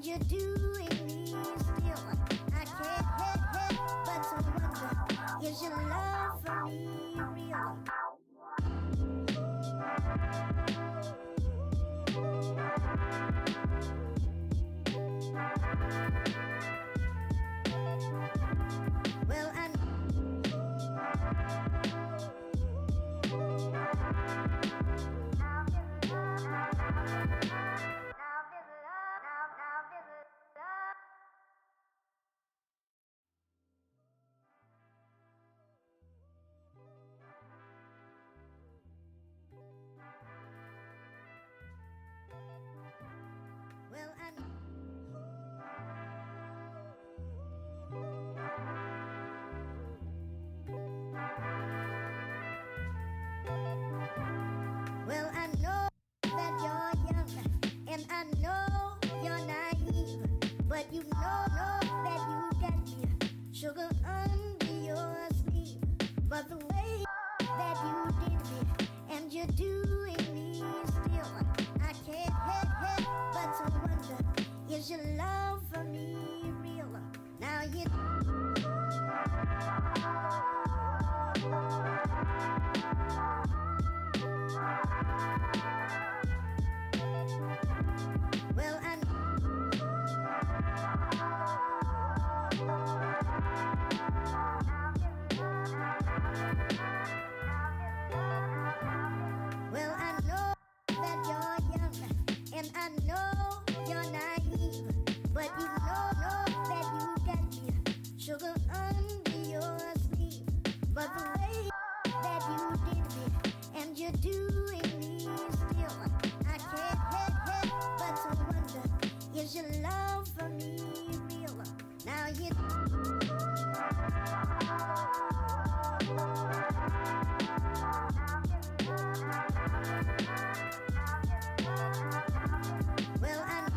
and you're doing me still. I can't help but to wonder, is your love for me real? Well, I well, I Well, I know that you're young, and I know you're naive, but you know that you got me sugar under your sleeve. But the way that you did me, and you're doing me still, I can't help but to wonder, is your love for me real? Now you Well, I Well, I know that you're young, and I know you're naive, but you know that you got me sugar under your sleeve. But the way that you did me, and you're doing me still, I can't help but to wonder, is your love for me real? Now you Well, I know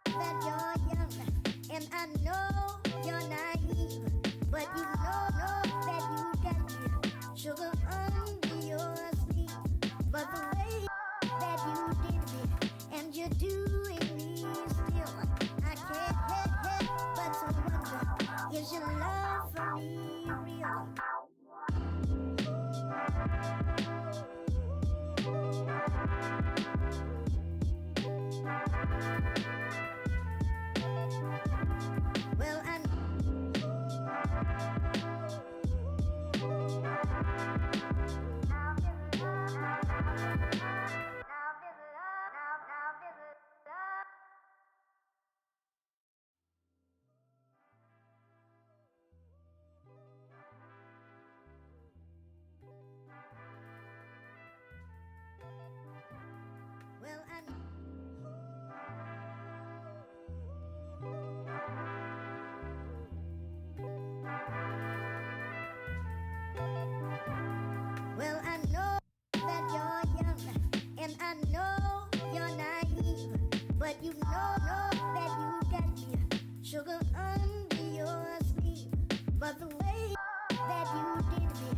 that you're young, and I know you're naive, but you know that you got me sugar under your sleeve. But the way that you did me, and you're doing me still, I can't help but to wonder, is your love for me real? Well, I Well, I Well, I know that you're young, and I know you're naive, but you know that you got me sugar under your sleeve. But the way that you did me,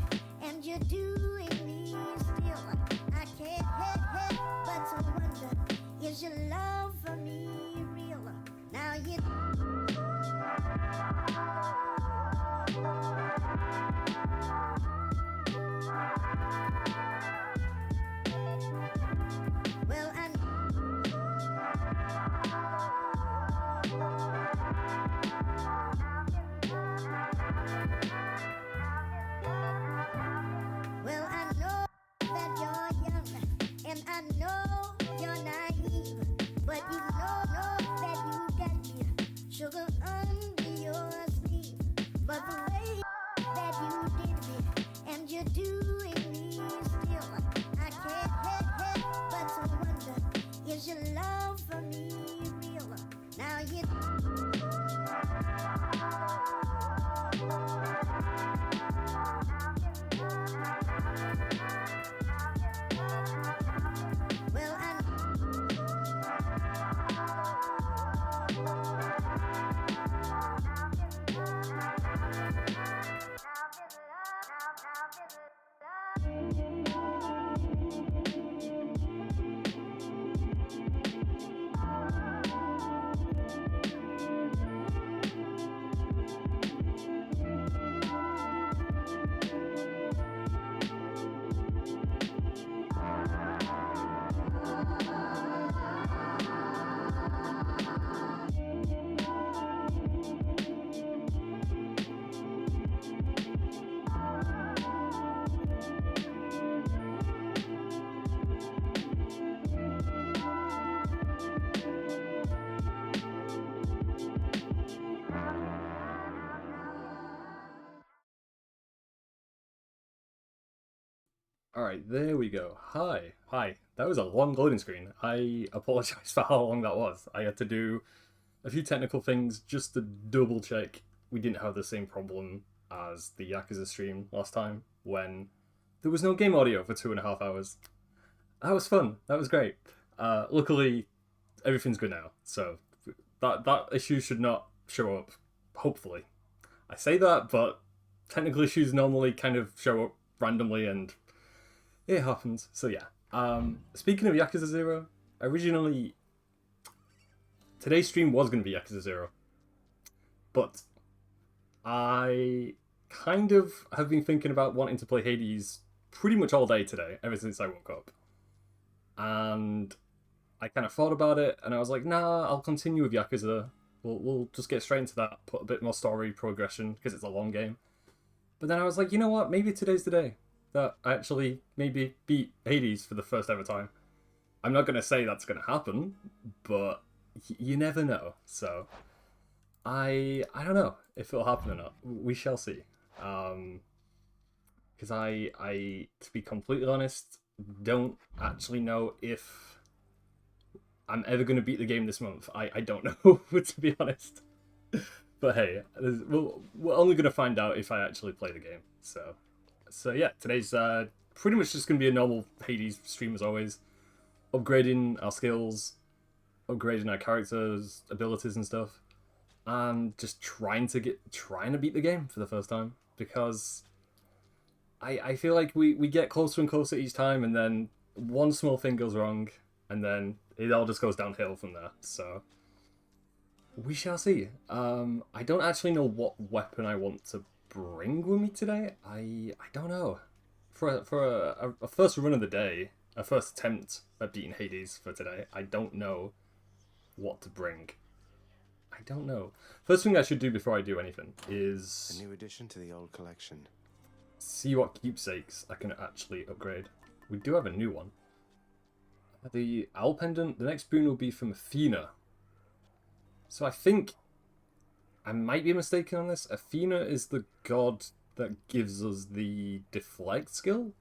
and you're doing me still, I can't help but to wonder, is your love for me real? Now you Well, I Alright, there we go. Hi. Hi. That was a long loading screen. I apologize for how long that was. I had to do a few technical things just to double check we didn't have the same problem as the Yakuza stream last time when there was no game audio for 2.5 hours. That was fun. That was great. Luckily, everything's good now, so that issue should not show up. Hopefully, I say that, but technical issues normally kind of show up randomly, and it happens. So yeah. Speaking of Yakuza 0, originally today's stream was going to be Yakuza 0, but I kind of have been thinking about wanting to play Hades pretty much all day today, ever since I woke up. And I kind of thought about it, and I was like, nah, I'll continue with Yakuza. We'll just get straight into that, put a bit more story progression, because it's a long game. But then I was like, you know what, maybe today's the day that I actually maybe beat Hades for the first ever time. I'm not going to say that's going to happen, but you never know. So I don't know if it'll happen or not. We shall see. Because I, to be completely honest, don't actually know if I'm ever going to beat the game this month. I don't know, to be honest. But hey, we're only going to find out if I actually play the game. So yeah, today's pretty much just going to be a normal Hades stream as always. Upgrading our skills, upgrading our characters' abilities and stuff. And just trying to beat the game for the first time. Because I feel like we get closer and closer each time, and then one small thing goes wrong, and then it all just goes downhill from there. So we shall see. I don't actually know what weapon I want to bring with me today. I don't know. For a first run of the day, a first attempt at beating Hades for today, I don't know what to bring. I don't know. First thing I should do before I do anything is a new addition to the old collection. See what keepsakes I can actually upgrade. We do have a new one. The Owl Pendant, the next boon will be from Athena. So I think I might be mistaken on this. Athena is the god that gives us the deflect skill,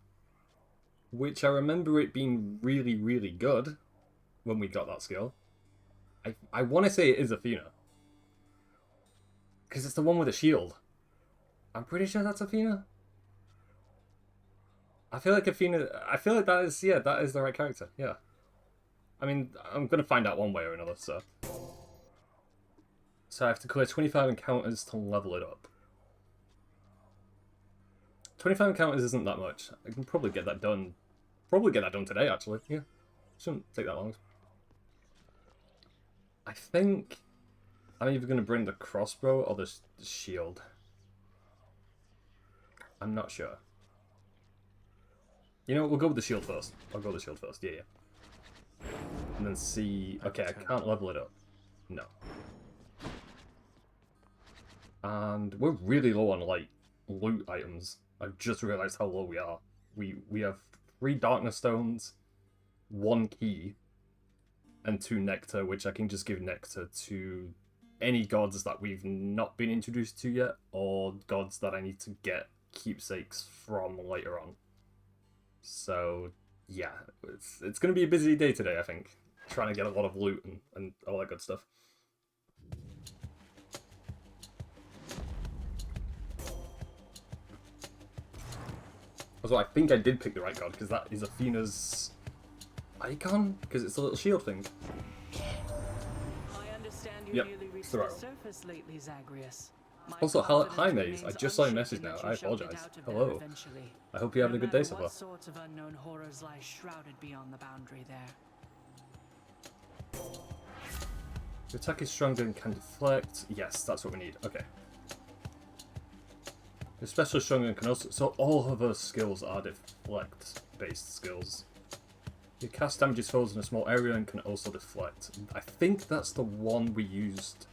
which I remember it being really, really good when we got that skill. I want to say it is Athena, because it's the one with the shield. I'm pretty sure that's Athena. I feel like that is, yeah, that is the right character, yeah. I mean, I'm going to find out one way or another, so. So I have to clear 25 encounters to level it up. 25 encounters isn't that much. I can probably get that done. Probably get that done today, actually, yeah. Shouldn't take that long. I think I'm either going to bring the crossbow or the shield. I'm not sure. You know what, we'll go with the shield first. I'll go with the shield first, yeah. And then see... Okay, I can't level it up. No. And we're really low on, like, loot items. I've just realised how low we are. We have 3 Darkness Stones, 1 key, and 2 Nectar, which I can just give Nectar to any gods that we've not been introduced to yet, or gods that I need to get keepsakes from later on. So, yeah, it's going to be a busy day today, I think. Trying to get a lot of loot and all that good stuff. Also, I think I did pick the right god, because that is Athena's icon, because it's a little shield thing. I understand you Yep, nearly reached it's the right the one. surface lately, Zagreus. My Also, confidence hi Maze, I remains just saw your unshaken message now. that you I shall get apologize. out of there Hello. eventually. I hope you're having a good day so far. What sorts of unknown horrors lie shrouded beyond the boundary there? Your attack is stronger and can deflect. Yes, that's what we need. Okay. Especially stronger and can also... So all of her skills are deflect-based skills. Your cast damages foes in a small area and can also deflect. I think that's the one we used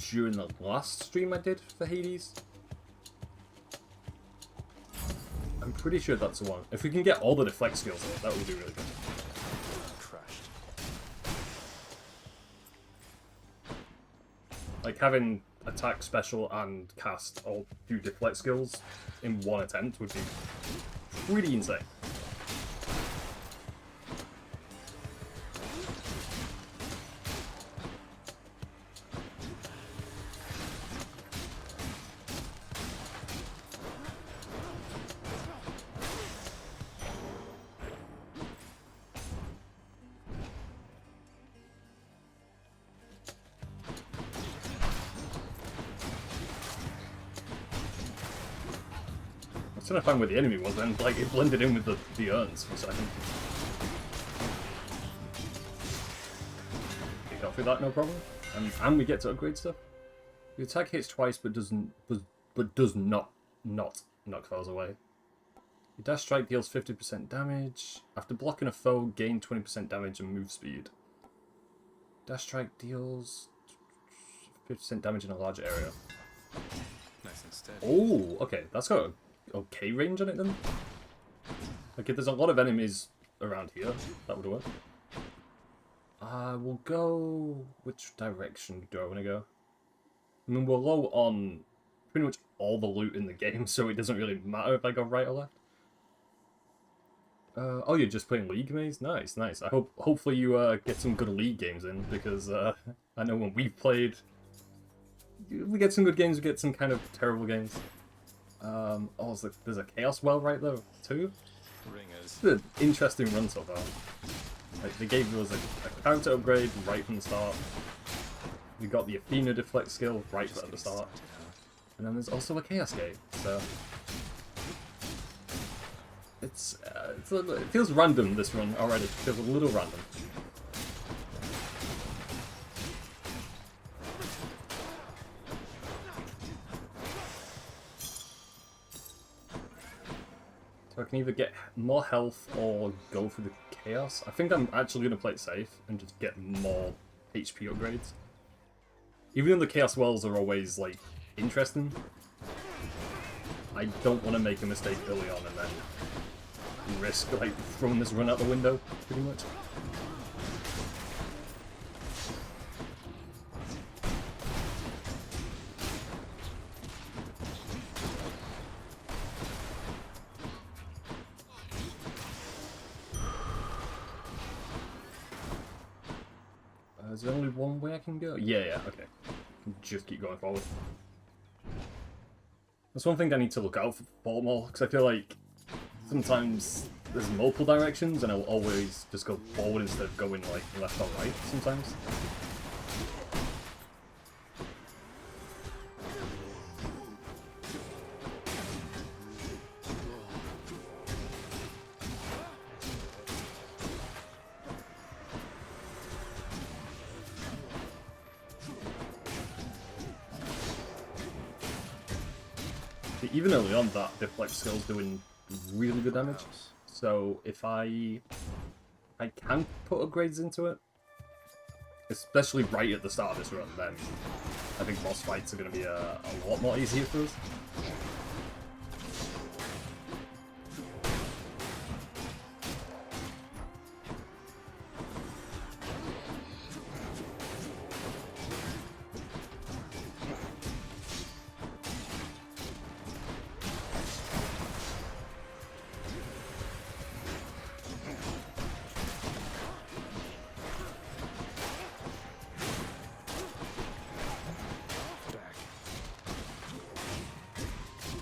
during the last stream I did for Hades. I'm pretty sure that's the one. If we can get all the deflect skills in it, that would be really good. Like having attack, special, and cast all do deflect skills in one attempt would be pretty insane. I was trying to find where the enemy was, and like it blended in with the urns for a second. We got through that, no problem. And we get to upgrade stuff. The attack hits twice, but does not knock foes away. Your dash strike deals 50% damage. After blocking a foe, gain 20% damage and move speed. Dash strike deals 50% damage in a large area. Nice and steady. Oh, okay, that's got a okay range on it then. Like if there's a lot of enemies around here, that would work. We'll go... Which direction do I want to go? I mean, we're low on pretty much all the loot in the game, so it doesn't really matter if I go right or left. Oh, you're just playing League Maze? Nice, nice. Hopefully you get some good League games in, because I know when we've played, we get some good games, we get some kind of terrible games. Oh, there's a Chaos Well right there, too? Ringers. It's an interesting run so far. Like, they gave us a character upgrade right from the start. We got the Athena deflect skill right at the start. And then there's also a Chaos Gate, so... it feels random, this run, already. It feels a little random. So I can either get more health or go for the Chaos. I think I'm actually going to play it safe and just get more HP upgrades. Even though the Chaos Wells are always, like, interesting, I don't want to make a mistake early on and then risk, like, throwing this run out the window, pretty much. Is there only one way I can go? Yeah, okay. Just keep going forward. That's one thing I need to look out for more, because I feel like sometimes there's multiple directions and I'll always just go forward instead of going like left or right sometimes. Even early on, that deflect skill's doing really good damage. So if I can put upgrades into it, especially right at the start of this run, then I think boss fights are going to be a lot more easier for us.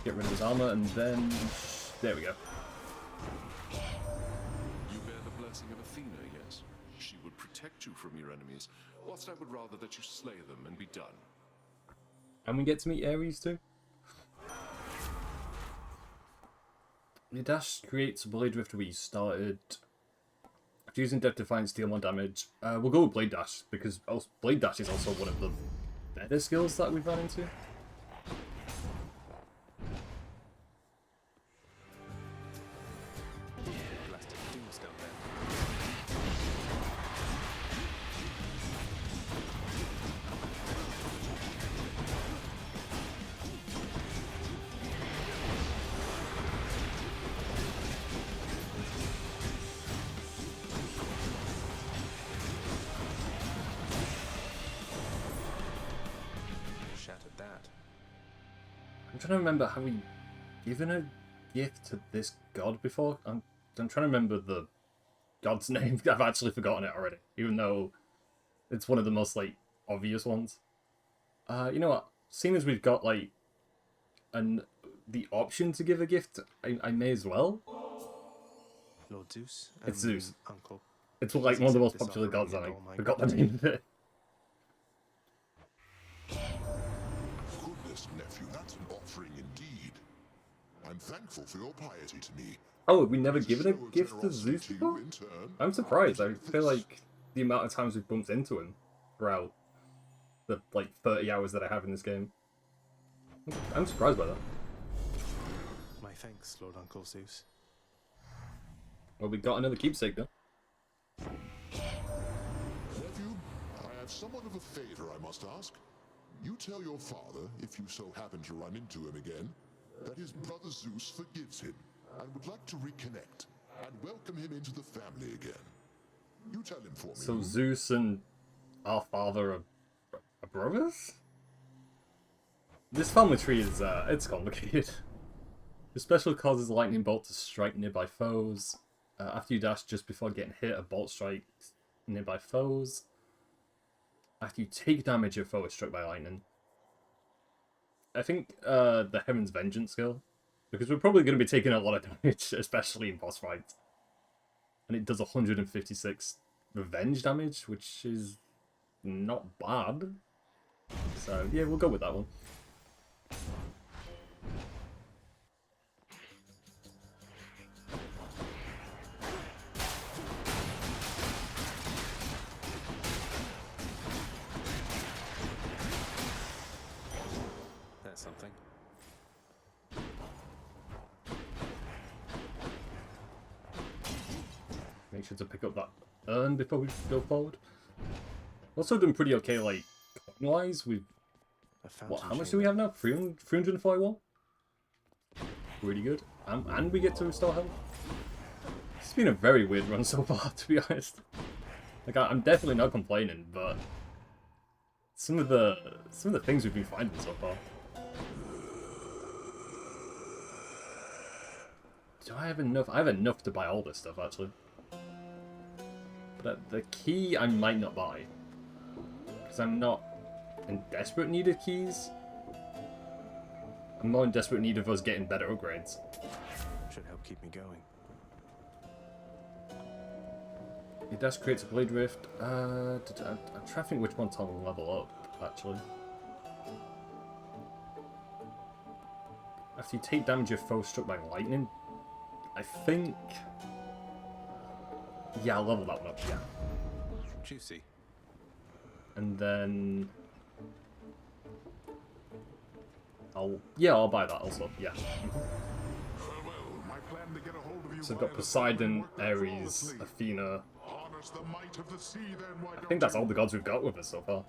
Get rid of his armor, and then... there we go. You bear the blessing of Athena, yes? She would protect you from your enemies, whilst I would rather that you slay them and be done. And we get to meet Ares too. Your dash creates a Blade Rift where you started. After using Death Defiance, deal more damage. We'll go with Blade Dash, because Blade Dash is also one of the better skills that we've run into. Blasted Doomstone then. Shattered I'm trying to remember, have we given a gift to this god before? I'm trying to remember the god's name. I've actually forgotten it already, even though it's one of the most, like, obvious ones. You know what? Seeing as we've got, like, the option to give a gift, I may as well. Lord Zeus. It's Zeus. Uncle. It's like one of the most popular gods, I think. Forgot the name of it. Goodness, nephew, that's an offering indeed. I'm thankful for your piety to me. Oh, we never As a given show a of gift to generosity Zeus to you before? in turn, I'm surprised. I give feel this. like the amount of times we've bumped into him throughout the, like, 30 hours that I have in this game. I'm surprised by that. My thanks, Lord Uncle Zeus. Well, we got another keepsake, though. Nephew, I have somewhat of a favor I must ask. You tell your father, if you so happen to run into him again, that his brother Zeus forgives him and would like to reconnect and welcome him into the family again. You tell him for me. So Zeus and our father are brothers? This family tree is, it's complicated. The special causes a lightning bolt to strike nearby foes. After you dash just before getting hit, a bolt strikes nearby foes. After you take damage, your foe is struck by lightning. I think the Heaven's Vengeance skill, because we're probably going to be taking a lot of damage, especially in boss fights. And it does 156 revenge damage, which is not bad. So yeah, we'll go with that one. That's something. Make sure to pick up that urn before we go forward. Also doing pretty okay, like, coin-wise. We've... What, how much do we have now? 341? Really good. And we get to restore health. It's been a very weird run so far, to be honest. Like, I'm definitely not complaining, but... Some of the things we've been finding so far. Do I have enough? I have enough to buy all this stuff, actually. But the key I might not buy. Because I'm not in desperate need of keys. I'm more in desperate need of us getting better upgrades. Should help keep me going. Your dash creates a blade rift. I'm trying to think which one to level up, actually. After you take damage, your foe struck by lightning. I think... Yeah, I'll level that one up, yeah. Juicy. And then... I'll buy that also, yeah. Farewell. My plan to get a hold of you So I've got via the Poseidon, worked out Ares, flawlessly. Athena. Harness the might of the sea, then, why I think that's all the gods we've got with us so far.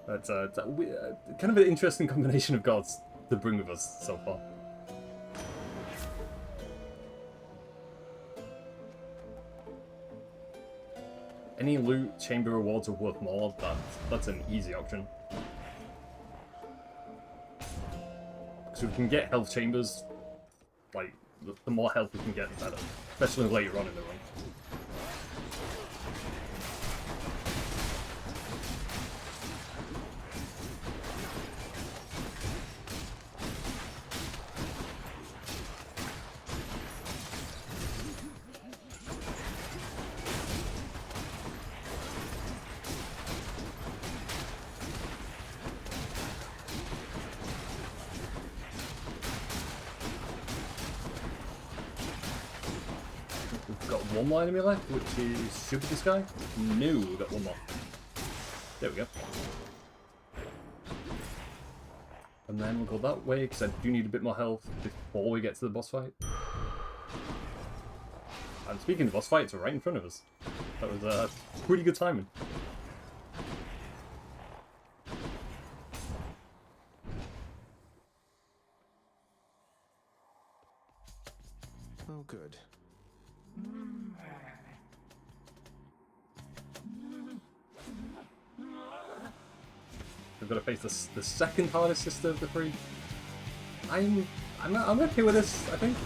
It's kind of an interesting combination of gods to bring with us so far. Any loot chamber rewards are worth more. That's an easy option. So we can get health chambers. Like the more health we can get, the better, especially later on in the run. We've got one more enemy left, which is Stupid this guy. No, we've got one more. There we go. And then we'll go that way, because I do need a bit more health before we get to the boss fight. And speaking of boss fight, it's right in front of us. That was pretty good timing. Oh, good. I've got to face the second hardest sister of the three. I'm okay with this, I think.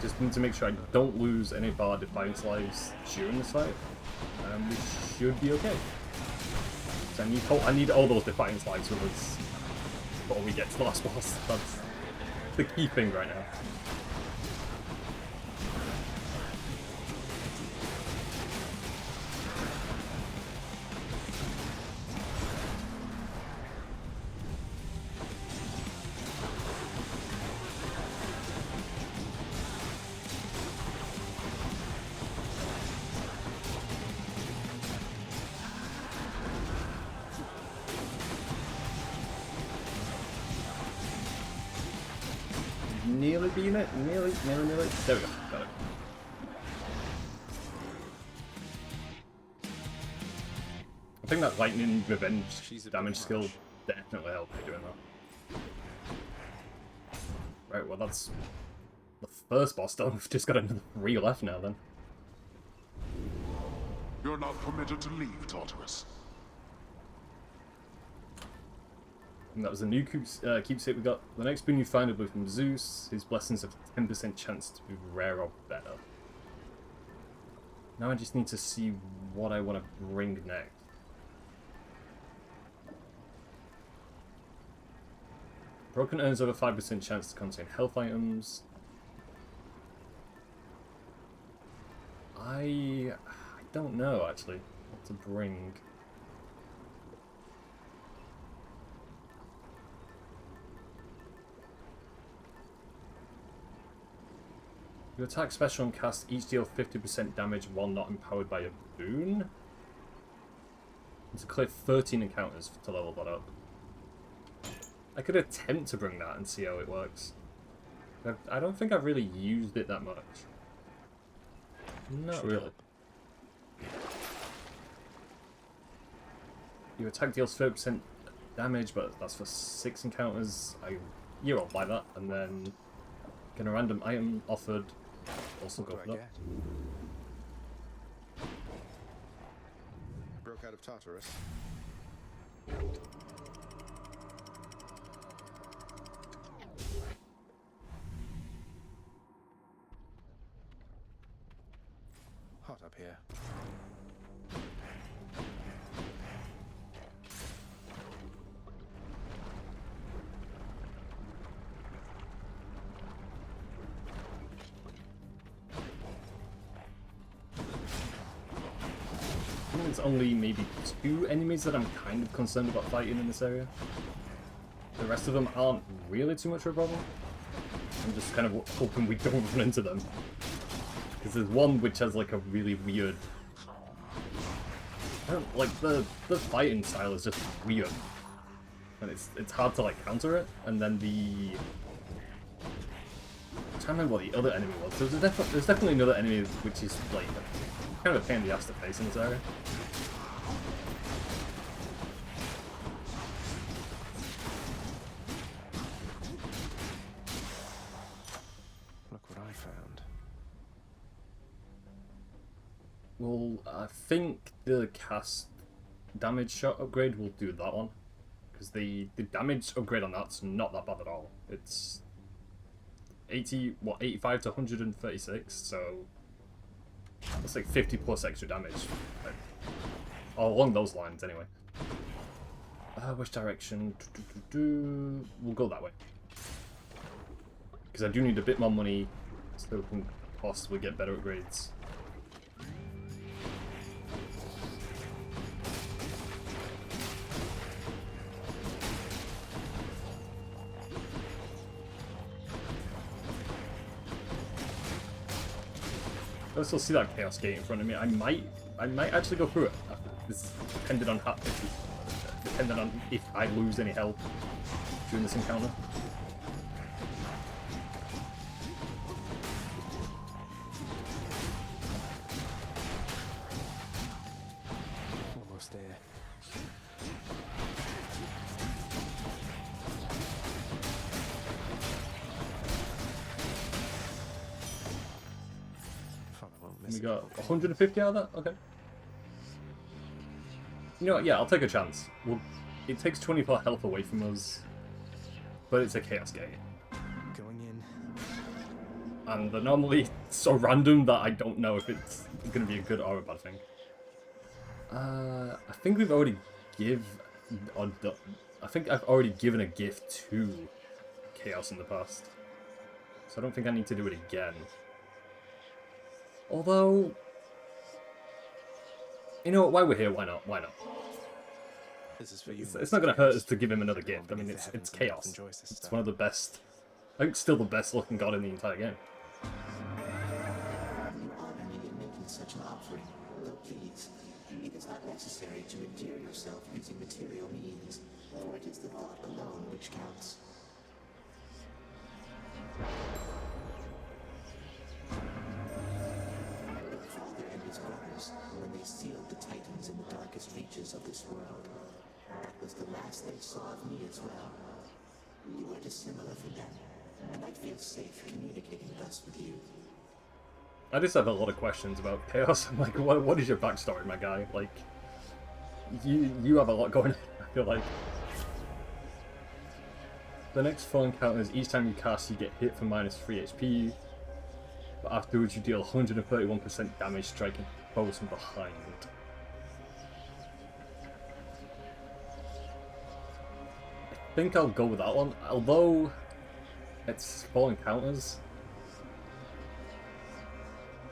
Just need to make sure I don't lose any of our Defiance lives during this fight. We should be okay. So I need all those Defiance lives with us before we get to the last boss. That's the key thing right now. Nearly being it. Nearly. There we go. Got it. I think that lightning revenge damage skill definitely helped me doing that. Right, well that's the first boss done. We've just got another 3 left now then. You're not permitted to leave, Tartarus. And that was a new keepsake we got. The next boon you find will be from Zeus. His blessings have a 10% chance to be rare or better. Now I just need to see what I want to bring next. Broken Urns have a 5% chance to contain health items. I don't know actually what to bring. Your attack, special, and cast each deal 50% damage while not empowered by a boon. And to clear 13 encounters to level that up. I could attempt to bring that and see how it works. I don't think I've really used it that much. Not really. Your attack deals 30% damage, but that's for 6 encounters. You're all by that, and then get a random item offered. Also go for that. Broke out of Tartarus. Hot up here. There's only maybe 2 enemies that I'm kind of concerned about fighting in this area. The rest of them aren't really too much of a problem. I'm just kind of hoping we don't run into them. Because there's one which has like a really weird... the fighting style is just weird. And it's hard to like counter it. And then the... I'm trying to remember what the other enemy was. There's definitely another enemy which is like kind of a pain in the ass to face in this area. Look what I found. Well, I think the cast damage shot upgrade will do that one. Because the damage upgrade on that's not that bad at all. It's 85 to 136, so that's like 50 plus extra damage. Like, along those lines, anyway. Which direction? We'll go that way. Because I do need a bit more money so we can possibly get better upgrades. I still see that Chaos Gate in front of me. I might actually go through it. This depending on if I lose any health during this encounter. clear. Thought I won't miss We it. got 150 out of that? Okay. You know what? Yeah, I'll take a chance. Well, it takes 24 health away from us, but it's a Chaos Gate. Going in. And they're normally so random that I don't know if it's going to be a good or a bad thing. I think we've already I think I've already given a gift to Chaos in the past. So I don't think I need to do it again. Although, you know what, while we're here, why not? Why not? This is for you. It's not going to hurt us to give him another gift. I mean, Beneath the it's heavens and Chaos. enjoys this It's stuff. one of the best, I think still the best looking god in the entire game. You honor me in making such an offering, though please, it is not necessary to endear yourself using material means, for it is the thought alone which counts. The Father and his brothers, when they sealed the Titans in the darkest reaches of this world, that was the last they saw of me as well. You are dissimilar from them, and I feel safe communicating thus with you. I just have a lot of questions about Chaos. I'm like, what is your backstory, my guy? Like, you have a lot going on, I feel like. The next 4 encounters, each time you cast, you get hit for minus 3 HP. But afterwards, you deal 131% damage striking foes from behind. I think I'll go with that one, although it's 4 encounters.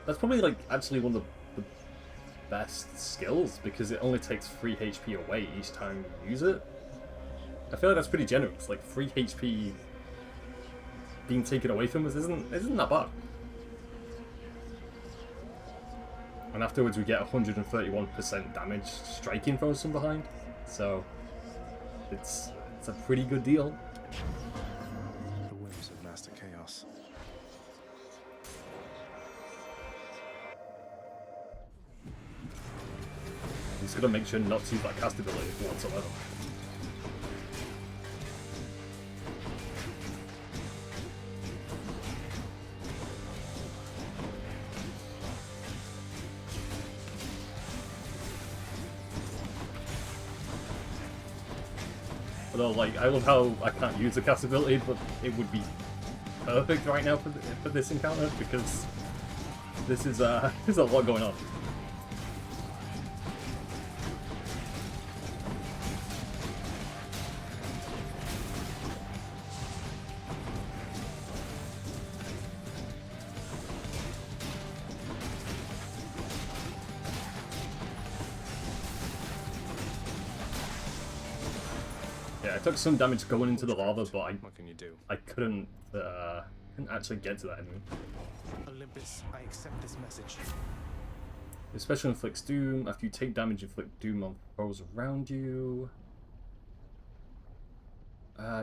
That's probably like actually one of the best skills because it only takes 3 HP away each time you use it. I feel like that's pretty generous. Like 3 HP being taken away from us isn't that bad. And afterwards we get 131% damage striking foes from behind. So it's a pretty good deal. The whims of Master Chaos. I'm just gonna make sure not to use that cast ability whatsoever. Although, like, I love how I can't use the cast ability, but it would be perfect right now for this encounter because this is there's a lot going on. Yeah, I took some damage going into the lava, but What can you do? I couldn't actually get to that enemy. Olympus, I accept this message. The special inflicts doom. After you take damage, inflict doom on foes around you.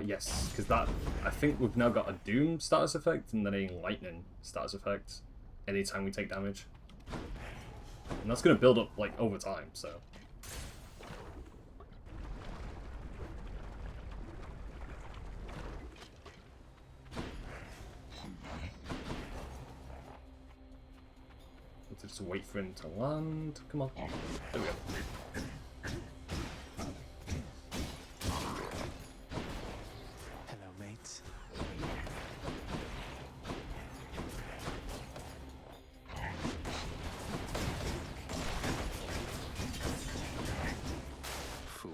Yes, because that, I think we've now got a doom status effect and then a lightning status effect anytime we take damage. And that's going to build up, like, over time, so. Let's just wait for him to land. Come on. There we go. Hello, mates. Fool.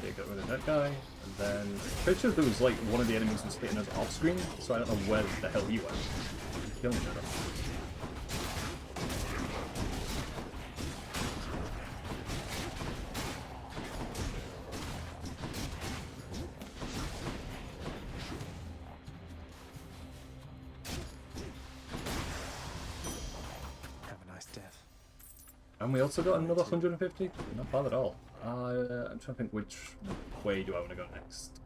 Okay, get rid of that guy. And then, pretty sure there was like one of the enemies was hitting us off screen, so I don't know where the hell he went. Killing each other. Have a nice death. And we also got another 150? Not bad at all. I'm trying to think which way do I want to go next.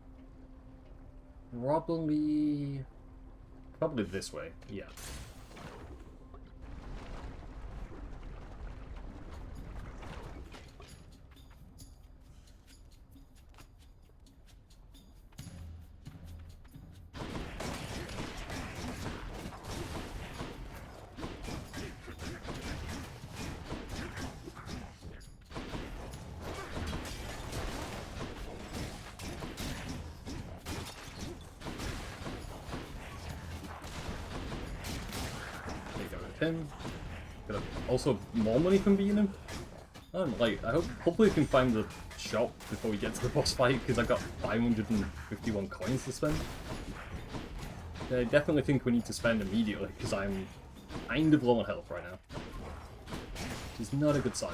Probably this way, yeah. him. Got also more money from beating him. And like, hopefully we can find the shop before we get to the boss fight, because I've got 551 coins to spend. I definitely think we need to spend immediately, because I'm kind of low on health right now. Which is not a good sign.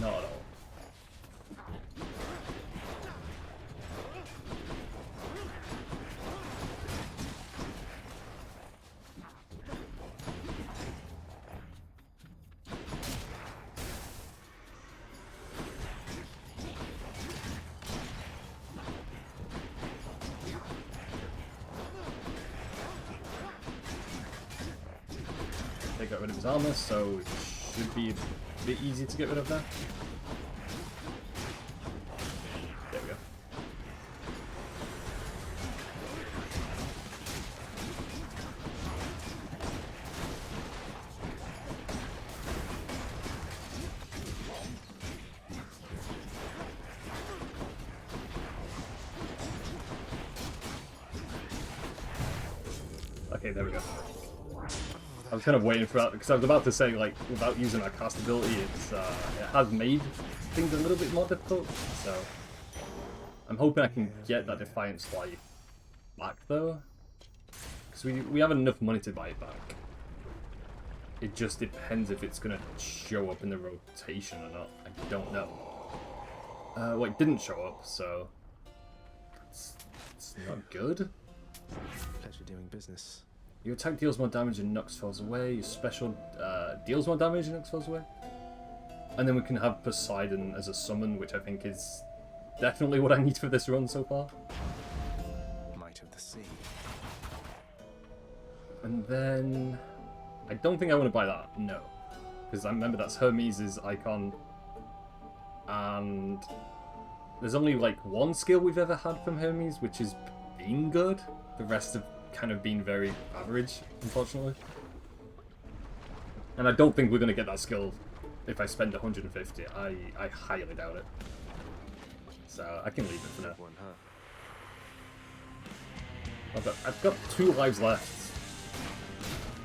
Not at all. They got rid of his armor, so it should be a bit easy to get rid of now. There we go. Okay, there we go. I was kind of waiting for that, because I was about to say, like, without using our cast ability, it has made things a little bit more difficult, so I'm hoping I can get that Defiant Flight back, though, because we have enough money to buy it back. It just depends if it's going to show up in the rotation or not. I don't know. Well, it didn't show up, so it's not good. Pleasure doing business. Your attack deals more damage and knocks foes away. Your special deals more damage and knocks foes away. And then we can have Poseidon as a summon, which I think is definitely what I need for this run so far. Might of the sea. And then I don't think I want to buy that, no. Because I remember that's Hermes' icon. And there's only like one skill we've ever had from Hermes, which is being good. The rest have kind of been very average, unfortunately. And I don't think we're going to get that skill if I spend 150. I highly doubt it. So I can leave it for now. One, huh? I've got 2 lives left.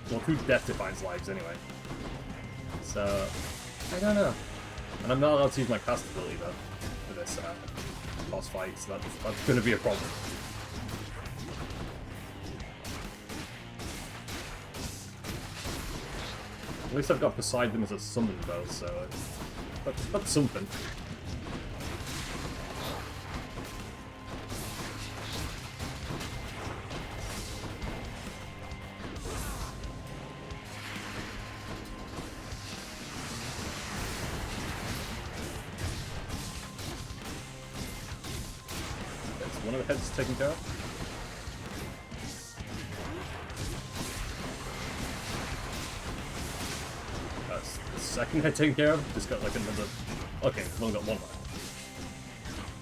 Well, 2 Death Defiance lives anyway. So, I don't know. And I'm not allowed to use my cast ability though for this boss fight, so that's going to be a problem. At least I've got Poseidon as a summon though, so that's something. Okay, so one of the heads is taken care of. Second head taken care of, just got like another. Okay, we've only got one left.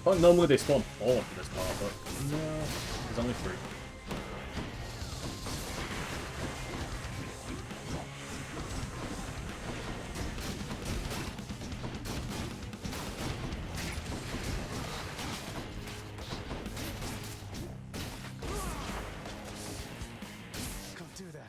Well, normally they spawn 4 for this part, but no, there's only 3. Can't do that.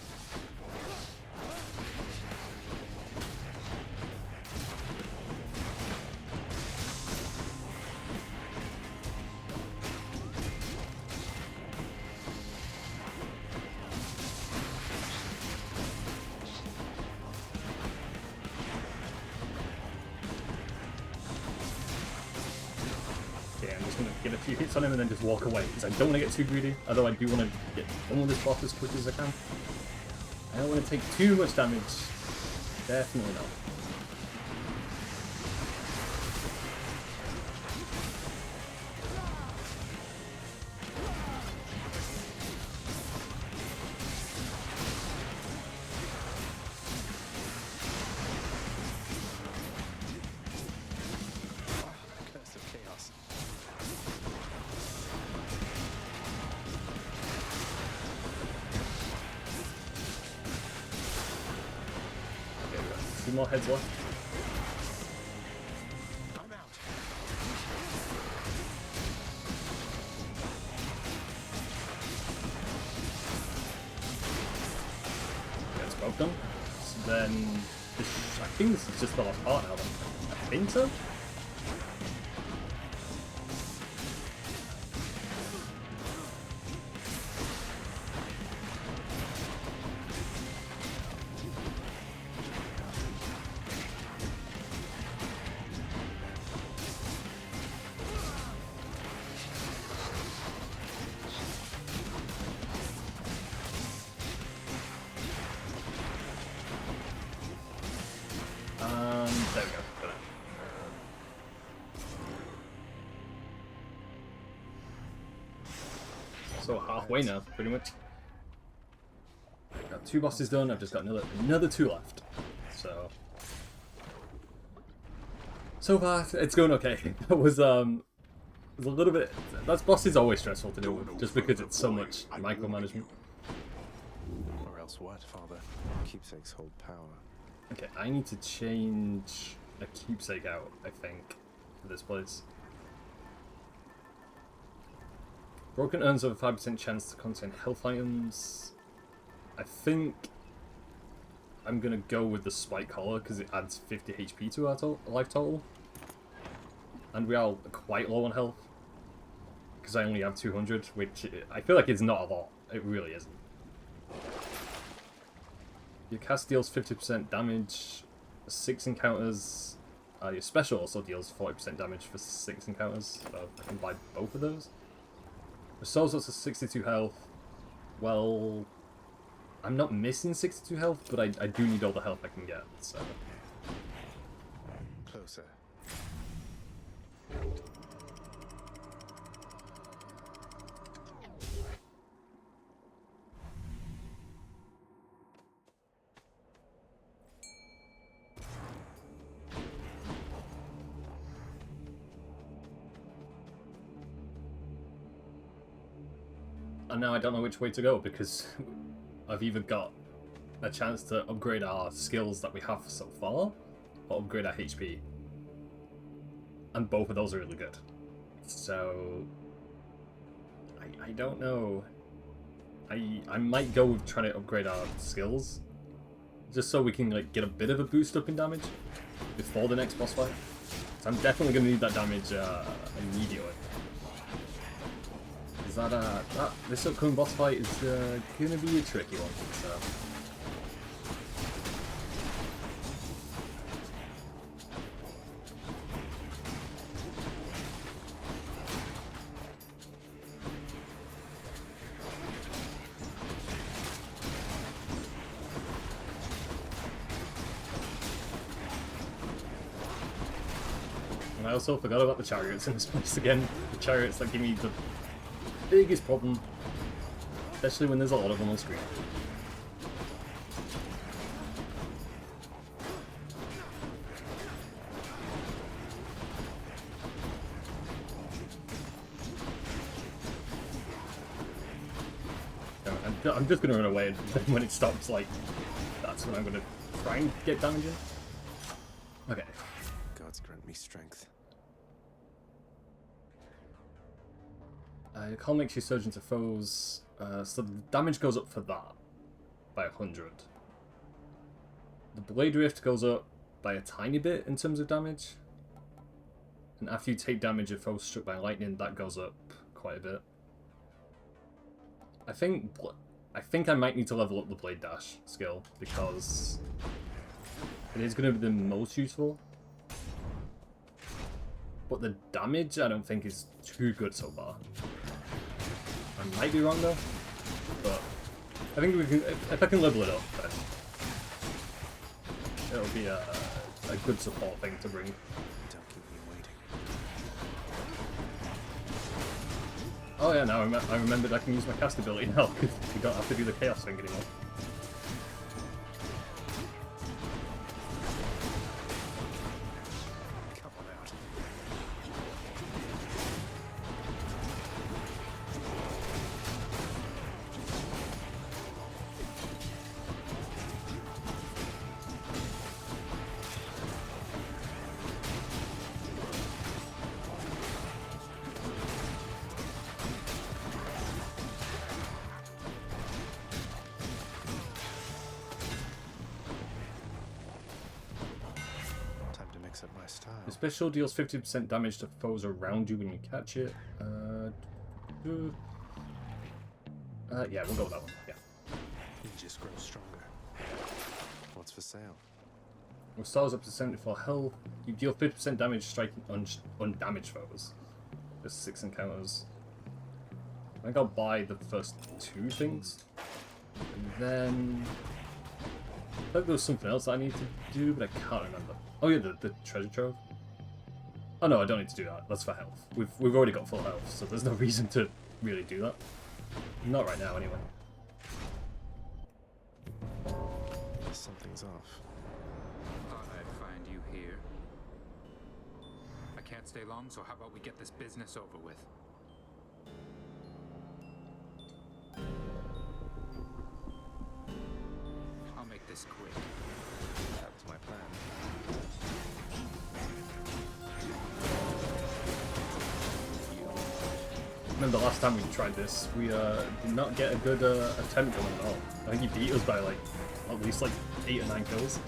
Okay, I'm just going to get a few hits on him and then just walk away, because I don't want to get too greedy, although I do want to get done with this boss as quick as I can. I don't want to take too much damage. Definitely not. Curse of chaos. Okay, we got 2 more heads left. I'm out. Okay, it's both done. So then I think this is just the last part now. Then. I think so. There we go. Got it. So halfway now, pretty much. Got 2 bosses done. I've just got another 2 left. So far it's going okay. That was a little bit. That boss is always stressful to do, just because it's so much micromanagement. Or else what, Father? Keepsakes hold power. Okay, I need to change a keepsake out, I think, for this place. Broken urns have a 5% chance to contain health items. I think I'm gonna go with the spike collar because it adds 50 HP to our life total. And we are quite low on health. Because I only have 200, which I feel like it's not a lot. It really isn't. Your cast deals 50% damage, 6 encounters. Your special also deals 40% damage for 6 encounters, so I can buy both of those. Restores us to 62 health. Well, I'm not missing 62 health, but I do need all the health I can get, so... Closer. And now I don't know which way to go, because I've either got a chance to upgrade our skills that we have so far, or upgrade our HP. And both of those are really good. So... I don't know. I might go with trying to upgrade our skills, just so we can like get a bit of a boost up in damage before the next boss fight. So I'm definitely going to need that damage immediately. Is that this upcoming boss fight is gonna be a tricky one. So. And I also forgot about the chariots in this place again. The chariots that give me the biggest problem, especially when there's a lot of them on screen. I'm just gonna run away, and then when it stops, like, that's when I'm gonna try and get damage in. Okay. Gods grant me strength. Your call makes you surge into foes, so the damage goes up for that by 100. The Blade Rift goes up by a tiny bit in terms of damage. And after you take damage of foes struck by lightning, that goes up quite a bit. I think I might need to level up the Blade Dash skill, because it is going to be the most useful. But the damage I don't think is too good so far. I might be wrong though, but I think we can, if I can level it up, then it'll be a good support thing to bring. Don't keep me waiting. Oh yeah, now I remembered I can use my cast ability now, because you don't have to do the chaos thing anymore. Come on out. at my style. The special deals 50% damage to foes around you when you catch it. Yeah, we'll go with that one. Yeah. You just grow stronger. What's for sale? Restores up to 74 health. You deal 50% damage striking undamaged foes. There's 6 encounters. I think I'll buy the first 2 things. And then... I think there was something else I need to do, but I can't remember. Oh yeah, the treasure trove. Oh no, I don't need to do that. That's for health. We've already got full health, so there's no reason to really do that. Not right now, anyway. Something's off. Thought I'd find you here. I can't stay long, so how about we get this business over with? I'll make this quick. That was my plan. Remember the last time we tried this, we did not get a good attempt going at all. I think he beat us by like at least like 8 or 9 kills.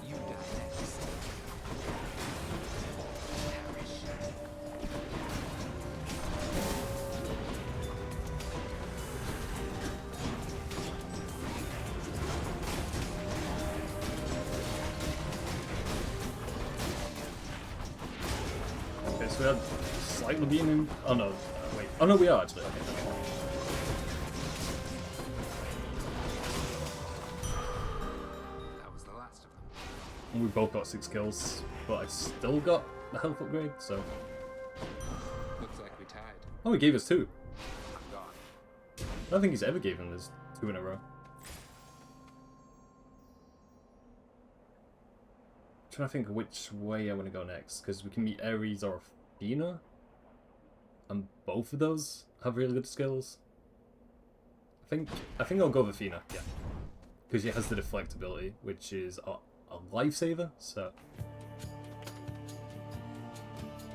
You die next. Okay, so we had slightly beaten him. Oh no, wait. Oh no, we are actually. Okay. That was the last of them. And we both got 6 kills, but I still got the health upgrade, so... Looks like we tied. Oh, he gave us 2. I'm gone. I don't think he's ever given us 2 in a row. Trying to think which way I want to go next, because we can meet Ares or Athena, and both of those have really good skills. I think I'll go with Athena, yeah, because she has the deflect ability, which is a lifesaver. So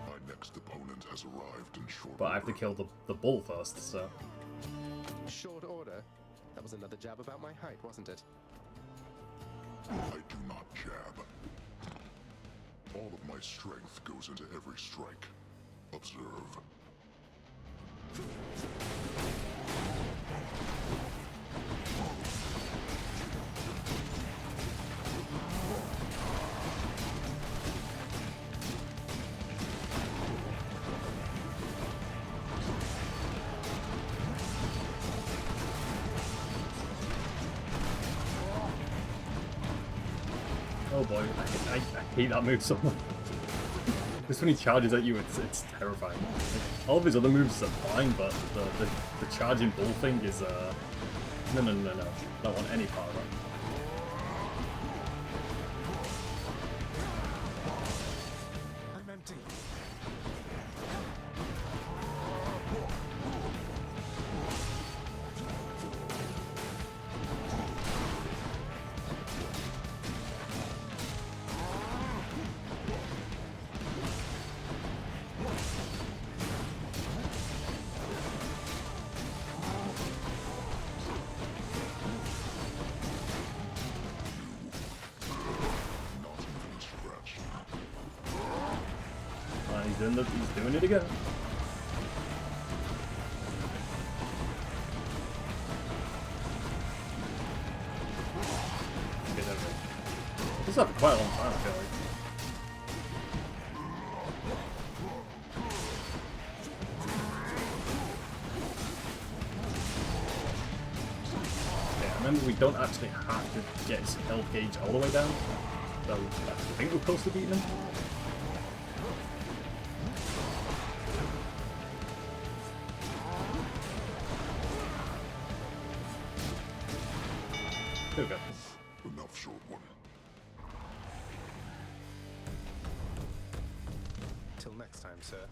My next opponent has arrived in short but I have to order. kill the bull first. So Short order? That was another jab about my height, wasn't it? I do not jab. All of my strength goes into every strike. Observe. oh boy, I hate that move so much. This when he charges at you, it's terrifying. Like, all of his other moves are fine, but the charging bull thing is no. Don't want any part of that. I'm empty. Not even a scratch. He's doing it again. Okay, there we go. This is for quite a long time, I feel like. Okay, remember we don't actually have to get his health gauge all the way down. So I think we're close to beating him. There we go. Enough, short one. Till next time, sir.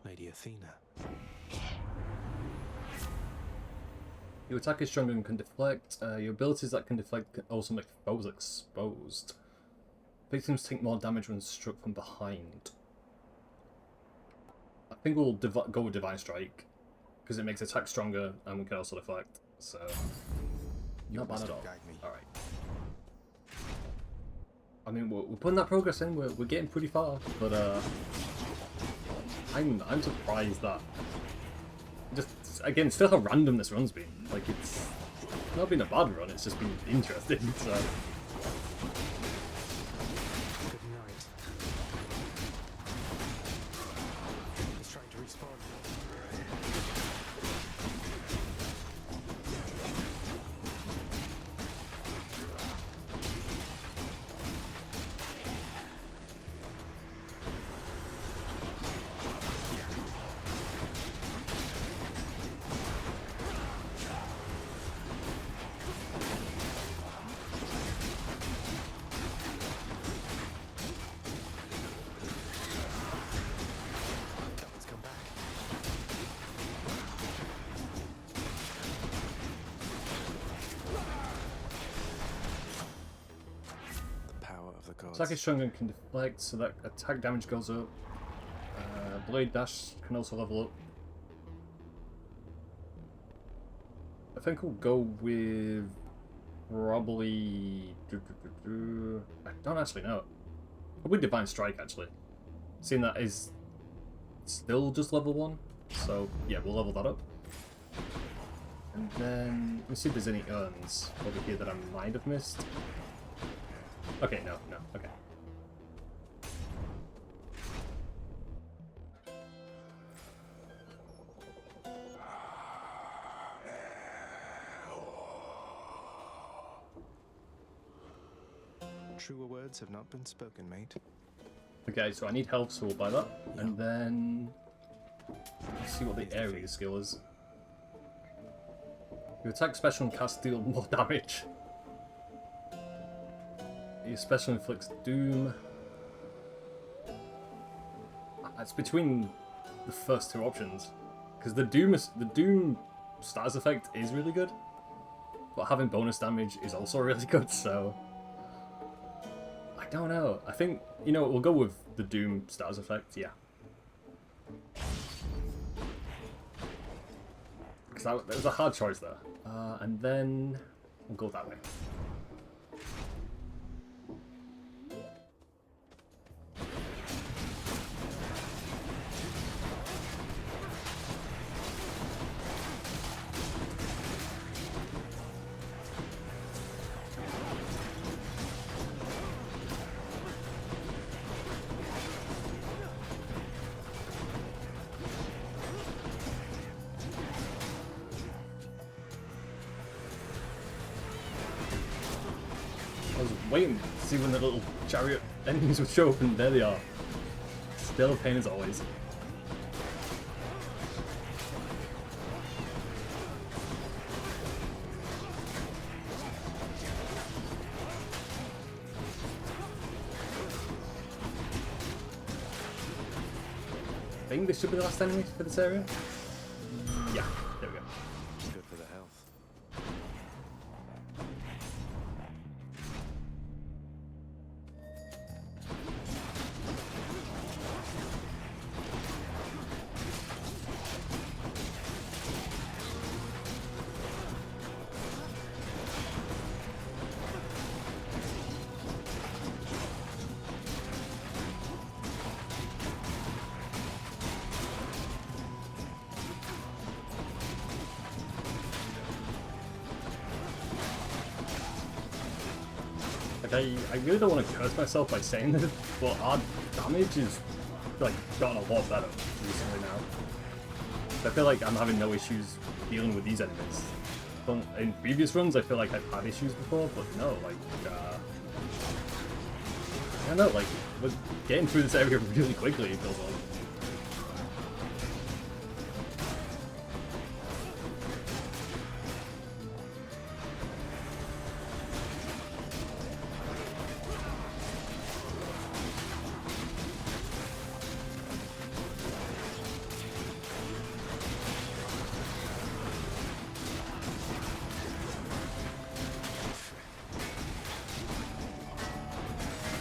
Lady Athena. Your attack is stronger and can deflect. Your abilities that can deflect can also make foes exposed. Victims take more damage when struck from behind. I think we'll go with Divine Strike, because it makes attack stronger and we can also deflect. So, not bad at all. Guide me. Alright. I mean, we're putting that progress in. We're getting pretty far, but I'm surprised that just again still how random this run's been. Like it's not been a bad run. It's just been interesting. So. Good night. He's trying to respawn. Let's come back. The power of the gods. Attack is stronger and can deflect, so that attack damage goes up. Blade dash can also level up. I think we'll go with probably. I don't actually know. Probably Divine Strike actually. Seeing that is still just level 1, so yeah, we'll level that up. And then let me see if there's any urns over here that I might have missed. Okay, no, okay. Truer words have not been spoken, mate. Okay, so I need health, so we'll buy that. And then let's see what the area skill is. Your attack special and cast deal more damage. Your special inflicts doom. It's between the first two options, because the doom status effect is really good, but having bonus damage is also really good. So I don't know. I think we'll go with the doom status effect. Yeah, because that was a hard choice there. And then we'll go that way. I was waiting to see when the little chariot enemies would show up, and there they are. Still a pain as always. I think this should be the last enemy for this area. Yeah, there we go. Good for the health. Like, I really don't want to curse myself by saying this, but our damage is like gotten a lot better recently now. I feel like I'm having no issues dealing with these enemies. But in previous runs, I feel like I've had issues before, but no, like, I don't know, like, we're getting through this area really quickly, it feels like.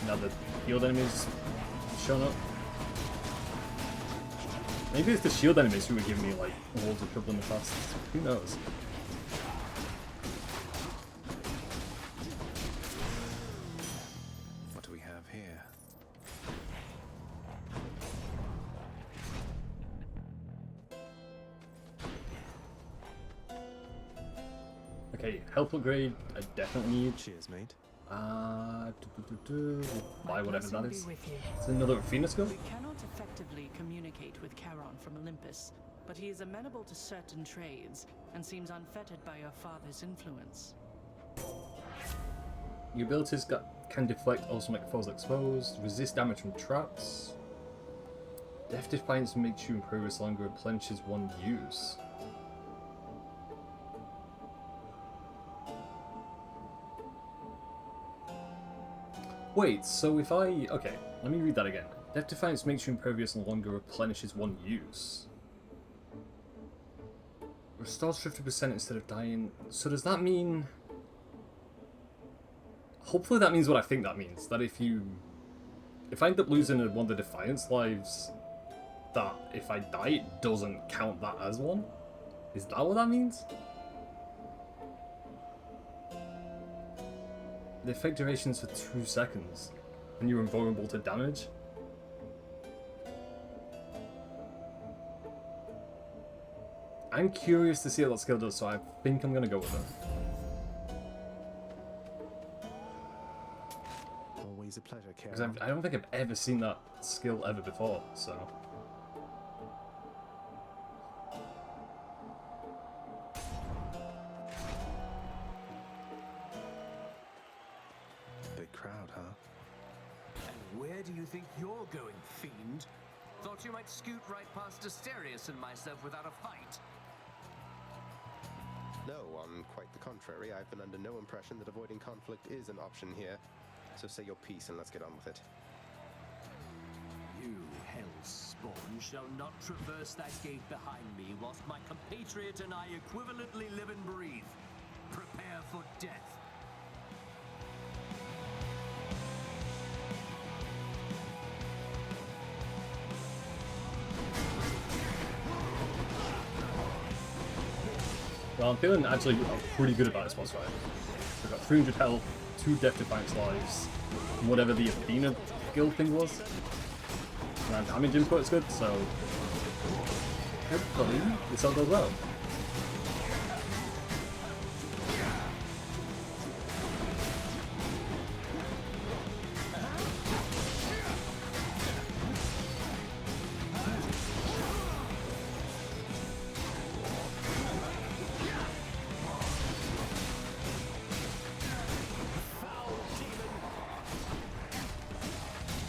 Now the shield enemies shown up. Maybe it's the shield enemies who were giving me like loads of trouble in the past. Who knows? What do we have? hey, health upgrade, I definitely need. Cheers, mate. We'll buy My whatever that blessing is. be with you. It's another Athena skill? We cannot effectively communicate with Charon from Olympus, but he is amenable to certain trades and seems unfettered by your father's influence. Your abilities can deflect, also make foes exposed, resist damage from traps. Death Defiance makes you impervious longer and replenishes one use. Wait, so if I... Okay, let me read that again. Death Defiance makes you impervious and longer replenishes one use. Restores 50% instead of dying. So does that mean... Hopefully that means what I think that means. That if I end up losing one of the Defiance lives, that if I die, it doesn't count that as one? Is that what that means? The effect duration is for 2 seconds, and you're invulnerable to damage. I'm curious to see what that skill does, so I think I'm gonna go with it. Always a pleasure, Because Charon. I don't think I've ever seen that skill ever before, so... Big crowd, huh? And where do you think you're going, fiend? Thought you might scoot right past Asterius and myself without a fight. No, on quite the contrary. I've been under no impression that avoiding conflict is an option here. So say your piece and let's get on with it. You hell's spawn shall not traverse that gate behind me whilst my compatriot and I equivalently live and breathe. Prepare for death. Well, I'm feeling actually pretty good about this boss fight. We've got 300 health, 2 Death Defiance lives, and whatever the Athena skill thing was. And our damage input is good, so hopefully this all goes well.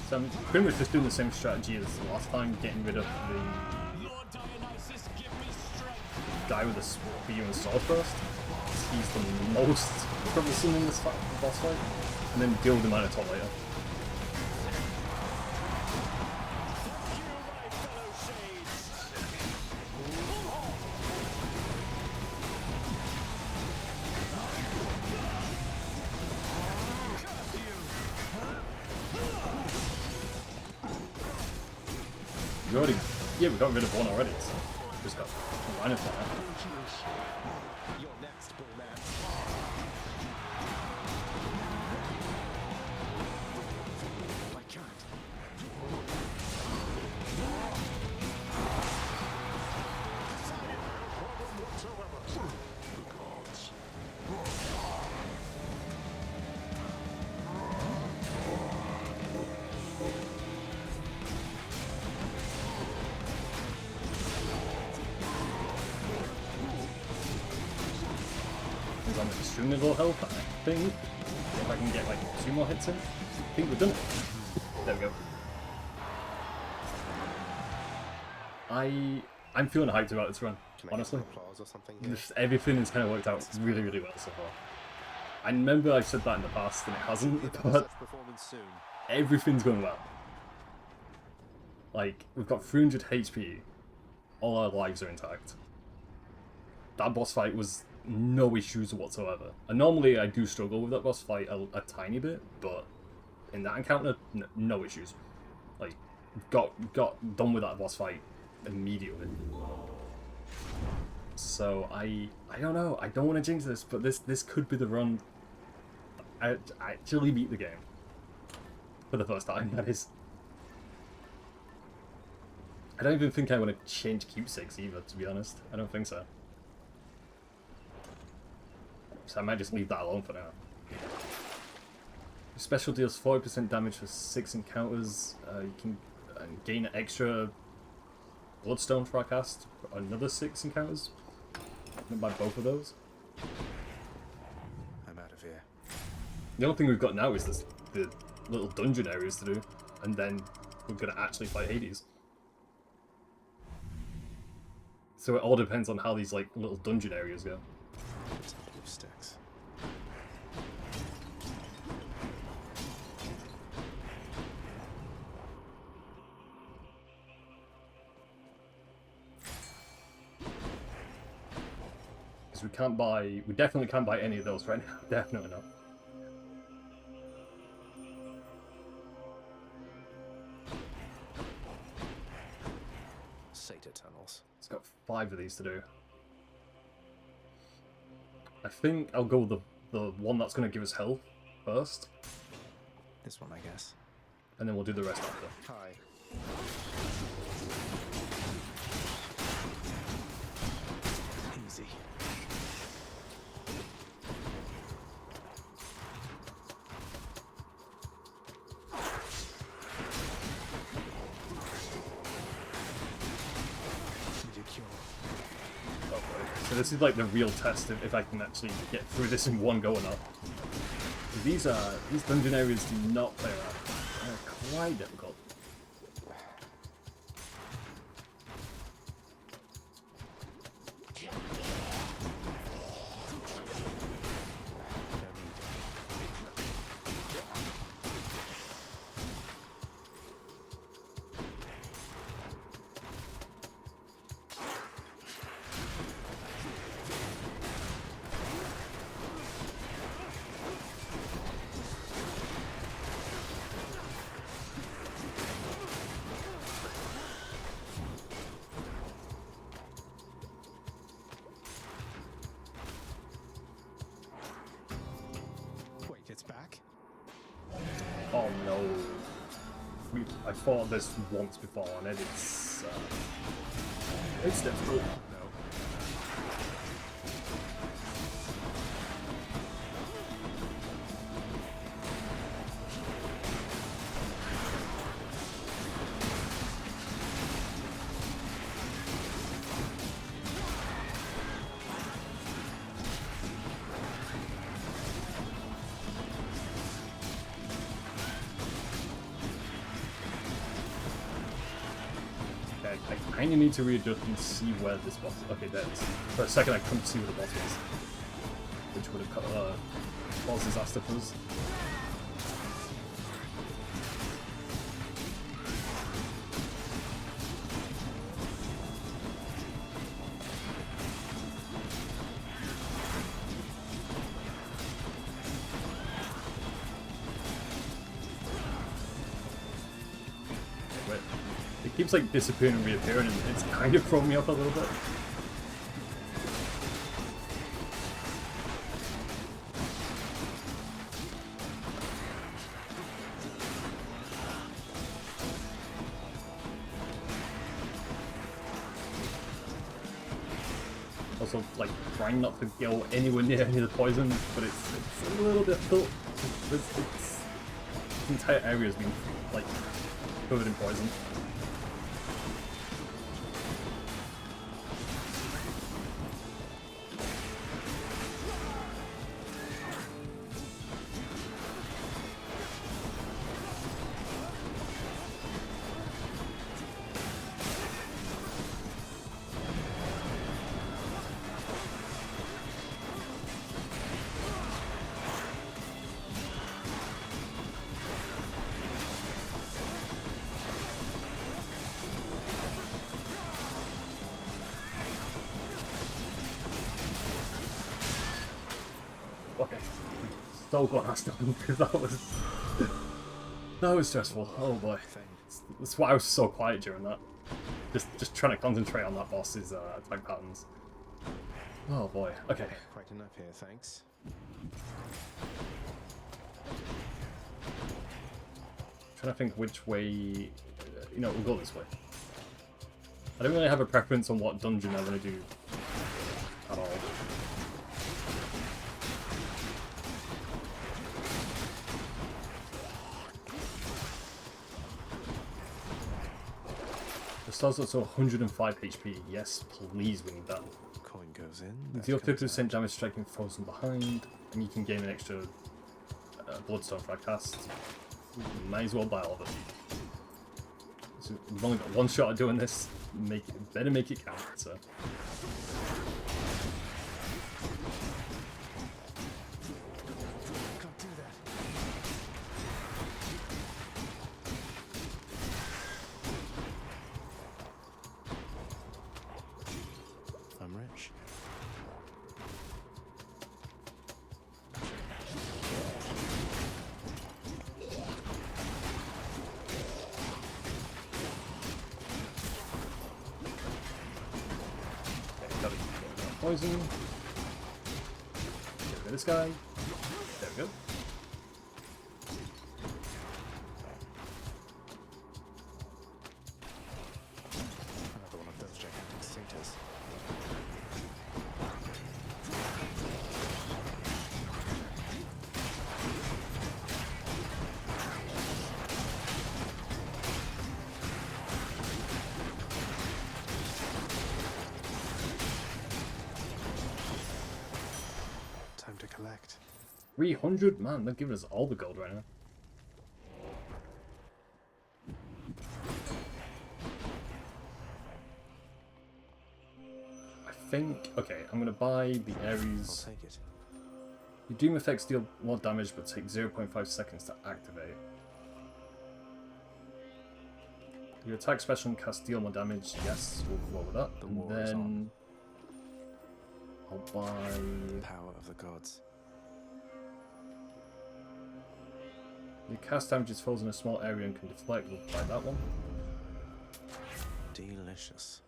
So I'm pretty much just doing the same strategy as last time, getting rid of the guy with the spear and sword first. He's the most troublesome in this boss fight, and then deal with the Minotaur later. We already, yeah, we got rid of one already, so just got a line of that. You're next, Bullman. I can't. I'm extremely low health, I think. If I can get like 2 more hits in, I think we've done it. There we go. I'm feeling hyped about this run, Can I honestly. get some applause or something here? Just everything has kind of worked out really, really well so far. I remember I said that in the past and it hasn't, but Such performance soon. everything's going well. Like, we've got 300 HP, all our lives are intact. That boss fight was no issues whatsoever. And normally I do struggle with that boss fight a tiny bit, but in that encounter, no issues. Like, got done with that boss fight immediately. So I don't know. I don't want to jinx this, but this could be the run. I actually beat the game for the first time. That is. I don't even think I want to change keepsakes either. To be honest, I don't think so. so I might just leave that alone for now. Special deals 40% damage for 6 encounters. You can gain an extra Bloodstone for our cast for another 6 encounters. I'm gonna buy both of those. I'm out of here. The only thing we've got now is the little dungeon areas to do, and then we're gonna actually fight Hades. So it all depends on how these like little dungeon areas go. Let's have blue sticks. Because we definitely can't buy any of those right now. Definitely not. Satyr tunnels. It's got 5 of these to do. I think I'll go with the one that's going to give us health first, This one, I guess. and then we'll do the rest after. Hi. Easy. Need a cure. Okay. So this is like the real test of if I can actually get through this in one go or not. These dungeon areas do not play around. They're quite difficult. Wait, it's back? Oh no. I fought this once before and it's difficult. No. Okay, I kind of need to readjust and see where this boss is. Okay, there it is. For a second I couldn't see where the boss was, which would have caused disaster for us. Wait. It keeps like disappearing and reappearing, and it's kind of throwing me off a little bit. Also, like, trying not to go anywhere near any of the poison, but it's a little difficult. This entire area has been, like, covered in poison. Okay. So glad I stopped because that was stressful. Oh boy. That's why I was so quiet during that. Just trying to concentrate on that boss's attack patterns. Oh boy. Okay. Quite enough here, thanks. Trying to think which way. You know, we'll go this way. I don't really have a preference on what dungeon I'm gonna do at all. Stars up to 105 HP. Yes, please, we need that. Coin goes in. You that deal comes 50% out. damage striking foes from behind, and you can gain an extra Bloodstone for a cast. Might as well buy all of it. So we've only got one shot at doing this. Better make it count. So. Can't do that. I'm rich. Got it. Poison. Get rid of this guy. There we go. Another one of those gigantic satyrs. Time to collect. 300? Man, they're giving us all the gold right now. I think... Okay, I'm gonna buy the I'll Ares. take it. Your Doom effects deal more damage but take 0.5 seconds to activate. Your attack special and cast deal more damage. Yes, we'll go with that. The And war is then I'll buy... Power of the gods. Your cast damages falls in a small area and can deflect. We'll buy that one. Delicious.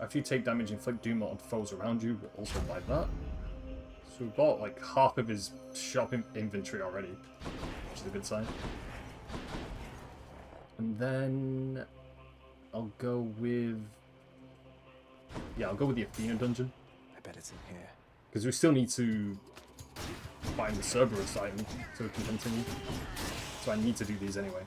If you take damage, inflict doom on foes around you, we'll also buy that. So we bought like half of his shopping inventory already, which is a good sign. And then I'll go with... Yeah, I'll go with the Athena dungeon. I bet it's in here. Because we still need to find the Cerberus item so we can continue. So I need to do these anyway.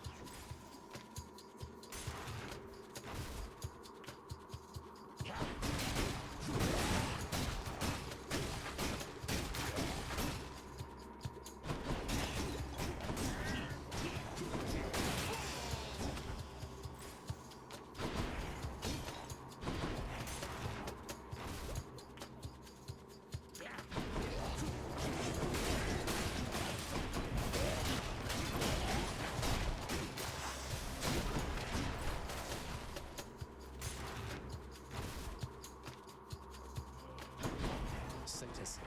Satyrs.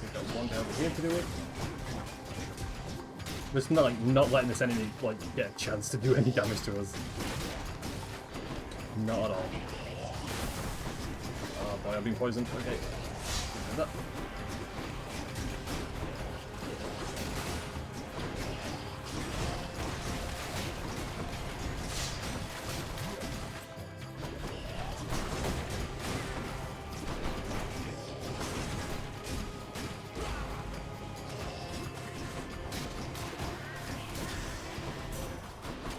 We've got one guy over here to do it. It's not like not letting this enemy like get a chance to do any damage to us. Not at all. Oh boy, I've been poisoned. Okay. Do that.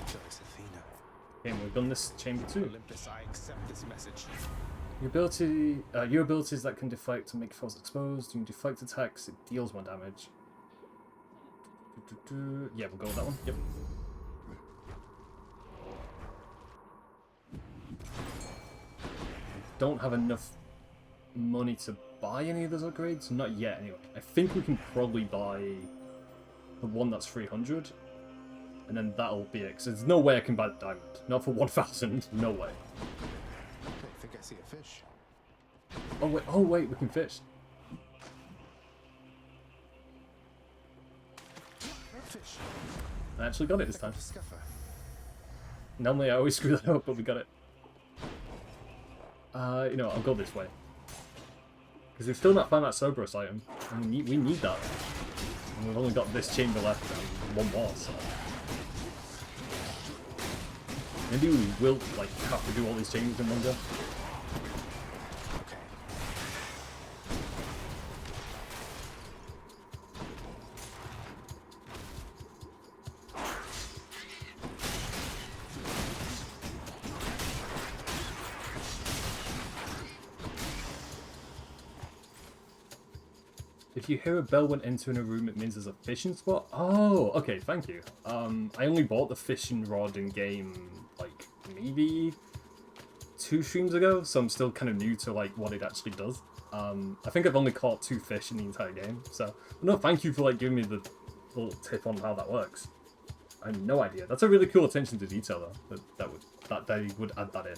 Joyce Athena. Okay, and we've done this chamber too. Olympus, I accept this message. Your abilities that can deflect and make foes exposed. You can deflect attacks, it deals more damage. Yeah, we'll go with that one. Yep. Don't have enough money to buy any of those upgrades. Not yet, anyway. I think we can probably buy the one that's 300, and then that'll be it. 'Cause there's no way I can buy the diamond. Not for 1,000. No way. I think I see a fish. Oh wait, we can fish. Fish. I actually got it this Heck time. of a scuffer. Normally I always screw that up, but we got it. You know, I'll go this way. Because we've still not found that Cerberus item. And we need that. And we've only got this chamber left and one more, so... Maybe we will, like, have to do all these chambers in one go. If you hear a bell when entering a room, it means there's a fishing spot. Oh, okay, thank you. I only bought the fishing rod in game like maybe 2 streams ago, so I'm still kind of new to like what it actually does. I think I've only caught 2 fish in the entire game, so no, thank you for like giving me the little tip on how that works. I had no idea. That's a really cool attention to detail though. That they would add that in.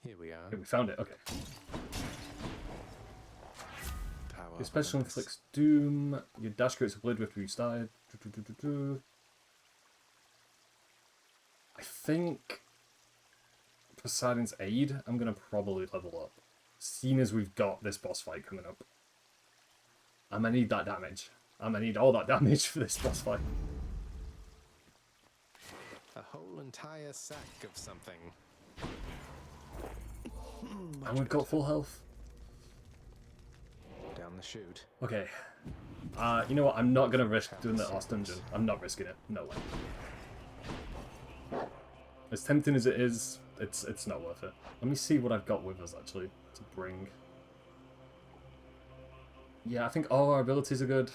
Here we are. Okay, we found it. Okay. Power Your special Olympus. inflicts doom. Your dash creates a blade with restarted. I think Poseidon's Aid, I'm gonna probably level up, seeing as we've got this boss fight coming up. I'm gonna need that damage. I'm gonna need all that damage for this boss fight. A whole entire sack of something. And we've got full health. Down the chute. Okay. You know what? I'm not gonna risk doing that last dungeon. I'm not risking it. No way. As tempting as it is, it's not worth it. Let me see what I've got with us actually to bring. Yeah, I think all our abilities are good.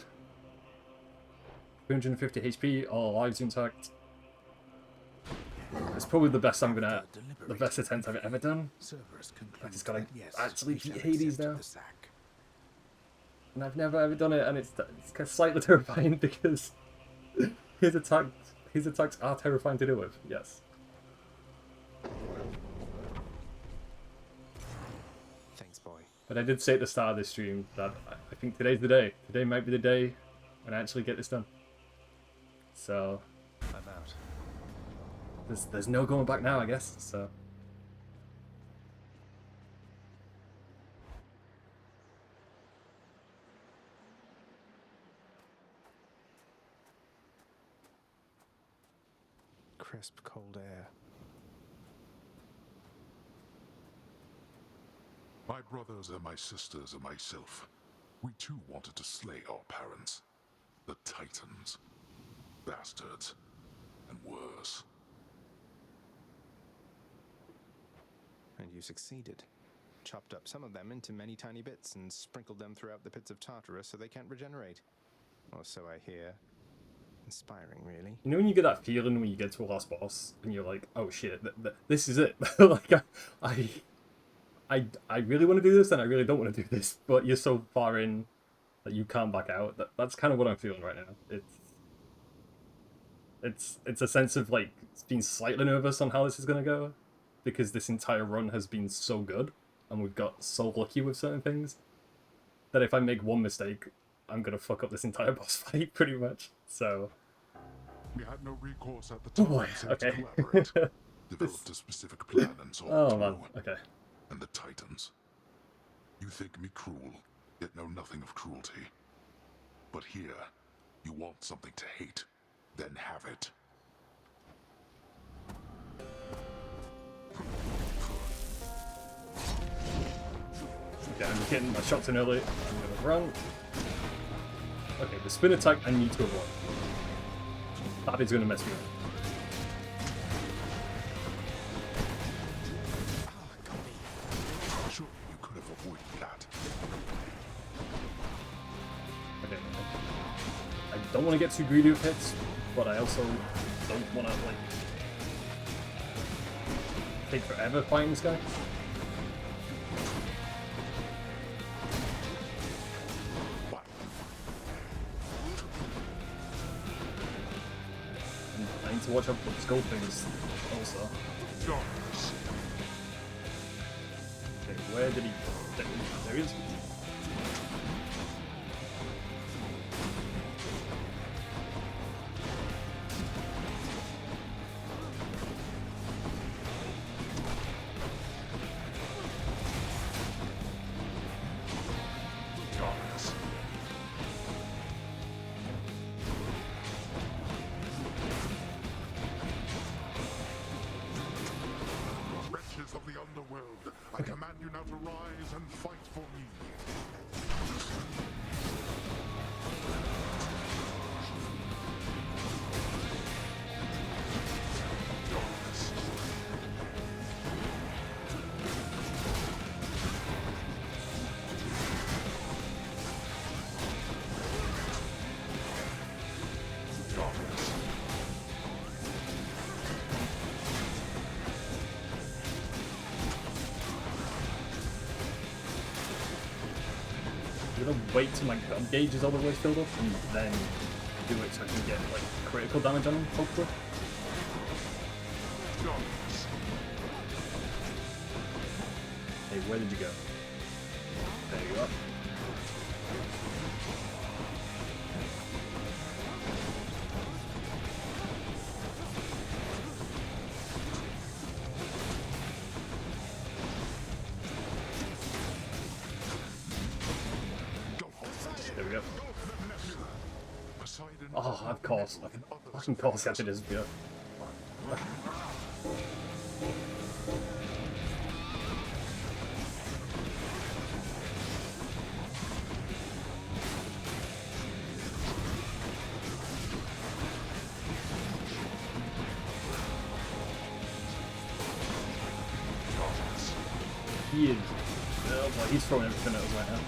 350 HP, all our lives intact. It's probably the best the best attempt I've ever done. I just gotta actually beat Hades now. And I've never ever done it, and it's kind of slightly terrifying because his attacks are terrifying to deal with. Yes. Thanks, boy. But I did say at the start of this stream that I think today's the day. Today might be the day when I actually get this done. So I'm out. there's no going back now, I guess. So. Crisp, cold air. My brothers and my sisters and myself, we too wanted to slay our parents. The Titans. Bastards. And worse. And you succeeded. Chopped up some of them into many tiny bits and sprinkled them throughout the pits of Tartarus so they can't regenerate. Or so I hear. Inspiring, really. You know when you get that feeling when you get to a last boss and you're like, oh shit, this is it. Like I really want to do this and I really don't want to do this, but you're so far in that you can't back out. That's kind of what I'm feeling right now. It's a sense of like being slightly nervous on how this is gonna go, because this entire run has been so good and we've got so lucky with certain things that if I make one mistake, I'm gonna fuck up this entire boss fight pretty much. So We had no recourse at the oh time, boy, so to okay. collaborate. Developed a specific plan and saw Oh it man, through. okay. And the Titans. You think me cruel, yet know nothing of cruelty. But here, you want something to hate, then have it. Okay, I'm getting my shots in early. I'm gonna run. Okay, the spin attack I need to avoid. That is gonna mess me up. Sure, you could have avoided that. Okay. I don't want to get too greedy with hits, but I also don't want to like take forever fighting this guy. And I need to watch out for the skull things also. Okay, where did he go? There he is. Darkness. Wretches of the Underworld, I command you now to rise and fight for me. I'm gonna wait till my gun gauge is all the way filled up and then do it so I can get like critical damage on him, hopefully. Hey, where did you go? There you are. There we go. Oh, of course. Of fucking course he had to disappear. He is... Oh boy, he's throwing everything at us right now.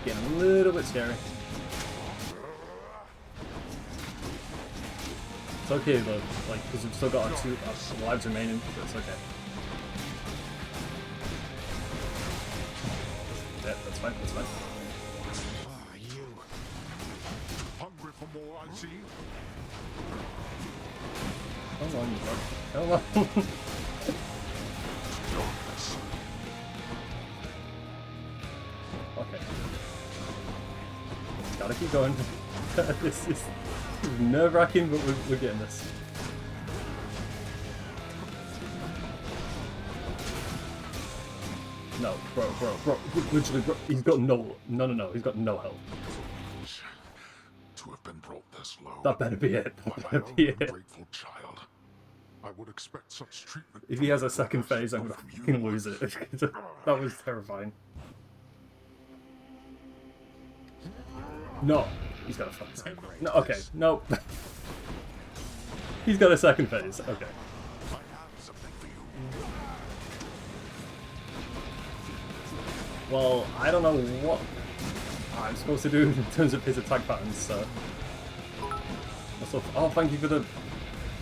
Getting a little bit scary. It's okay though, like, because we've still got our 2 lives remaining, so it's okay. Yeah, that's fine, that's fine. Ah, you. Hungry for more, I see. Come on, you bug. Come on. Okay. Gotta keep going. This is nerve-wracking, but we're getting this. No, bro, literally, bro, he's got no, he's got no health. To have been brought this low. That better be it. By That my better own be it. ungrateful child. I would expect such treatment. If he has a second phase, I'm gonna fucking lose it. That was terrifying. No, he's got a first. No, okay, no. He's got a second phase. Okay. I have something for you. Well, I don't know what I'm supposed to do in terms of his attack patterns. So. Oh, thank you for the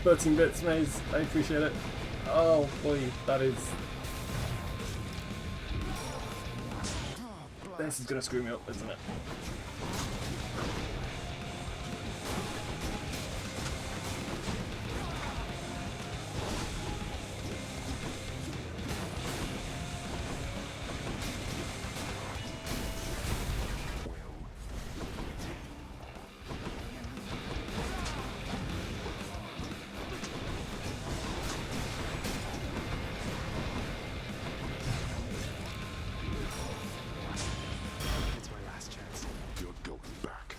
13 bits, Maze. I appreciate it. Oh boy, that is. This is gonna screw me up, isn't it? It's my last chance. You're going back.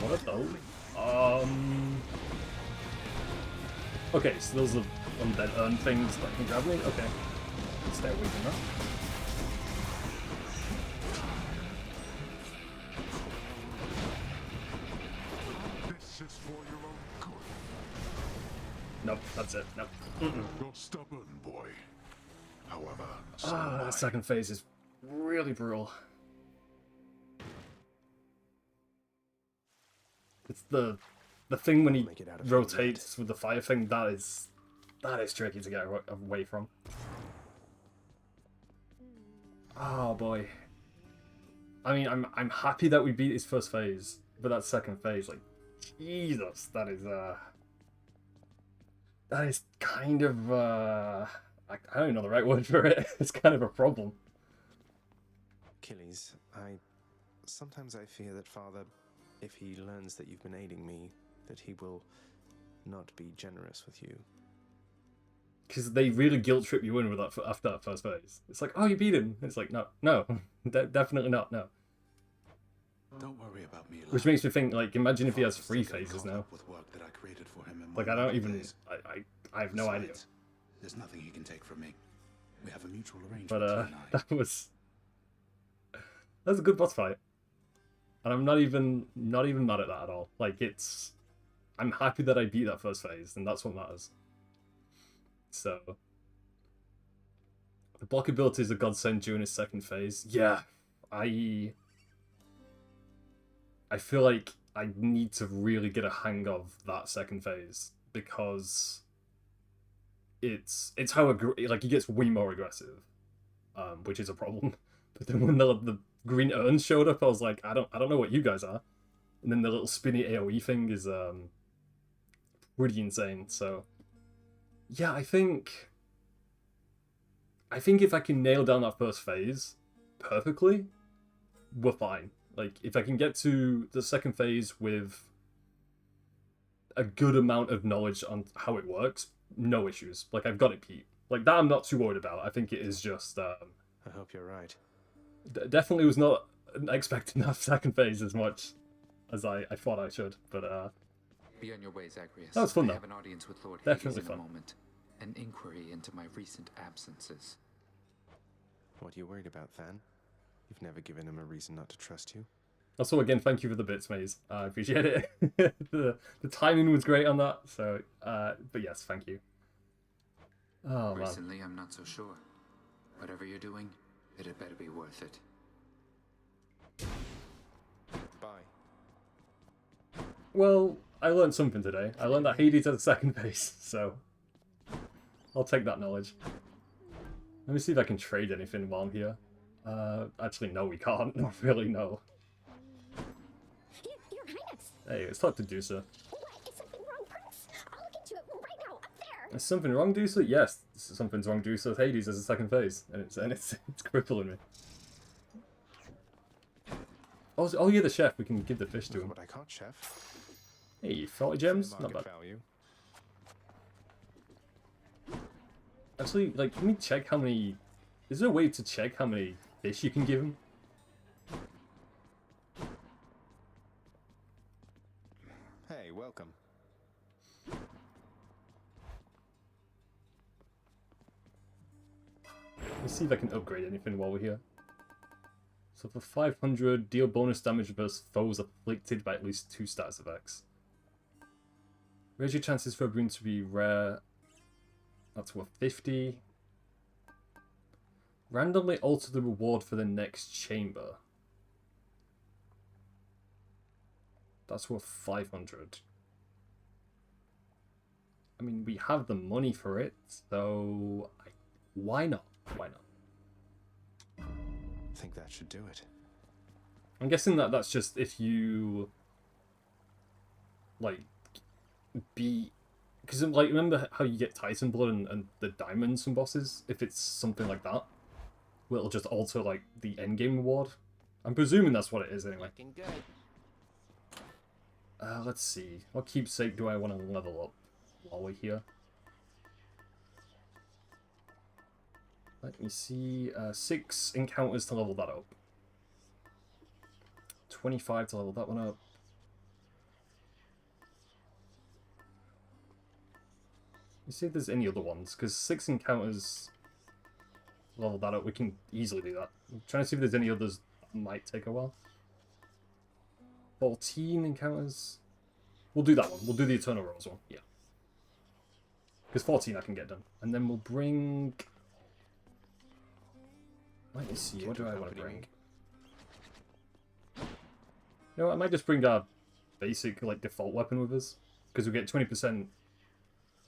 What though? Okay, so those are undead urn things that can grab me? Okay. Stay away from that. This is for your own good. Nope, that's it. Nope. You're stubborn, boy. However, so am I. That second phase is really brutal. It's the thing when he Make it out of here rotates with the fire thing. That is tricky to get away from. Oh boy. I mean, I'm happy that we beat his first phase, but that second phase, like, Jesus, that is kind of I don't even know the right word for it. It's kind of a problem. Achilles, sometimes I fear that Father, if he learns that you've been aiding me, that he will not be generous with you. Because they really guilt trip you in with that after that first phase. It's like, oh, you beat him. It's like, no, definitely not, no. Don't worry about me. Which makes me think, like, imagine if he has 3 phases now. With work that I created for him in Like, my I don't early even, days. I have no idea. Besides, there's nothing he can take from me. We have a mutual arrangement. But you and I. that was a good boss fight, and I'm not even mad at that at all. Like, I'm happy that I beat that first phase, and that's what matters. So the block ability is a godsend during his second phase. Yeah, I feel like I need to really get a hang of that second phase, because it's how like he gets way more aggressive, which is a problem. But then when the green urns showed up, I was like, I don't know what you guys are. And then the little spinny AoE thing is pretty insane. So yeah, I think if I can nail down that first phase perfectly, we're fine. Like, if I can get to the second phase with a good amount of knowledge on how it works, no issues. Like, I've got it beat. Like, that I'm not too worried about. I think it is just... I hope you're right. Definitely was not expecting that second phase as much as I thought I should, but... Be on your way, Zagreus. That was fun, I though. have an audience with Lord Definitely Hades fun. in a moment. An inquiry into my recent absences. What are you worried about, Than? You've never given him a reason not to trust you. Also, again, thank you for the bits, Maze. I appreciate it. the timing was great on that, so... but yes, thank you. Oh, man. Recently, I'm not so sure. Whatever you're doing, it had better be worth it. Bye. Well, I learned something today. I learned that Hades has a second phase, so... I'll take that knowledge. Let me see if I can trade anything while I'm here. Actually, no, we can't. Not really, no. Your Highness. Hey, it's time to do so. What? Is something wrong, Prince? I'll look into it right now, up there. Is something wrong, Dusa? Yes, something's wrong, Dusa. Hades has a second phase, and it's crippling me. Oh, you're the chef. We can give the fish to him. What I caught, Chef. Hey, 40 gems? Fair Not market bad. value. Actually, like, let me check how many... Is there a way to check how many fish you can give him? Hey, welcome. Let's see if I can upgrade anything while we're here. So for 500, deal bonus damage versus foes afflicted by at least 2 stats of X. Raise your chances for a boon to be rare. That's worth 50. Randomly alter the reward for the next chamber. That's worth 500. I mean, we have the money for it, so why not? Why not? I think that should do it. I'm guessing that that's just if you like be, because like remember how you get Titan blood and the diamonds from bosses? If it's something like that, well, it'll just alter like the end game reward. I'm presuming that's what it is anyway. Looking good. Let's see. What keepsake do I want to level up while we're here? Let me see. 6 encounters to level that up. 25 to level that one up. Let me see if there's any other ones, because 6 encounters to level that up, we can easily do that. I'm trying to see if there's any others that might take a while. 14 encounters. We'll do that one. We'll do the Eternal Rose one. Yeah. Because 14 I can get done. And then we'll bring... Let me see. What do I want to bring? You know what? I might just bring our basic, like, default weapon with us. Because we get 20%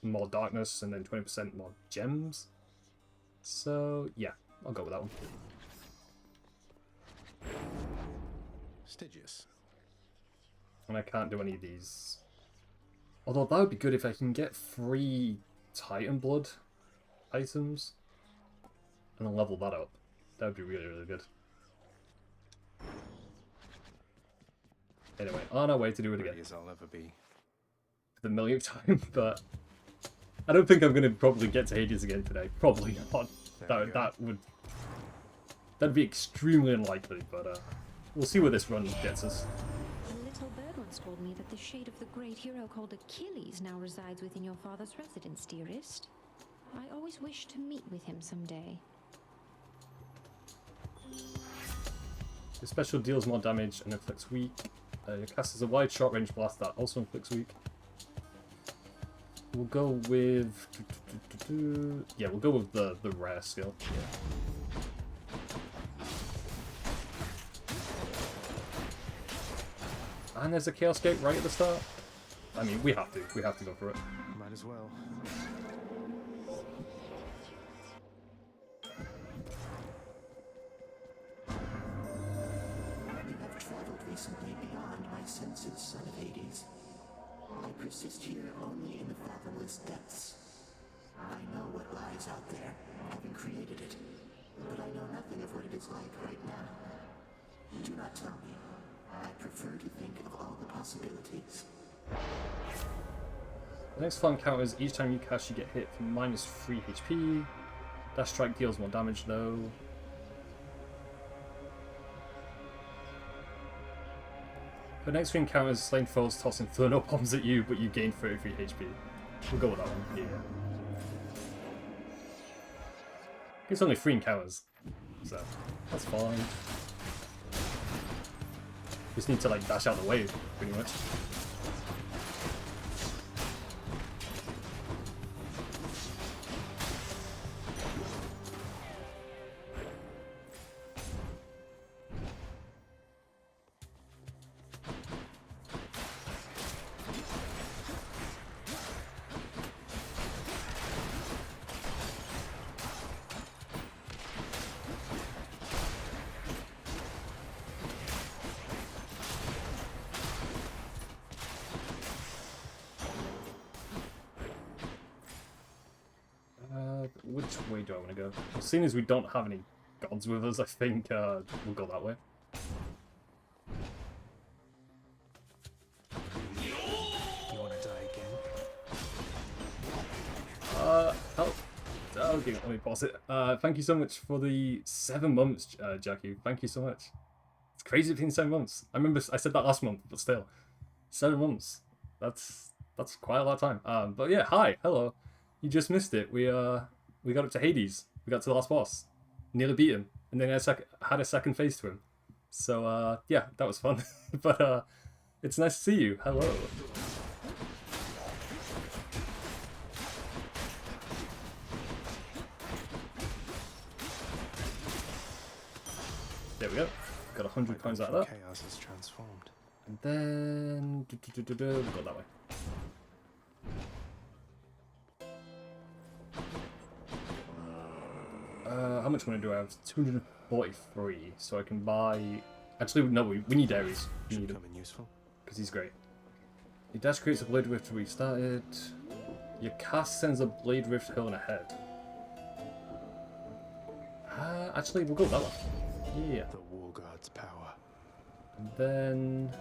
more darkness and then 20% more gems. So, yeah. I'll go with that one. Stygius. And I can't do any of these. Although that would be good if I can get 3 Titan Blood items and then level that up. That would be really, really good. Anyway, on our way to do it again. Ready as I'll ever be. the millionth time, but I don't think I'm going to probably get to Hades again today. Probably not. That'd be extremely unlikely, but we'll see where this run gets us. A little bird once told me that the shade of the great hero called Achilles now resides within your father's residence, dearest. I always wish to meet with him someday. The special deals more damage and inflicts weak. Your cast is a wide short-range blast that also inflicts weak. We'll go with... Yeah, we'll go with the rare skill. Yeah. And there's a Chaos Gate right at the start. I mean, we have to go for it. Might as well. You have traveled recently beyond my senses, son of Hades. I persist here only in the fathomless depths. I know what lies out there, having created it, but I know nothing of what it is like right now. Do not tell me. I prefer to think of all the possibilities. The next fun counters each time you cast, you get hit for -3 HP. Dash strike deals more damage though. The next three encounters, slain foes toss inferno bombs at you, but you gain 33 HP. We'll go with that one. Yeah. It's only 3 encounters, so that's fine. Just need to like dash out the way, pretty much. Which way do I want to go? Seeing as we don't have any gods with us, I think we'll go that way. You want to die again? Help. Okay, let me pause it. Thank you so much for the 7 months, Jackie. Thank you so much. It's crazy it's been 7 months. I remember I said that last month, but still. 7 months. That's quite a lot of time. But yeah, hi, hello. You just missed it. We got up to Hades. We got to the last boss. Nearly beat him. And then I had a second phase to him. So yeah, that was fun. But it's nice to see you. Hello. There we go. Got 100 coins out of that. Chaos is transformed. And then we'll go that way. How much money do I have? 243. So I can buy. Actually, no. We need Ares. We need him Come in useful. because he's great. Your dash creates a blade rift to restart it. Your cast sends a blade rift hurling ahead. Actually, we'll go with that one. Yeah. The War God's power. And then.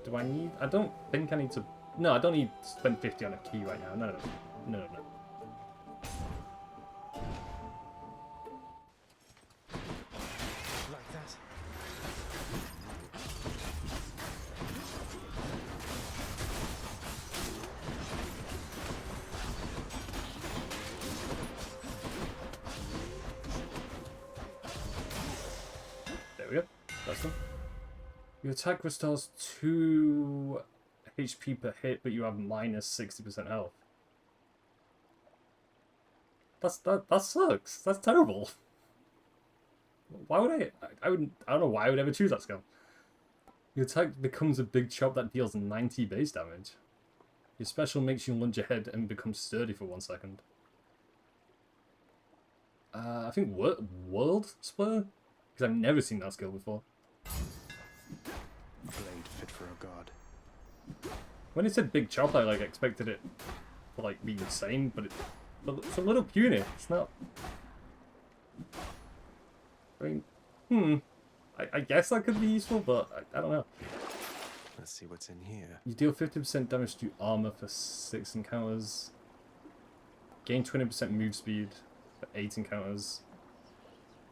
Do I need? I don't think I need to. No, I don't need to spend 50 on a key right now. No. Like that. There we go. That's done. Your attack restores 2 HP per hit, but you have minus 60% health. That sucks. That's terrible. Why would I don't know why I would ever choose that skill. Your attack becomes a big chop that deals 90 base damage. Your special makes you lunge ahead and become sturdy for 1 second. I think World Splitter? Because I've never seen that skill before. A blade fit for a god. When it said big chop, I expected it to be insane, but it's a little puny. It's not. I mean, I guess that could be useful, but I don't know. Let's see what's in here. You deal 50% damage to armor for 6 encounters. Gain 20% move speed for 8 encounters.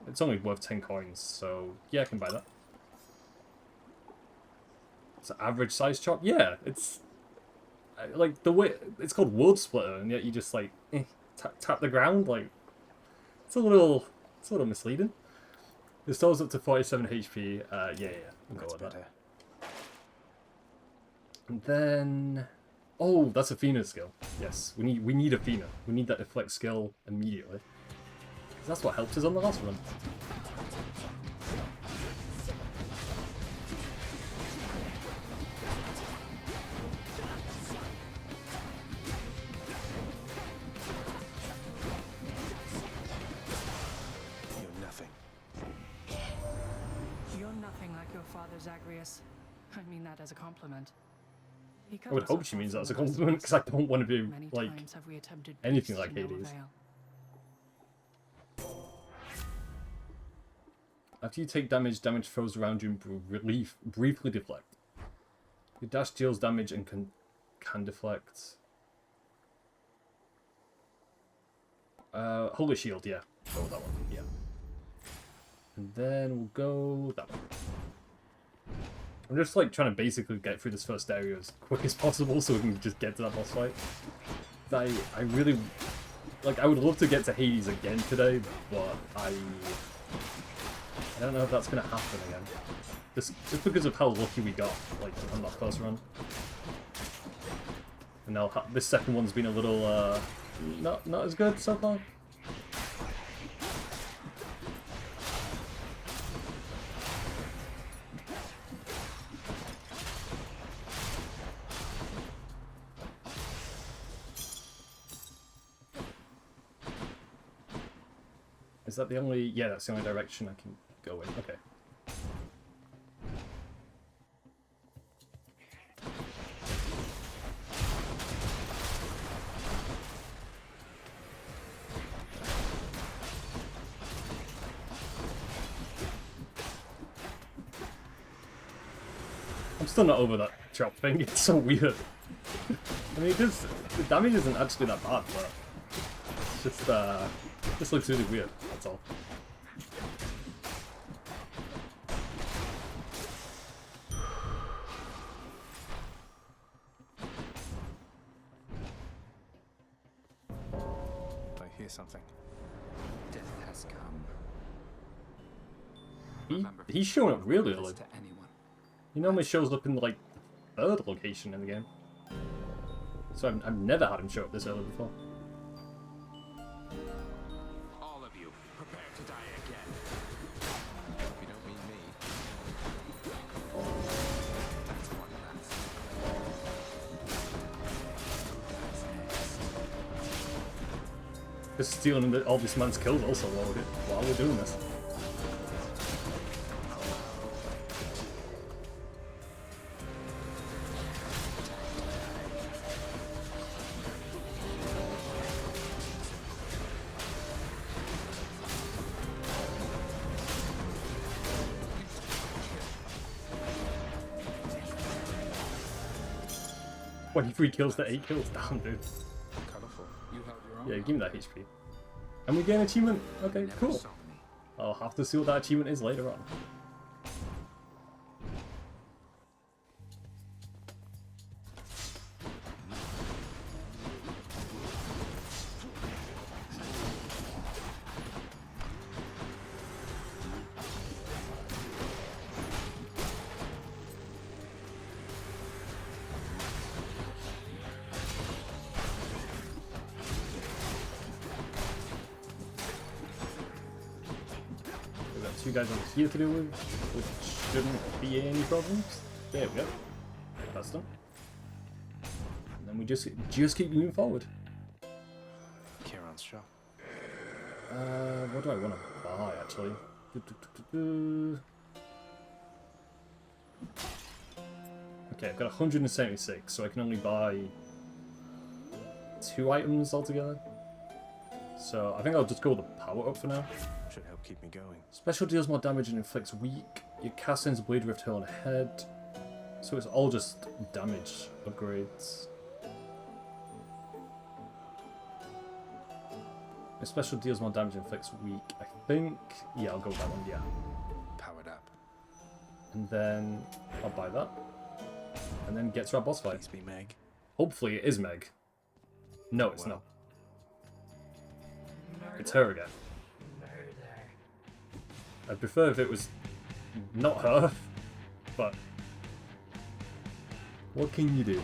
It's only worth 10 coins, so yeah, I can buy that. It's an average size chop. Yeah, it's like the way it's called World Splitter, and yet you just like tap the ground. Like it's a little misleading. It stores up to 47 HP. Yeah, I'll go with that. And then, oh, that's Athena's skill. Yes, we need Athena. We need that deflect skill immediately. 'Cause that's what helped us on the last run. You're nothing. You're nothing like your father, Zagreus. I mean that as a compliment. I would hope she means that as a compliment, because I don't want to be like anything like Hades. After you take damage, damage throws around you and briefly deflect. Your dash deals damage and can deflect. Holy Shield, yeah. Go with that one, yeah. And then we'll go that one. I'm just like trying to basically get through this first area as quick as possible so we can just get to that boss fight. I really, like, I would love to get to Hades again today, but I don't know if that's going to happen again. Just because of how lucky we got, like, on that first run. And now this second one's been a little, not as good so far. Is that the only... Yeah, that's the only direction I can go in. Okay. I'm still not over that chop thing. It's so weird. I mean, the damage isn't actually that bad, but it's just, this looks really weird, that's all. I hear something. Death has come. He's showing up really early. To anyone. He normally shows up in like the third location in the game. So I've never had him show up this early before. All of you, prepare to die again. You don't mean me. That's one last. Just stealing all this man's kills also while we're doing this. When he 3 kills to 8 kills, damn dude. Colorful. You held your own. Yeah, give me that HP. And we get an achievement. Okay, cool. I'll have to see what that achievement is later on. You guys on here to do with, which shouldn't be any problems. There we go. That's done. And then we just keep moving forward. Charon's shop. What do I want to buy actually? Okay, I've got 176, so I can only buy 2 items altogether. So I think I'll just go with the power up for now. Should help keep me going. Special deals more damage and inflicts weak. Your cast sends Blade Rift Hill on head. So it's all just damage upgrades. A special deals more damage and inflicts weak. I think, yeah, I'll go with that one, yeah. Powered up. And then I'll buy that. And then get to our boss fight. Please be Meg. Hopefully it is Meg. No, it's not. It's her again. I'd prefer if it was not her, but what can you do?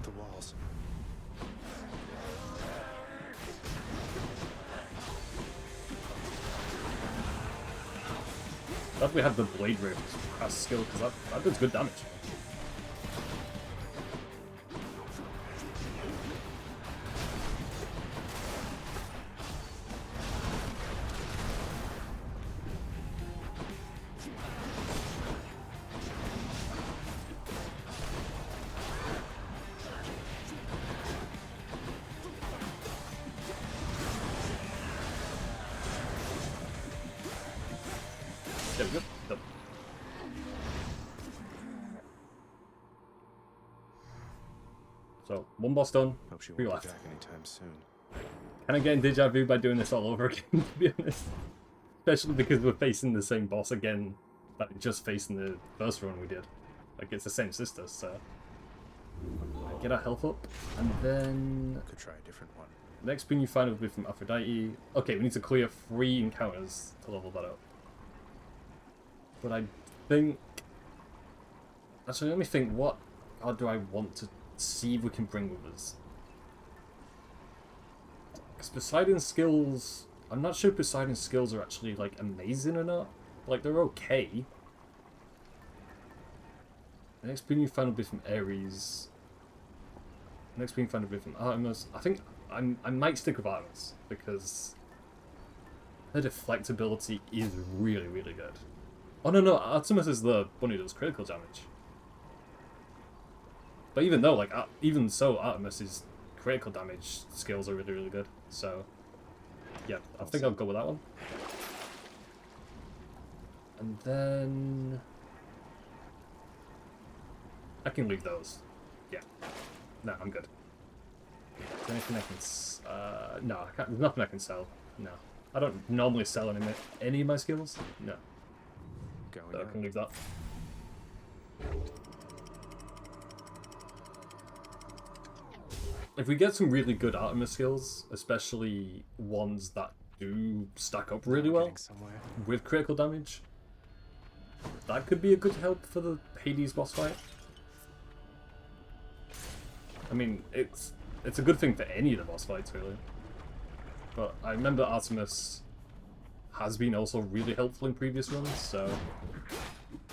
The walls. Glad we had the Blade Rip as skill, because that does good damage. There we go. Done. So, one boss done, Hope she three won't be left. back anytime soon. Kind of getting deja vu by doing this all over again, to be honest. Especially because we're facing the same boss again that we just faced in the first run we did. Like, it's the same sister, so... Get our health up, and then... Could try a different one. The next thing you find will be from Aphrodite. Okay, we need to clear 3 encounters to level that up. But I think... Actually, let me think, what do I want to see if we can bring with us? Because Poseidon's skills... I'm not sure Poseidon's skills are actually, like, amazing or not. Like, they're okay. The next thing you find will be from Ares. The next thing you find will be from Artemis. I think I might stick with Artemis, because her deflectability is really, really good. Oh no, Artemis is the one who does critical damage. But even though, like, even so, Artemis's critical damage skills are really, really good. So, yeah, I think I'll go with that one. And then... I can leave those. Yeah. No, I'm good. Is there anything I can... no, I can't, there's nothing I can sell. No. I don't normally sell any of my skills. No. So I can leave that. If we get some really good Artemis skills, especially ones that do stack up really well with critical damage, that could be a good help for the Hades boss fight. I mean, it's a good thing for any of the boss fights, really. But I remember Artemis has been also really helpful in previous runs, so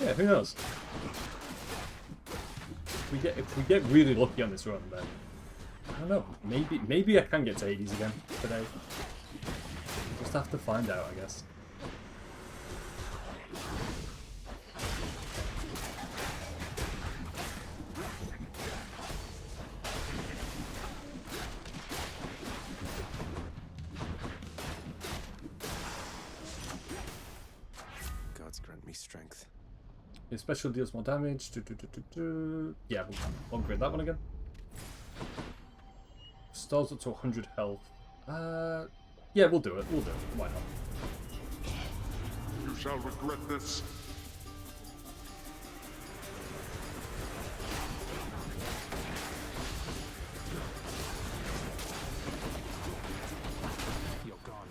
yeah, who knows? If we get really lucky on this run, then I don't know. Maybe I can get to Hades again today. Just have to find out, I guess. Gods grant me strength. Your special deals more damage. Yeah, we'll upgrade that one again. Stars up to 100 health. Yeah, we'll do it. Why not? You shall regret this. You're gone.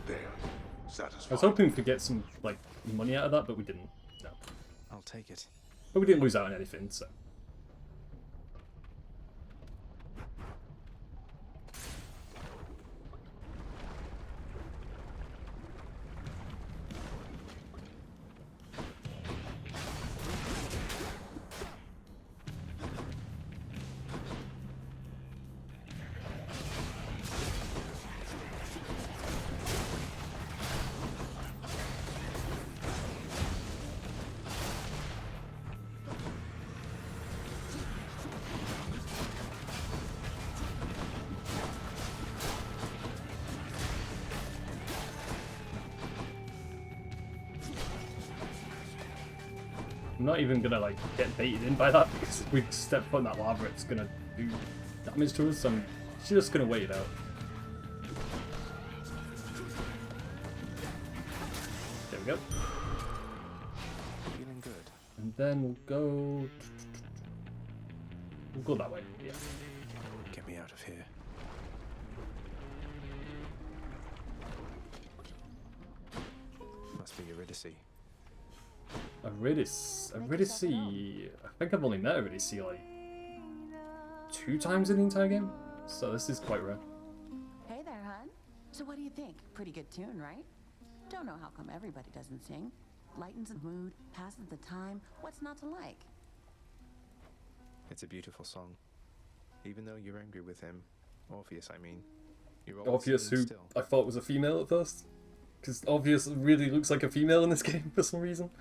There. I Satisfied. was hoping we could get some, like, money out of that, but we didn't. No. I'll take it. But we didn't lose out on anything, so. I'm not even gonna like get baited in by that because if we step foot in that lava, it's gonna do damage to us. So I'm just gonna wait it out. There we go. Feeling good. And then we'll go that way. Yeah. Get me out of here. Must be Eurydice. Eurydice. I think I've only met Eurydice like 2 times in the entire game, so this is quite rare. Hey there, hon. So what do you think? Pretty good tune, right? Don't know how come everybody doesn't sing. Lightens the mood, passes the time. What's not to like? It's a beautiful song. Even though you're angry with him, Orpheus, I mean. You're always Orpheus, who singing still. I thought was a female at first, because Orpheus really looks like a female in this game for some reason.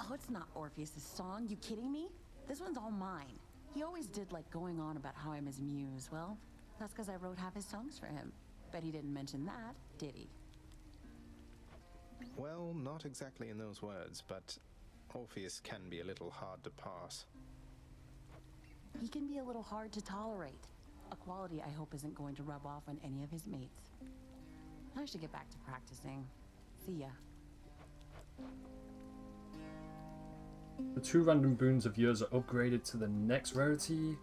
Oh, it's not Orpheus's song. You kidding me? This one's all mine. He always did like going on about how I'm his muse. Well, that's because I wrote half his songs for him. Bet he didn't mention that, did he? Well, not exactly in those words, but Orpheus can be a little hard to pass. He can be a little hard to tolerate. A quality I hope isn't going to rub off on any of his mates. I should get back to practicing. See ya. The 2 random boons of yours are upgraded to the next rarity.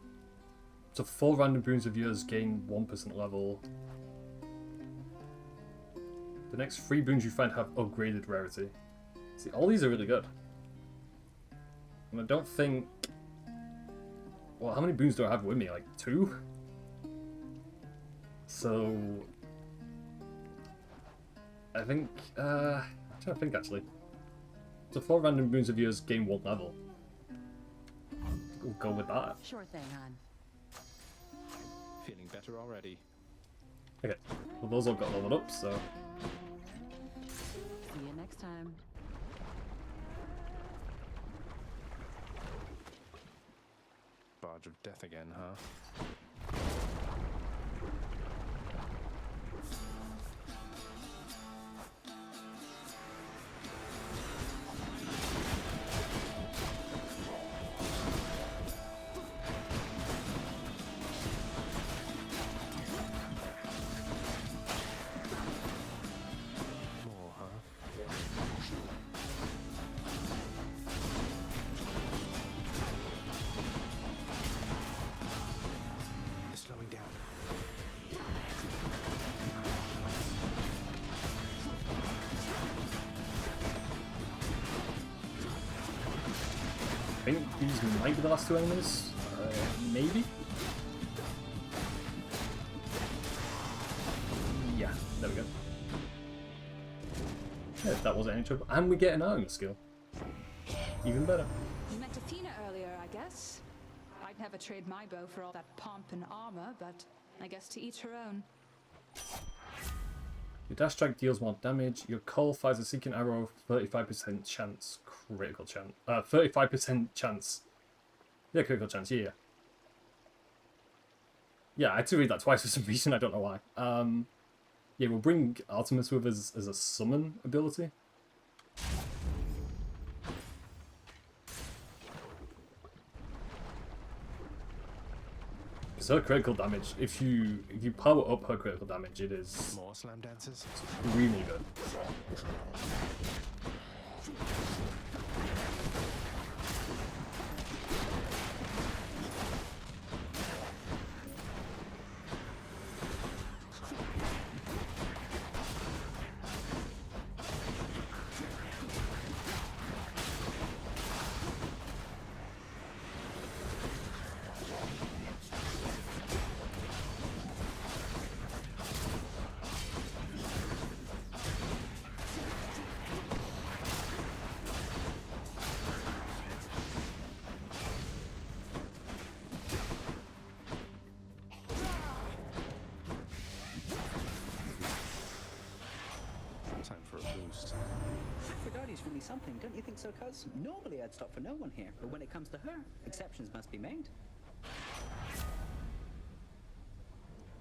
So 4 random boons of yours gain 1% level. The next 3 boons you find have upgraded rarity. See, all these are really good. And I don't think... Well, how many boons do I have with me? Like 2? So... I think... I'm trying to think actually. So 4 random boons of yours gain 1 level. We'll go with that. Sure thing, hon. Feeling better already. Okay, well those all got leveled up, so... See you next time. Barge of death again, huh? More, huh? Slowing down. I think these might be the last 2 enemies. Maybe? Yeah, there we go. Yeah, that wasn't any trouble. And we get an armor skill. Even better. You met Athena earlier, I guess. I'd never trade my bow for all that pomp and armor, but I guess to each her own. Your dash strike deals more damage. Your call fires a seeking arrow, 35% chance, critical chance. 35% chance. Yeah, critical chance, yeah. Yeah, I had to read that twice for some reason, I don't know why. Yeah, we'll bring Artemis with us as a summon ability. So her critical damage, if you power up her critical damage, it is More slam dances? really good. Time for a boost. Aphrodite's really something, don't you think so, cuz? Normally I'd stop for no one here, but when it comes to her, exceptions must be made.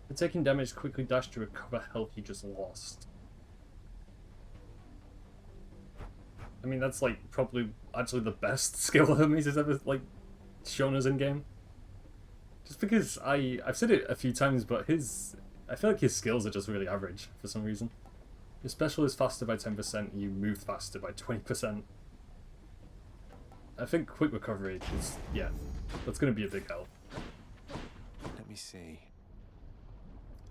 For taking damage, quickly dash to recover health you just lost. I mean, that's like probably actually the best skill Hermes has ever like shown us in game. Just because I've said it a few times, but I feel like his skills are just really average for some reason. Your special is faster by 10%, you move faster by 20%. I think quick recovery is, yeah, that's going to be a big help. Let me see.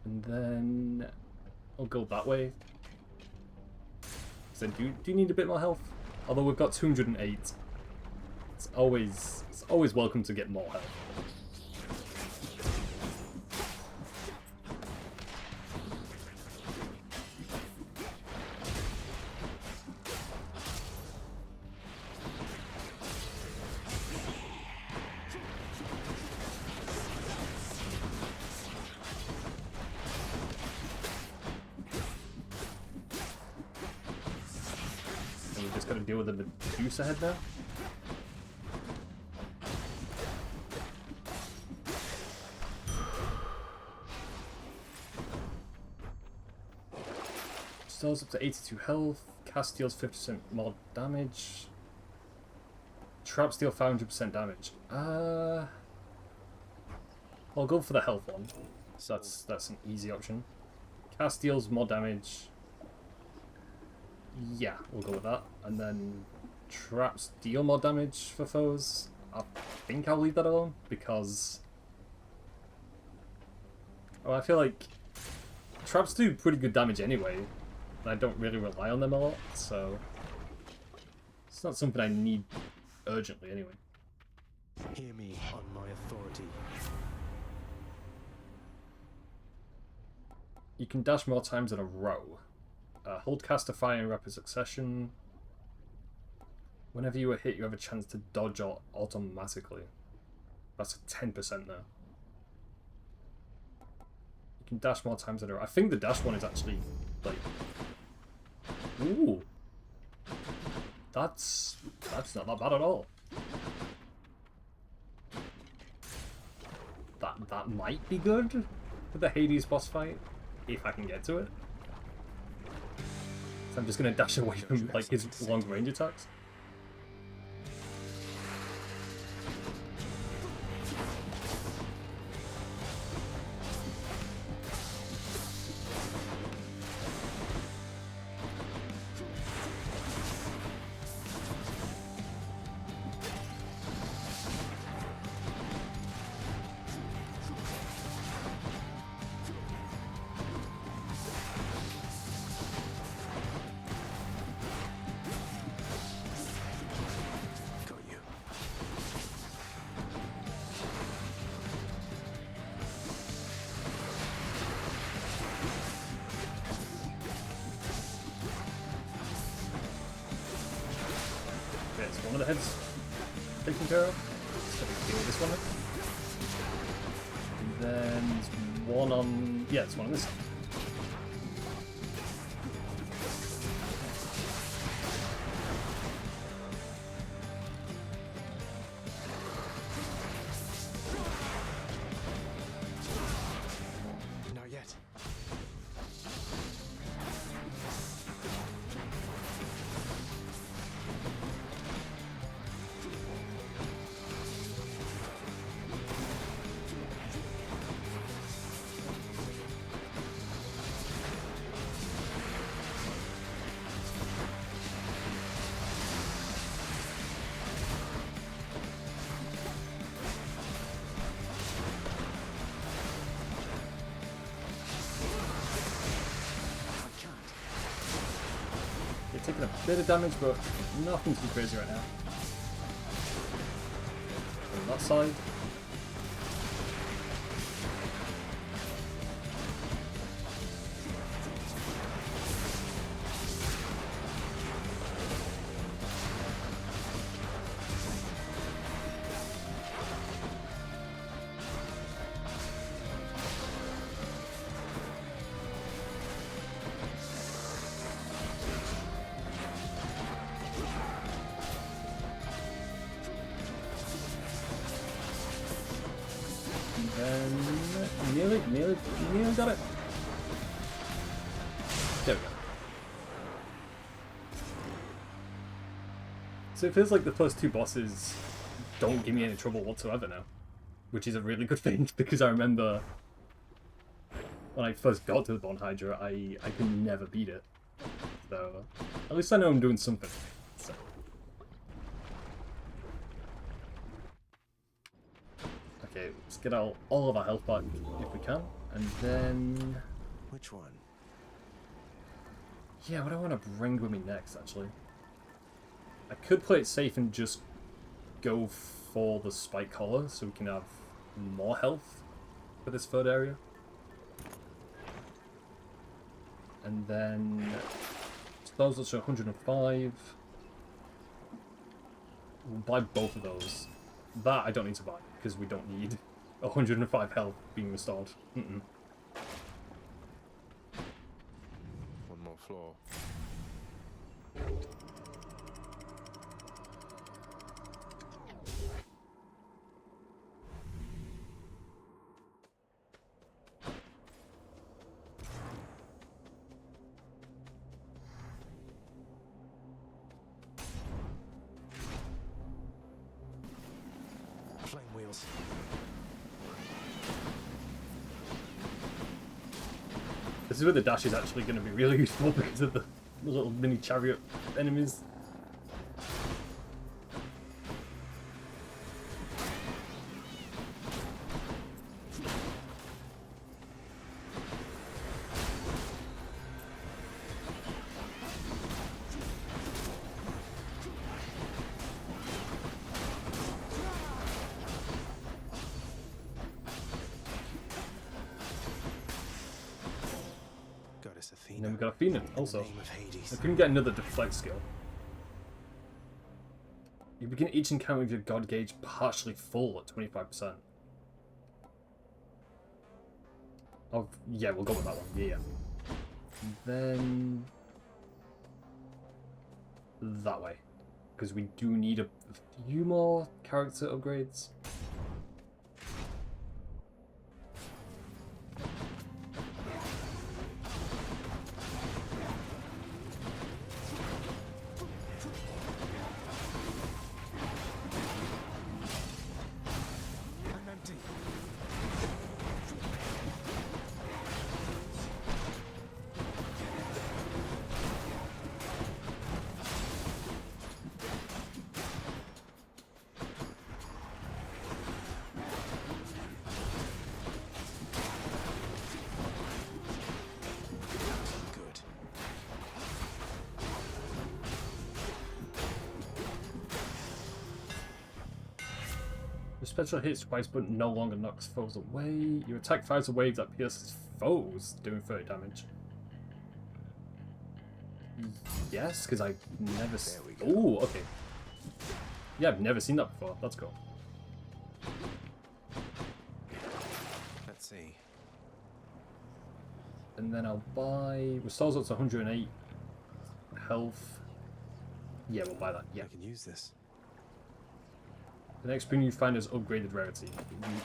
And then I'll go that way. So do you need a bit more health? Although we've got 208. It's always welcome to get more health. Deal with the Medusa head now. Stills up to 82 health. Cast deals 50% more damage. Traps deal 500% damage. I'll go for the health one. So that's an easy option. Cast deals more damage. Yeah, we'll go with that. And then traps deal more damage for foes. I think I'll leave that alone because I feel like traps do pretty good damage anyway. And I don't really rely on them a lot, so it's not something I need urgently anyway. Hear me on my authority. You can dash more times in a row. Hold cast to fire in rapid succession. Whenever you are hit, you have a chance to dodge automatically. That's a 10% now. You can dash more times in a row. I think the dash one is actually like, ooh, that's not that bad at all. That might be good for the Hades boss fight if I can get to it. I'm just gonna dash away from like his long range attacks. One of the heads taken care of. So we deal with this one. And then there's one on... yeah, there's one on this side. Not yet. Taking a bit of damage, but nothing too crazy right now. On that side. Nearly got it. There we go. So it feels like the first two bosses don't give me any trouble whatsoever now, which is a really good thing, because I remember when I first got to the Bone Hydra, I could never beat it. So at least I know I'm doing something. So. Okay, let's get all of our health back if we can, and then... Which one? Yeah, what do I want to bring with me next, actually? I could play it safe and just go for the spike collar so we can have more health for this third area. And then those are 105. We'll buy both of those. That I don't need to buy because we don't need 105 health being restored. One more floor. Flame wheels. This is where the dash is actually going to be really useful because of the little mini chariot enemies. And then we got Athena also. I couldn't get another deflect skill. You begin each encounter with your god gauge partially full at 25%. Oh, yeah, we'll go with that one. Yeah. And then that way, because we do need a few more character upgrades. Special hits twice but no longer knocks foes away. Your attack fires a wave that pierces foes, doing 30 damage. Yes, because I've never seen... Oh, okay. Yeah, I've never seen that before. That's cool. Let's see. And then I'll buy... Restores up to 108 health. Yeah, we'll buy that. Yeah. I can use this. The next thing you find is upgraded rarity.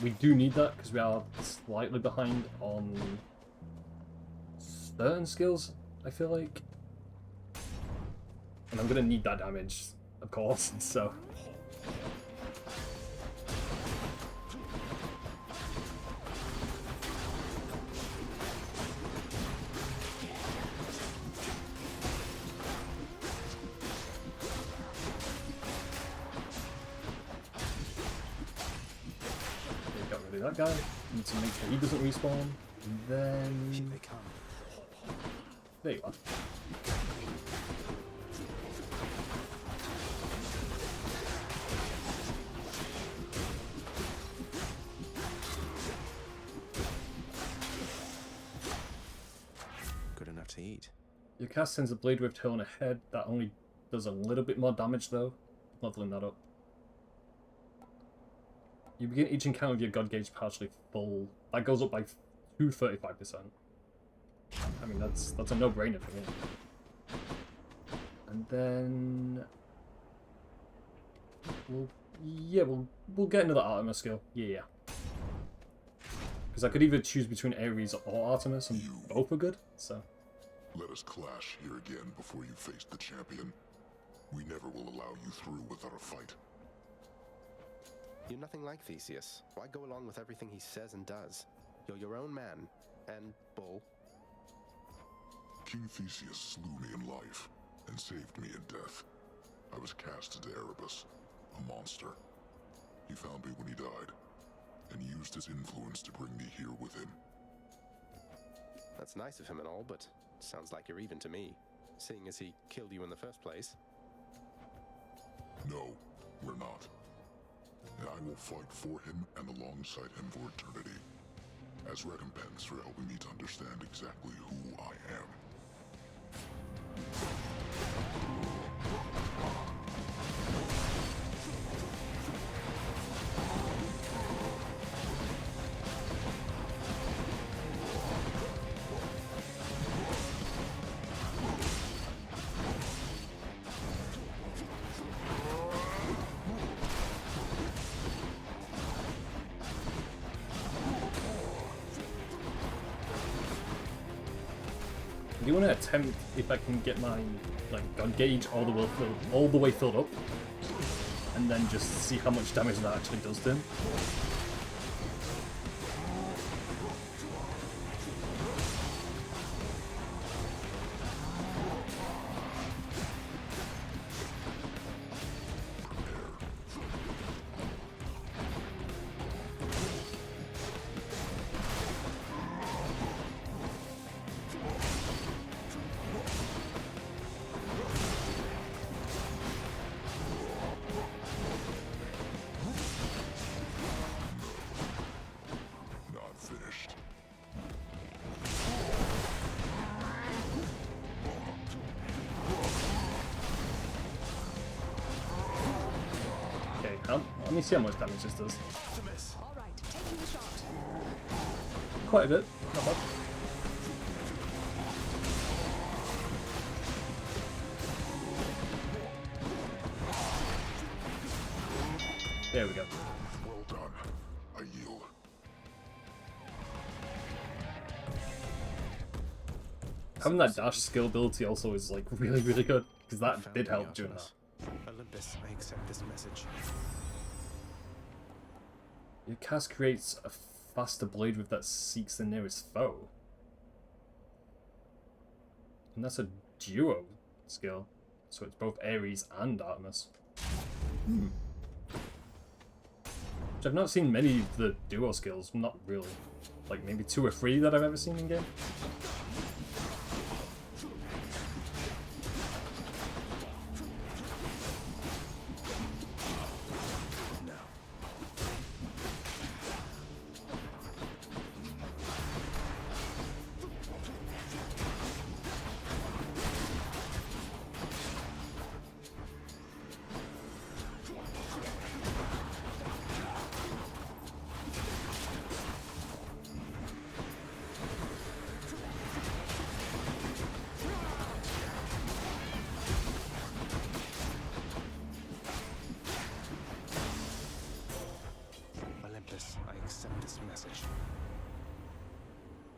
We do need that because we are slightly behind on certain skills, I feel like. And I'm going to need that damage, of course, so... That guy. Need to make sure he doesn't respawn. And then... Here they come. There you are. Good enough to eat. Your cast sends a Blade Rift Hurl on ahead. That only does a little bit more damage though. Leveling that up. You begin each encounter with your god gauge partially full. That goes up by 235%. I mean, that's a no-brainer for me. And then we'll get into the Artemis skill. Yeah. Because I could either choose between Ares or Artemis, and both are good. So Let us clash here again before you face the champion. We never will allow you through without a fight. You're nothing like Theseus. Why go along with everything he says and does? You're your own man. And bull. King Theseus slew me in life and saved me in death. I was cast into Erebus, a monster. He found me when he died, and used his influence to bring me here with him. That's nice of him and all, but sounds like you're even to me, seeing as he killed you in the first place. No, we're not. And I will fight for him and alongside him for eternity, as recompense for helping me to understand exactly who I am. I do want to attempt if I can get my God Gauge all the way filled up, and then just see how much damage that actually does to him. Let me see how much damage this does. All right, taking the shot. Quite a bit. Not bad. There we go. Well done. I yield. Having that dash skill ability also is like really, really good, because that did help during that. Olympus, I accept this message. Your cast creates a faster blade whip that seeks the nearest foe. And that's a duo skill, so it's both Ares and Artemis. Which I've not seen many of the duo skills, not really. Like maybe 2 or 3 that I've ever seen in game.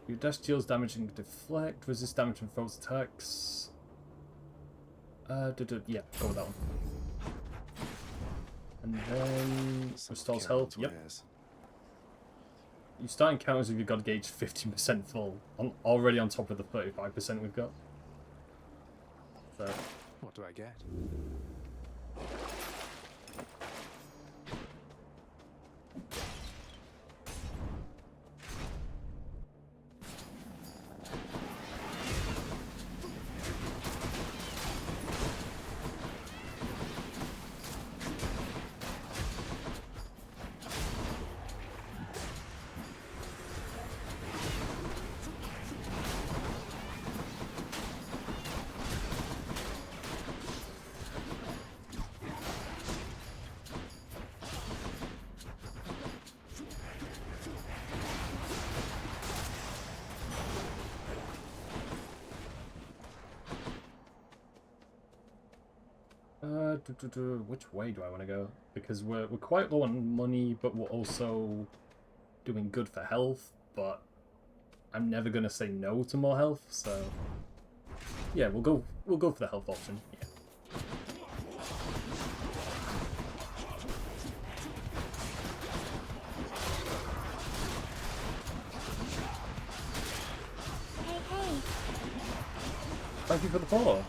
Your dash deals damage and deflect, resist damage from foes' attacks. Yeah, go with that one. And then restores health. Yep. You start encounters with your God Gauge 15% full, already on top of the 35% we've got. So. What do I get? Which way do I want to go? Because we're quite low on money, but we're also doing good for health, but I'm never gonna say no to more health, so yeah, we'll go for the health option. Yeah. thank you for the follow.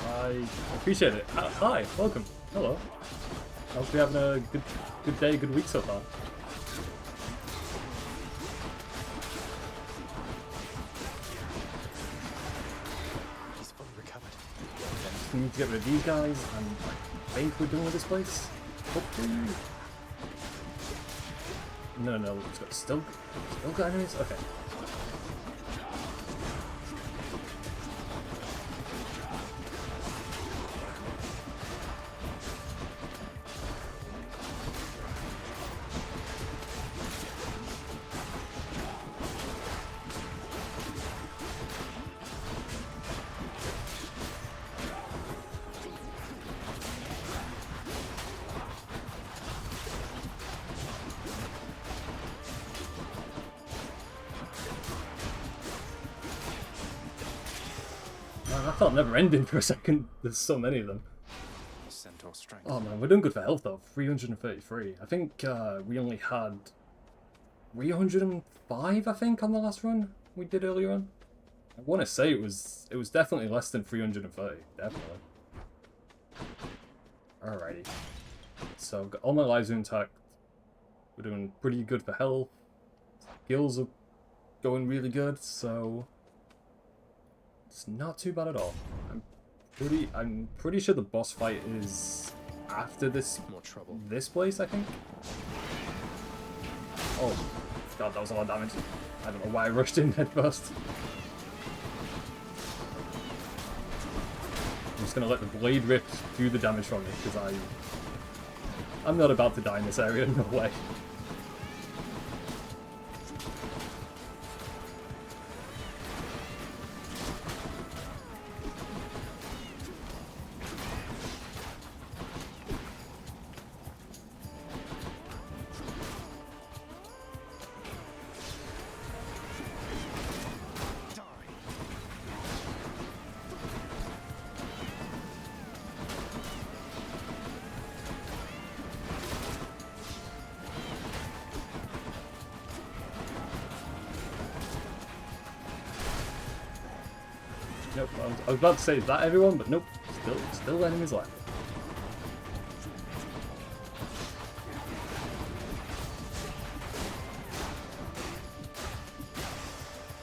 I appreciate it. Hi, welcome. Hello. I hope you're having a good day, good week so far. He's fully recovered. Just need to get rid of these guys, and I think we're done with this place. Hopefully. No, it's got still got enemies? Okay. Man, I thought never ending for a second. There's so many of them. Centaur strength. Oh man, we're doing good for health though. 333. I think we only had 305. I think on the last run we did earlier on. I want to say it was definitely less than 330. Definitely. Alrighty. So I've got all my lives are intact. We're doing pretty good for health. Skills are going really good, so it's not too bad at all. I'm pretty sure the boss fight is after this this place, I think. Oh god, that was a lot of damage. I don't know why I rushed in head first. I'm just gonna let the blade rip do the damage from me because I'm not about to die in this area, no way. Nope, I was about to say, is that everyone? But nope, still enemies left.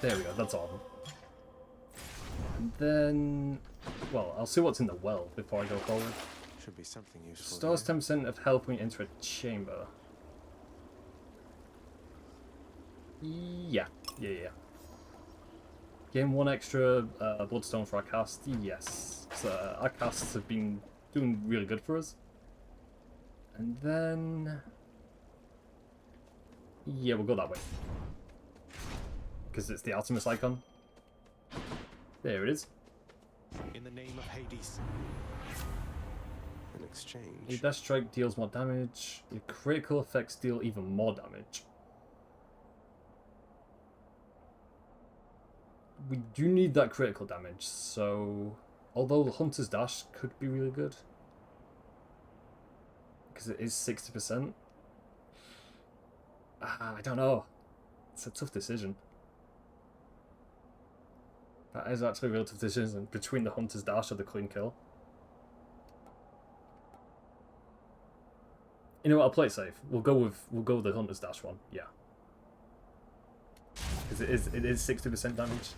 There we go, that's all of them. And then, well, I'll see what's in the well before I go forward. Should be something useful. Stores 10% of health when you enter a chamber. Yeah. Gain 1 extra bloodstone for our cast. Yes. So our casts have been doing really good for us. And then... yeah, we'll go that way. Because it's the Artemis icon. There it is. In the name of Hades. In exchange. Your dash strike deals more damage. Your critical effects deal even more damage. We do need that critical damage, so although the Hunter's Dash could be really good, because it is 60%, I don't know. It's a tough decision. That is actually a real tough decision between the Hunter's Dash or the Clean Kill. You know what? I'll play it safe. We'll go with the Hunter's Dash one. Yeah, because it is 60% damage.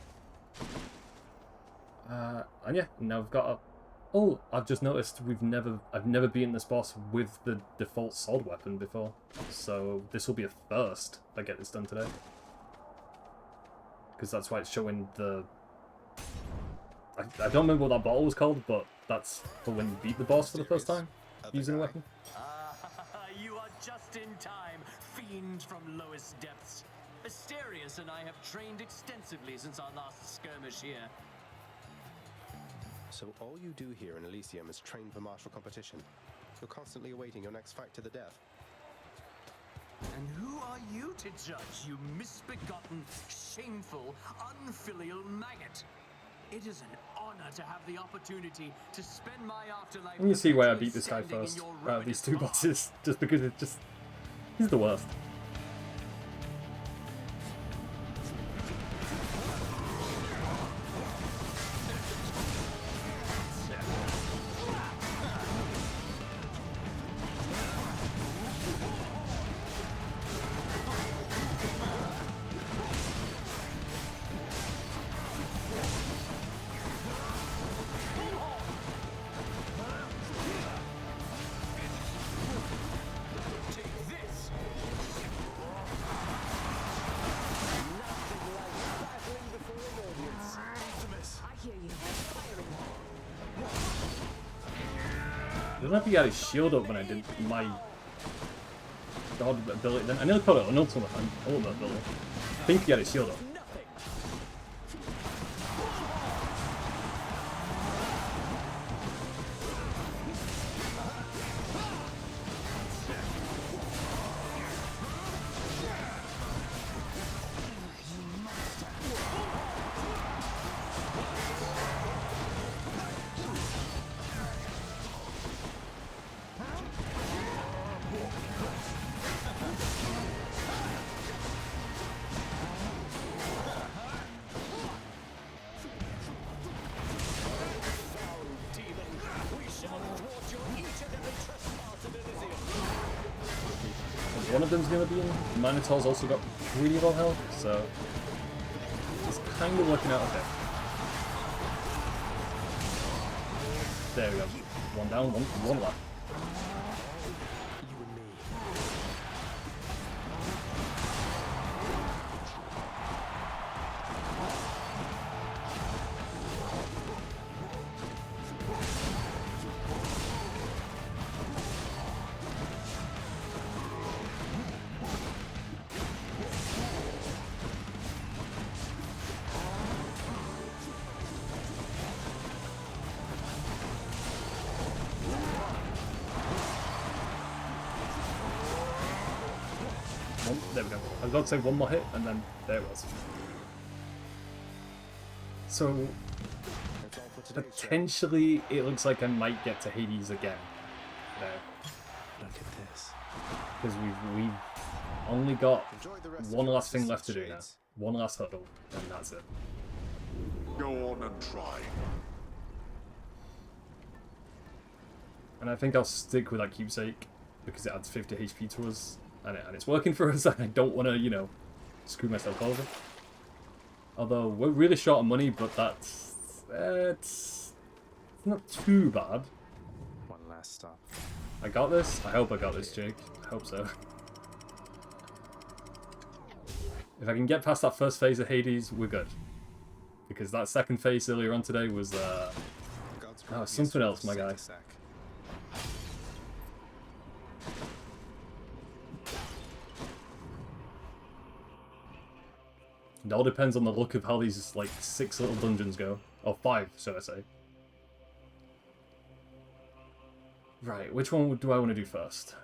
And yeah, now we've got a... oh, I've just noticed I've never beaten this boss with the default sword weapon before. So this will be a first if I get this done today. Because that's why it's showing the... I don't remember what that bottle was called, but that's for when you beat the boss for the first time, using a weapon. You are just in time, fiend from lowest depths. Asterius and I have trained extensively since our last skirmish here. So all you do here in Elysium is train for martial competition. You're constantly awaiting your next fight to the death. And who are you to judge, you misbegotten, shameful, unfilial maggot? It is an honor to have the opportunity to spend my afterlife... And you see why I beat this guy first, these two bosses, just because it's just... he's the worst. don't know if he had his shield up when I did my god ability. Then I nearly called it an ultimate ability. I think he had his shield up. One of them's gonna be in. Minotaur's also got really low health, so it's kind of working out okay. There we go. One down, one left. There we go. I was about to say one more hit, and then there it was. So, potentially, it looks like I might get to Hades again. There. Look at this. Because we've only got one last thing left to do now. One last hurdle, and that's it. Go on and try. And I think I'll stick with that keepsake, because it adds 50 HP to us. And it's working for us, and I don't want to, you know, screw myself over. Although, we're really short on money, but that's... it's not too bad. One last stop. I got this? I hope I got this, Jake. I hope so. If I can get past that first phase of Hades, we're good. Because that second phase earlier on today was, oh, something else, my guy. It all depends on the look of how these, like, 6 little dungeons go. Or 5, should I say. Right, which one do I want to do first?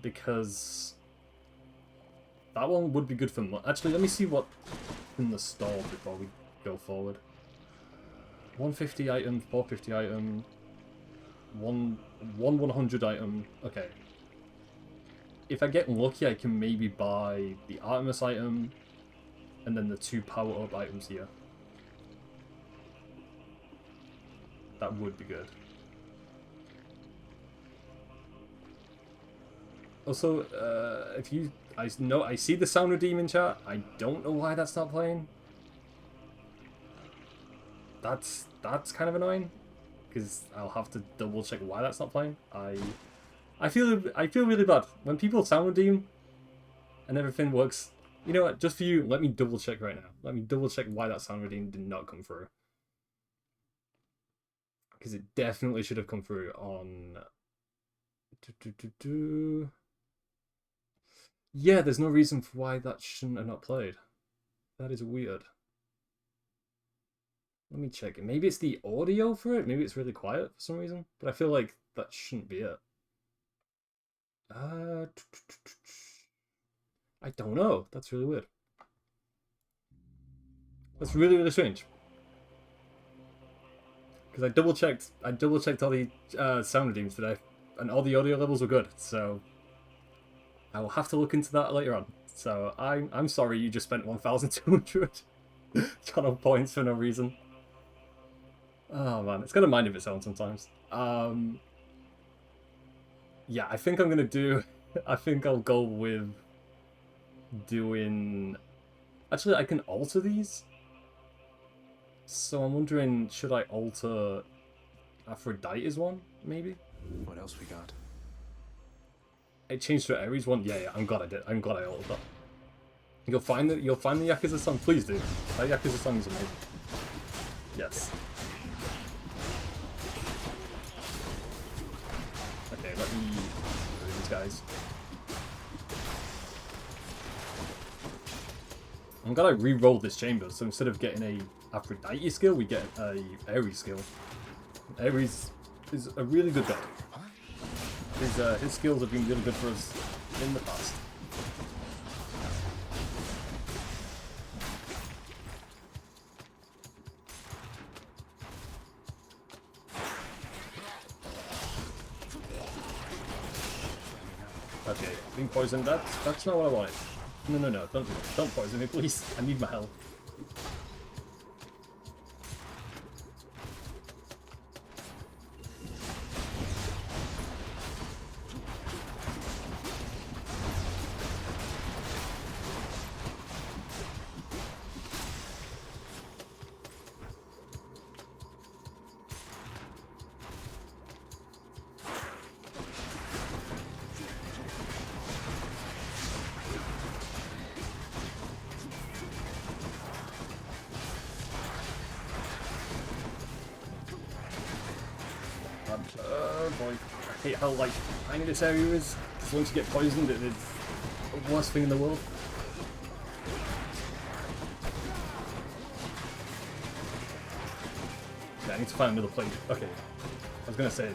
Because that one would be good for... Actually, let me see what's in the store before we go forward. 150 item, 450 item, 100 item. Okay. If I get lucky, I can maybe buy the Artemis item and then the 2 power-up items here. That would be good. Also, if you... I see the Sound Redeem in chat. I don't know why that's not playing. That's kind of annoying. Because I'll have to double check why that's not playing. I feel really bad when people sound redeem and everything works. You know what? Just for you, let me double check right now. Let me double check why that sound redeem did not come through. Because it definitely should have come through on. Yeah, there's no reason for why that shouldn't have not played. That is weird. Let me check it. Maybe it's the audio for it. Maybe it's really quiet for some reason. But I feel like that shouldn't be it. I don't know. That's really weird. That's really, really strange. Because I double checked all the sound redeems today, and all the audio levels were good. So I will have to look into that later on. So I'm sorry you just spent 1,200 channel points for no reason. Oh man, it's got a mind of its own sometimes. Yeah, I think I'm gonna do... I think I'll go with doing... Actually, I can alter these. So I'm wondering, should I alter Aphrodite's one, maybe? What else we got? It changed to Ares one? Yeah, I'm glad I did. I'm glad I altered that. You'll find the Yakuza song? Please do. That Yakuza song is amazing. Yes. guys. I'm glad I re-rolled this chamber, so instead of getting a Aphrodite skill, we get a Ares skill. Ares is a really good god. His skills have been really good for us in the past. Okay, being poisoned, that's not what I wanted. No, don't do that. Don't poison me, please. I need my health. Boy, I hate how like tiny this area is. Because once you get poisoned, it is the worst thing in the world. Yeah, I need to find another place. Okay, I was gonna say,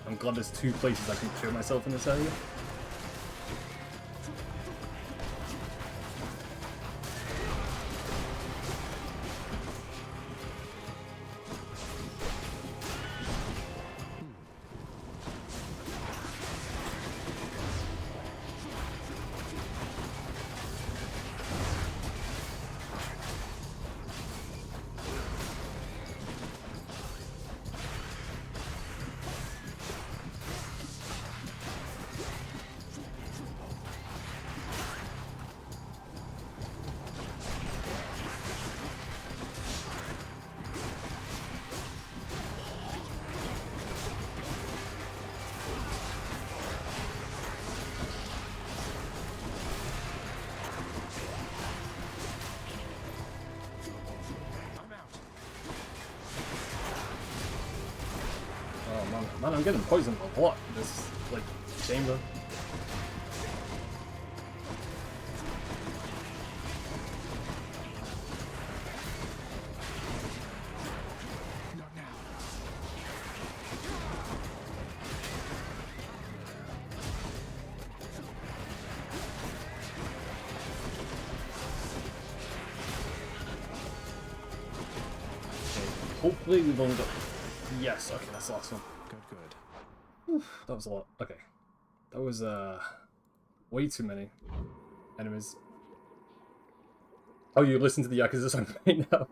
I'm glad there's 2 places I can cure myself in this area. Man, I'm getting poisoned a lot in this, like, chamber. Not now. Okay, hopefully we've only got... Yes, okay, that's the last one. Good. Oof, that was a lot. Okay. That was, way too many enemies. Oh, you listen to the Yakuza song right now?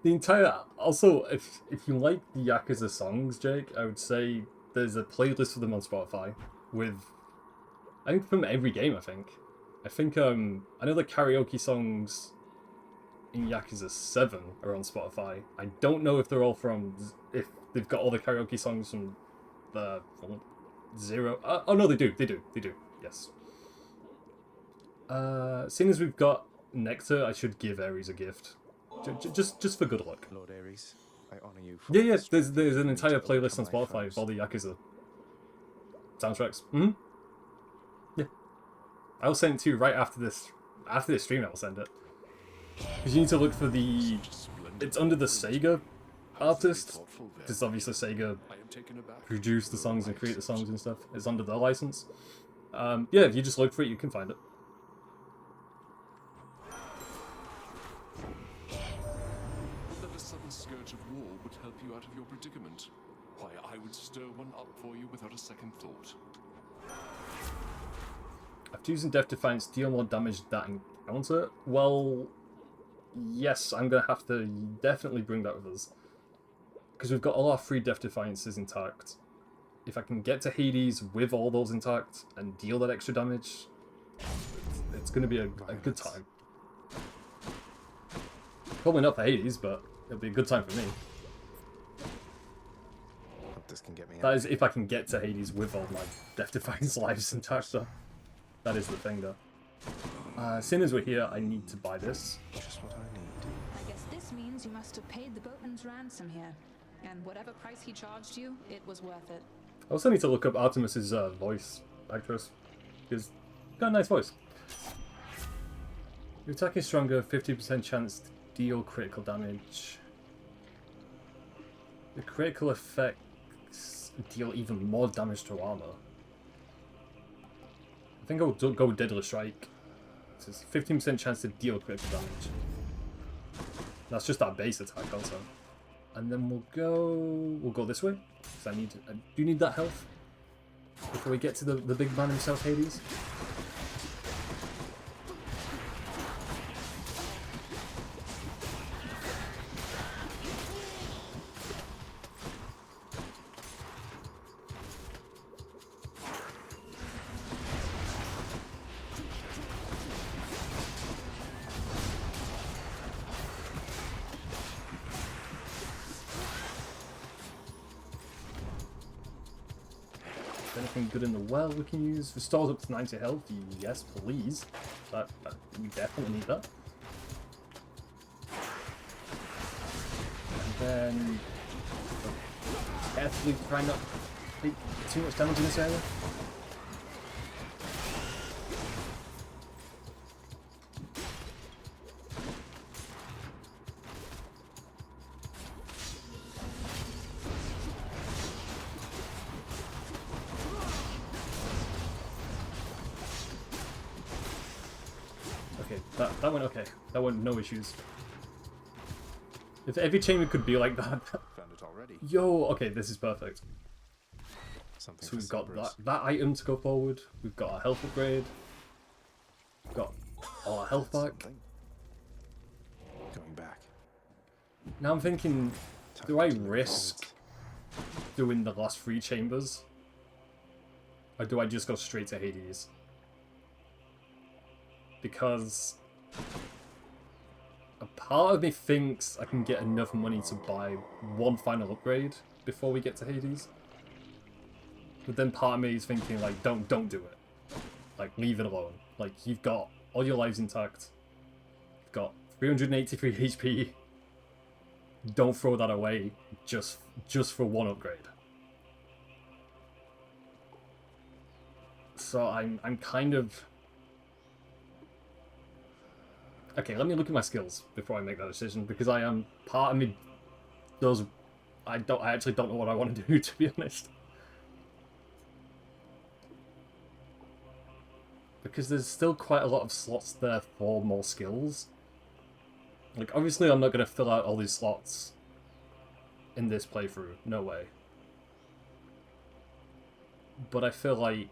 The entire... Also, if you like the Yakuza songs, Jake, I would say there's a playlist for them on Spotify with... I think from every game, I think. I know the karaoke songs in Yakuza 7 are on Spotify. I don't know if they're all from... If they've got all the karaoke songs from the... Zero... oh no, they do, yes. Seeing as we've got Nectar, I should give Ares a gift. Just for good luck. Lord Ares, I honor you for... Yeah, there's an entire playlist on Spotify of all the Yakuza soundtracks. Mm-hmm. Yeah. I'll send it to you right after this stream, I'll send it. Because you need to look for the... It's under the Sega artist. Because obviously Sega produced the songs and create the songs and stuff. It's under their license. Yeah, if you just look for it, you can find it. That a sudden scourge of war would help you out of your predicament. Why, I would stir one up for you without a second thought. After using Death Defiance, deal more damage that encounter? Well, yes, I'm going to have to definitely bring that with us. Because we've got all our 3 Death Defiances intact. If I can get to Hades with all those intact and deal that extra damage, it's going to be a good time. Probably not for Hades, but it'll be a good time for me. Hope this can get me That is if I can get to Hades with all my Death Defiance lives intact, though. That is the thing, though. Seeing as we're here, I need to buy this. Just what I need. I guess this means you must have paid the boatman's ransom here. And whatever price he charged you, it was worth it. I also need to look up Artemis's voice. actress. She's got a nice voice. Your attack is stronger, 50% chance to deal critical damage. The critical effects deal even more damage to armor. I think I'll go Deadly Strike. It's 15% chance to deal critical damage. That's just our base attack also. And then we'll go this way. Because I do need that health before we get to the big man himself, Hades. Anything good in the well we can use? Restores up to 90 health. Yes, please. We definitely need that. And then carefully try not to take too much damage in this area. That went okay. That went no issues. If every chamber could be like that. Found it already. Yo, okay, this is perfect. Something so we've got that item to go forward. We've got our health upgrade. We've got all our health back. Going back. Now I'm thinking, do I risk doing the last 3 chambers? Or do I just go straight to Hades? Because a part of me thinks I can get enough money to buy one final upgrade before we get to Hades. But then part of me is thinking, like, don't do it. Like, leave it alone. Like, you've got all your lives intact. You've got 383 HP. Don't throw that away just for one upgrade. So I'm kind of... Okay, let me look at my skills before I make that decision, because part of me does... I actually don't know what I want to do, to be honest. Because there's still quite a lot of slots there for more skills. Like, obviously I'm not going to fill out all these slots in this playthrough, no way. But I feel like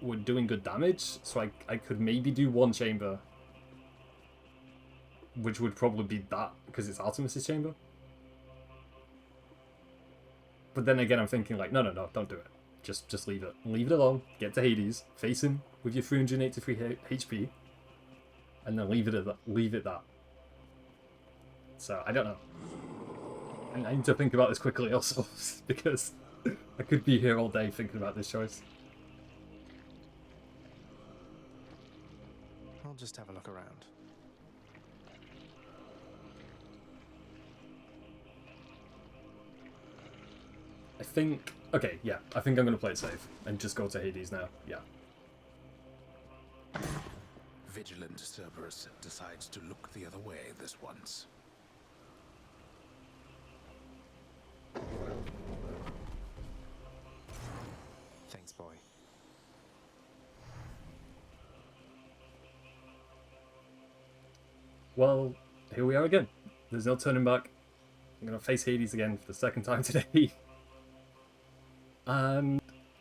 we're doing good damage, so I could maybe do one chamber, which would probably be that, because it's Artemis' chamber. But then again, I'm thinking like, no, don't do it. Just leave it. Leave it alone. Get to Hades, face him with your 383 HP, and then leave it at that. So, I don't know. And I need to think about this quickly also, because I could be here all day thinking about this choice. I'll just have a look around. I think... Okay, yeah. I think I'm going to play it safe and just go to Hades now. Yeah. Vigilant Cerberus decides to look the other way this once. Thanks, boy. Well, here we are again. There's no turning back. I'm going to face Hades again for the second time today. And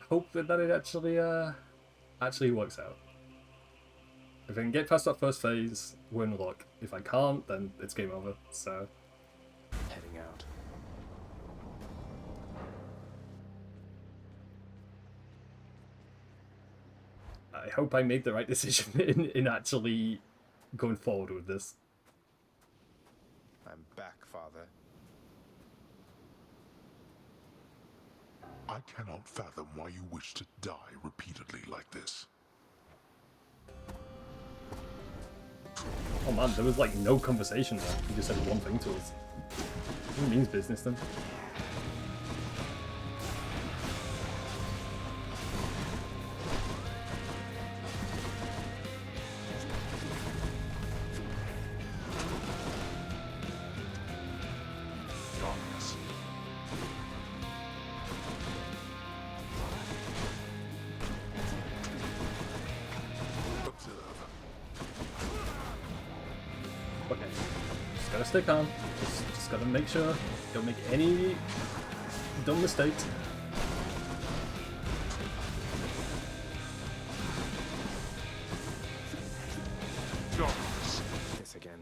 hope that it actually works out. If I can get past that first phase, we're in luck. If I can't, then it's game over. So, heading out. I hope I made the right decision in actually going forward with this. I'm back, Father. I cannot fathom why you wish to die repeatedly like this. Oh man, there was like no conversation there. He just said one thing to us. It means business then. gotta stay calm. Just gotta make sure don't make any dumb mistakes. This again.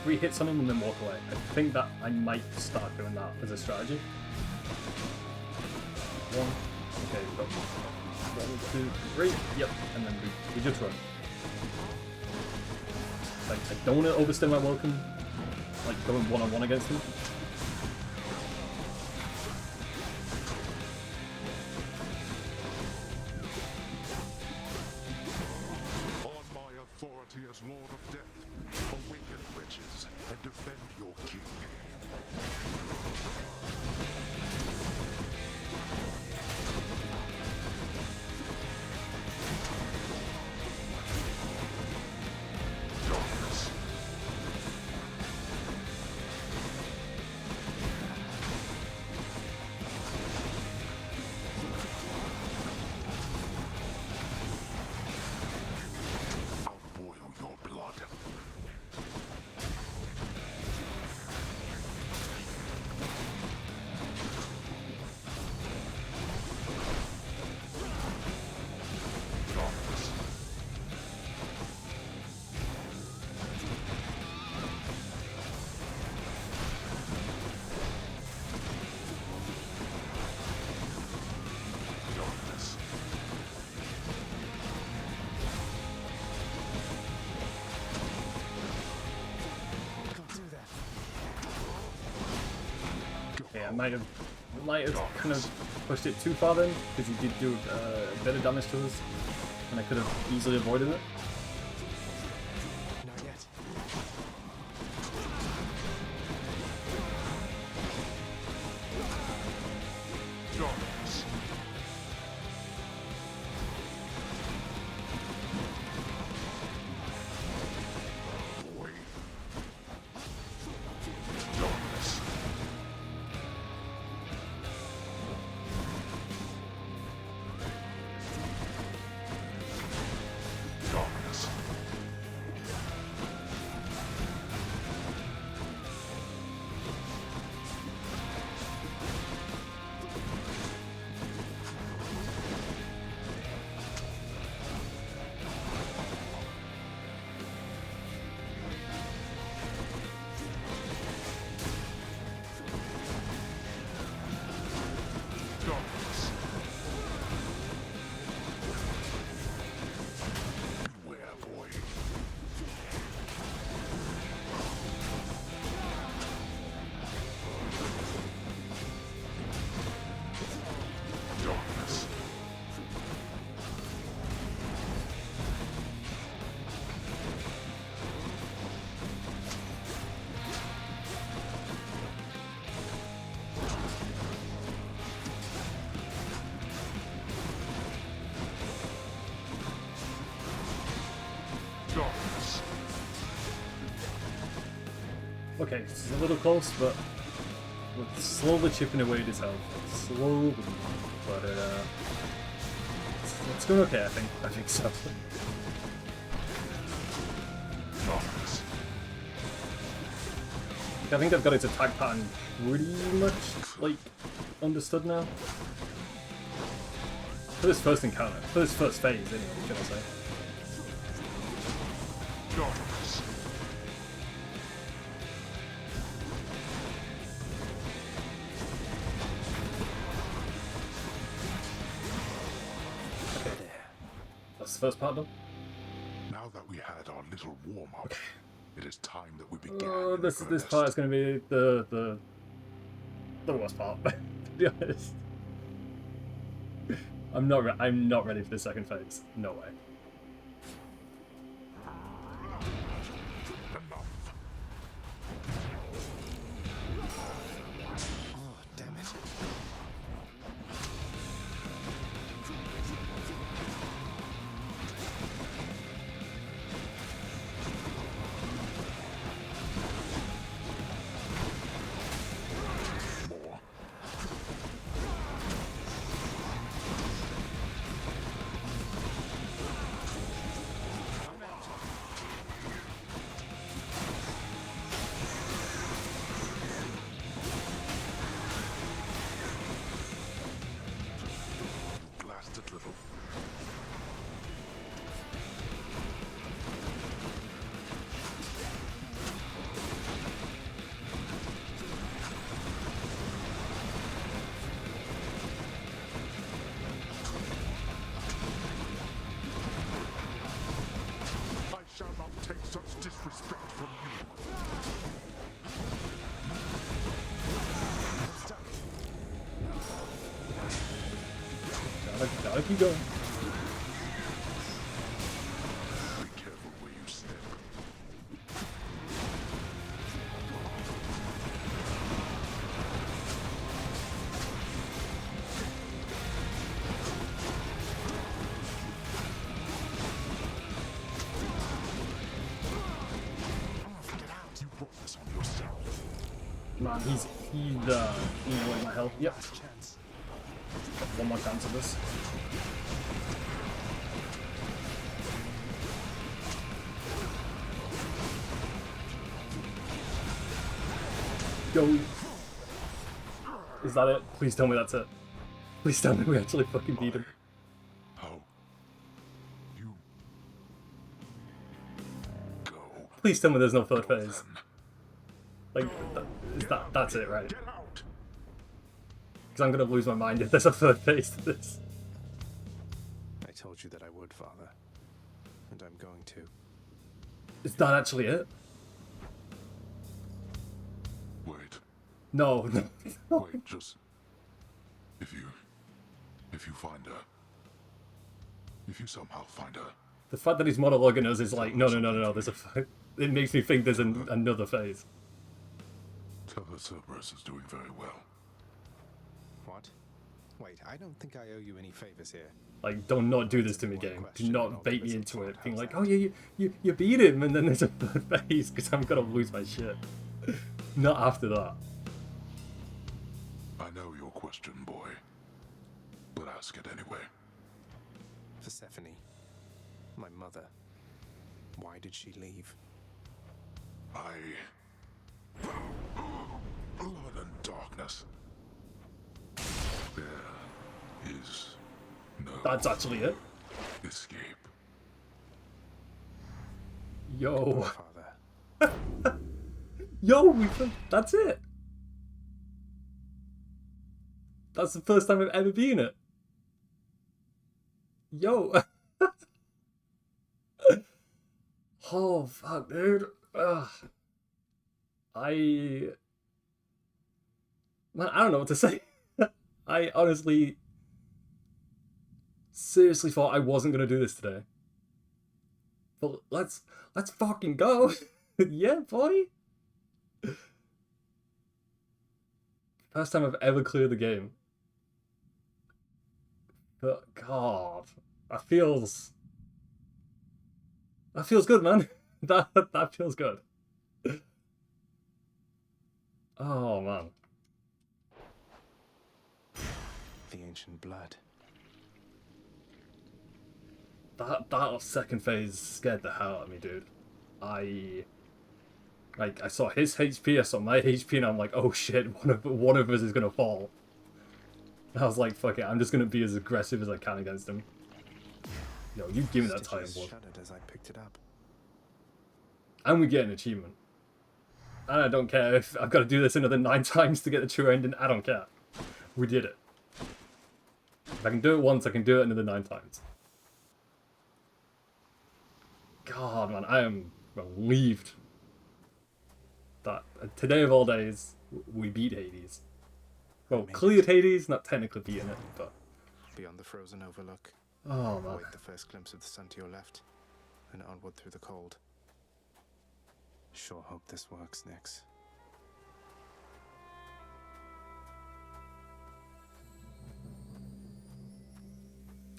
Three hits on him and then walk away. I think that I might start doing that as a strategy. One. Okay, we've got 1, 2, 3. Yep, and then we just run. Like, I don't want to overstay my welcome, like going one-on-one against him. On my authority as Lord of Death, awaken witches and defend your king. Darkness. I'll boil your blood. Darkness. Darkness. Don't do that. Yeah, I might have kind of pushed it too far then, because he did do a bit of damage to us, and I could have easily avoided it. Not yet. Darkness. Boy. Darkness. Darkness. Darkness. Beware, boy. Darkness. Darkness. Okay, this is a little close, but we're slowly chipping away at his health. Slowly, but it's going okay, I think. I think so. Darkness. I think I've got its attack pattern pretty much, like, understood now. For this first encounter, for this first phase, anyway, should I say. Darkness. Okay, that's the first part done. Now that we had our little warm-up, it is time that we begin. Oh, this part is going to be the worst part, to be honest. I'm not ready for the second phase. No way. Enough. Gotta keep going. Be careful where you step. You brought this on yourself. Man, he's eating away my health. Yep. Got one more chance of this. Go. Is that it? Please tell me that's it. Please tell me we actually fucking beat him. How? You go. Please tell me there's no third phase. Like, that's it, right? Get out. Because I'm gonna lose my mind if there's a third phase to this. I told you that I would, Father. And I'm going to. Is that actually it? Wait. No, no. Wait, just if you find her. If you somehow find her. The fact that he's monologuing us is like, no, there's it makes me think there's another phase. Tell her Cerberus is doing very well. What? Wait, I don't think I owe you any favors here. Like, don't not do this to me, game. Do not bait me into it, being like, oh yeah, you beat him, and then there's a third phase, because I'm gonna lose my shit. Not after that. I know your question, boy. But ask it anyway. Persephone, my mother. Why did she leave? Blood and darkness. There is no That's actually it. escape. Yo. Father. Yo, that's it. That's the first time I've ever been it. Yo. Oh, fuck, dude. Ugh. Man, I don't know what to say. I honestly, seriously thought I wasn't gonna do this today. But let's fucking go. Yeah, boy. First time I've ever cleared the game. But God, that feels good, man. That feels good. Oh man. The ancient blood. That second phase scared the hell out of me, dude. I saw his HP, I saw my HP, and I'm like, oh shit, one of us is gonna fall. And I was like, fuck it, I'm just gonna be as aggressive as I can against him. Yo, you give me that Titan Blood. Shuddered as I picked it up. And we get an achievement. And I don't care if I've got to do this another 9 times to get the true ending, I don't care. We did it. If I can do it once, I can do it another 9 times. God, man, I am relieved that today of all days, we beat Hades. Well, cleared Hades, not technically beating it, but... Beyond the frozen overlook. Oh, man. Await the first glimpse of the sun to your left, and onward through the cold. Sure hope this works, Nyx.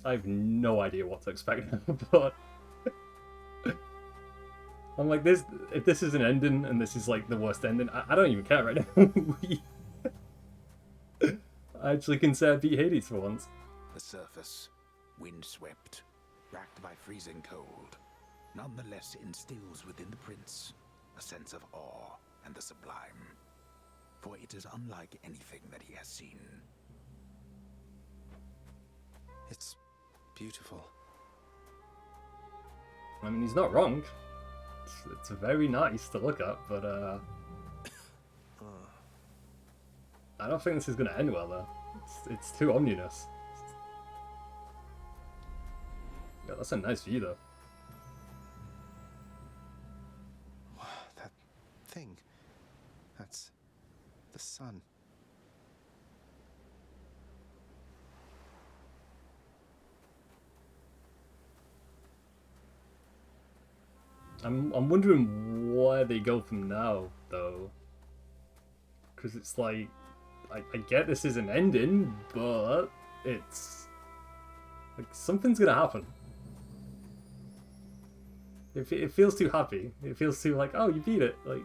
I have no idea what to expect now, but... I'm like, this. If this is an ending, and this is like the worst ending, I don't even care right now. I actually consider beat Hades for once. The surface, windswept, racked by freezing cold, nonetheless instills within the prince a sense of awe and the sublime, for it is unlike anything that he has seen. It's beautiful. I mean, he's not wrong. It's very nice to look at, but I don't think this is going to end well, though. It's too ominous. Yeah, that's a nice view, though. That thing. That's the sun. I'm wondering where they go from now, though. Because it's like, I get this is an ending, but it's like something's gonna happen. It feels too happy. It feels too like, oh, you beat it. Like,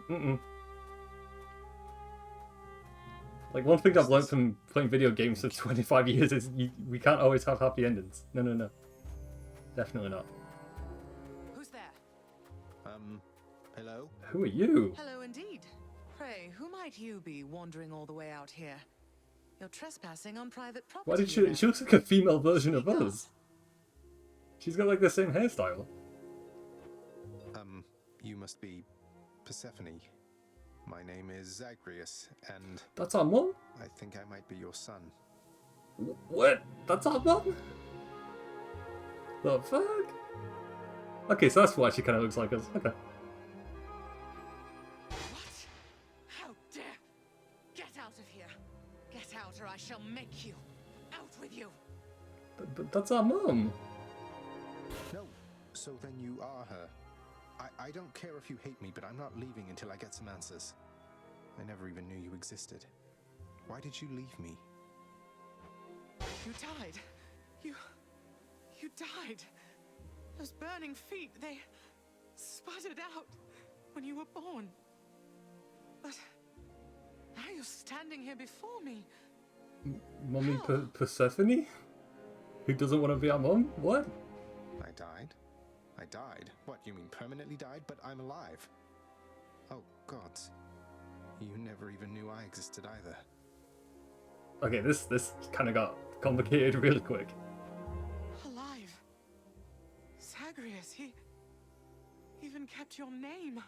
Like, one thing I've learned from playing video games for 25 years is we can't always have happy endings. No. Definitely not. Who's there? Hello? Who are you? Hello indeed. Pray, who might you be wandering all the way out here? You're trespassing on private property. Why did she looks like a female version of us. She's got like the same hairstyle. You must be Persephone. My name is Zagreus, and... That's our mum? I think I might be your son. What? That's our mum? The fuck? Okay, so that's why she kind of looks like us. Okay. What? How dare! Get out of here! Get out or I shall make you! Out with you! But that's our mum. No, so then you are her. I don't care if you hate me, but I'm not leaving until I get some answers. I never even knew you existed. Why did you leave me? You died. You died. Those burning feet, they sputtered out when you were born. But now you're standing here before me. Mummy Persephone? Who doesn't want to be our mum? What? I died? I died? What, you mean permanently died? But I'm alive. Oh, gods. You never even knew I existed either. Okay, this kind of got complicated really quick. Alive. Zagreus, he even kept your name.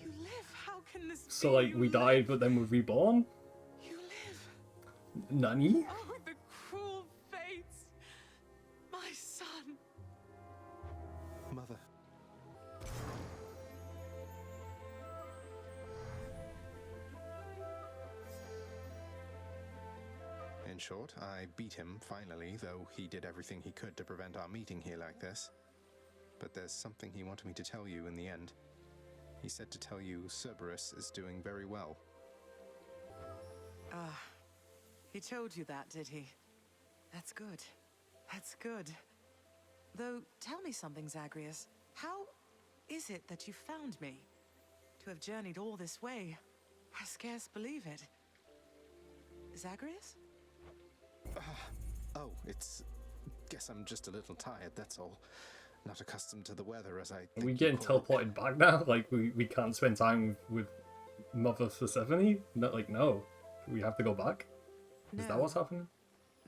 You live. How can this So be? like we died, but then we're reborn? You live. Nani? Oh, the cruel fates. My son. Mother. In short, I beat him finally, though he did everything he could to prevent our meeting here like this. But there's something he wanted me to tell you in the end. He said to tell you Cerberus is doing very well. He told you that, did he? That's good. That's good. Though, tell me something, Zagreus. How is it that you found me? To have journeyed all this way, I scarce believe it. Zagreus? Oh, it's... Guess I'm just a little tired, that's all. Not accustomed to the weather as I... Are we getting teleported back now? Like, we can't spend time with Mother Persephone? No, like, no. We have to go back? Is that what's happening?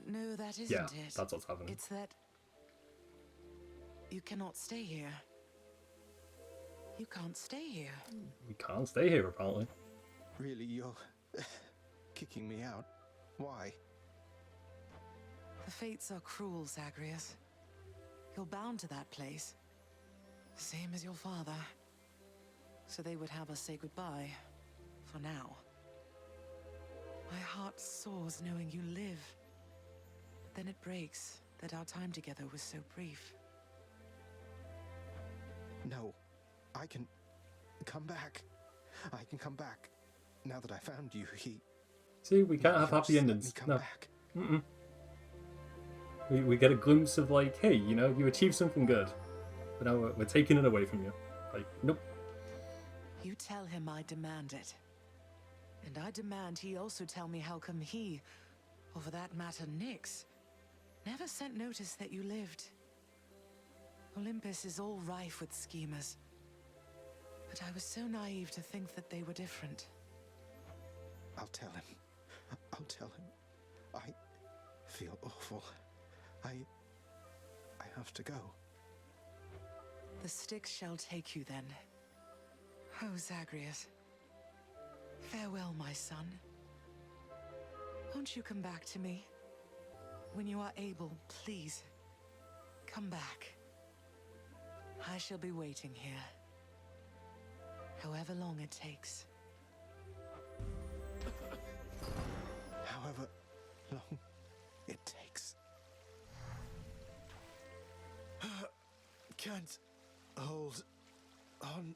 No, that isn't Yeah, it. that's what's happening. It's that... you cannot stay here. You can't stay here. We can't stay here, apparently. Really, you're... kicking me out? Why? The fates are cruel, Zagreus. You're bound to that place. Same as your father. So they would have us say goodbye. For now. My heart soars knowing you live. But then it breaks that our time together was so brief. No. I can... come back. I can come back. Now that I found you, See, we can't have happy endings. No. We get a glimpse of like, hey, you know, you achieved something good. But now we're taking it away from you. Like, nope. You tell him I demand it. And I demand he also tell me how come he, or for that matter Nyx, never sent notice that you lived. Olympus is all rife with schemers. But I was so naive to think that they were different. I'll tell him. I'll tell him. I feel awful. I have to go. The Styx shall take you then. Oh, Zagreus. Farewell, my son. Won't you come back to me? When you are able, please. Come back. I shall be waiting here. However long it takes. However long it takes. Can't hold on.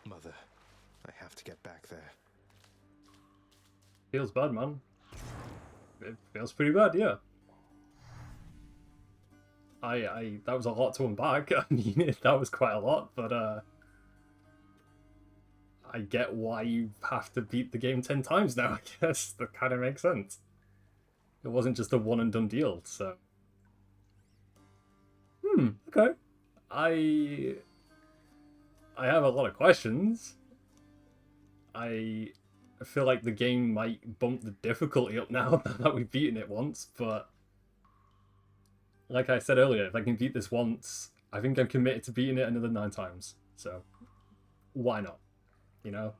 Mother, I have to get back there. Feels bad, man. It feels pretty bad, yeah. That was a lot to unpack. I mean, that was quite a lot, but I get why you have to beat the game 10 times now, I guess. That kind of makes sense. It wasn't just a one and done deal, so. Okay. I have a lot of questions. I feel like the game might bump the difficulty up now that we've beaten it once, but like I said earlier, if I can beat this once, I think I'm committed to beating it another 9 times. So why not? You know?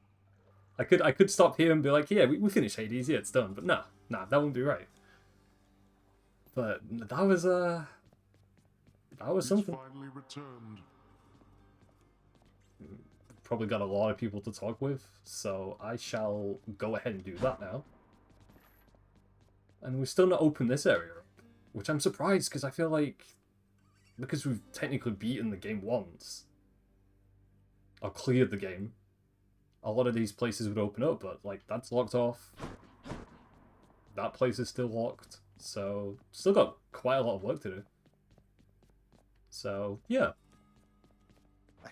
I could stop here and be like, yeah, we finished Hades, yeah, it's done. But nah, that wouldn't be right. But that was something. Finally returned. Probably got a lot of people to talk with, so I shall go ahead and do that now. And we've still not opened this area up, which I'm surprised, because I feel like, because we've technically beaten the game once, or cleared the game, a lot of these places would open up, but like, that's locked off. That place is still locked, so still got quite a lot of work to do. So, yeah.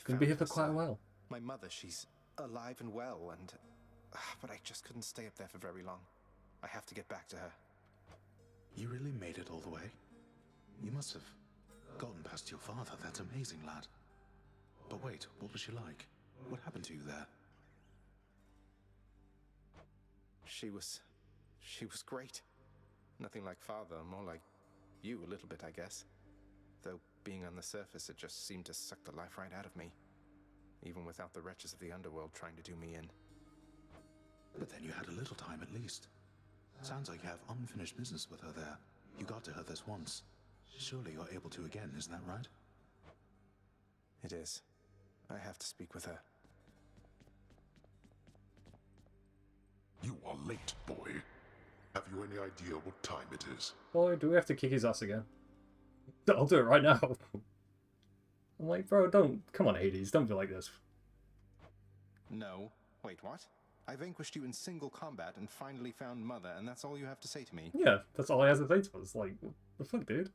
Gonna be here for quite a while. My mother, she's alive and well, and... but I just couldn't stay up there for very long. I have to get back to her. You really made it all the way? You must have gotten past your father. That's amazing, lad. But wait, what was she like? What happened to you there? She was great. Nothing like father, more like you a little bit, I guess. Though being on the surface, it just seemed to suck the life right out of me. Even without the wretches of the underworld trying to do me in. But then you had a little time at least. Sounds like you have unfinished business with her there. You got to her this once. Surely you're able to again, isn't that right? It is. I have to speak with her. You are late, boy. Have you any idea what time it is? Boy, do we have to kick his ass again? I'll do it right now. I'm like, bro, come on, Hades, don't be like this. No. Wait, what? I vanquished you in single combat and finally found Mother, and that's all you have to say to me? Yeah, that's all I have to say to us. Like, what the fuck, dude?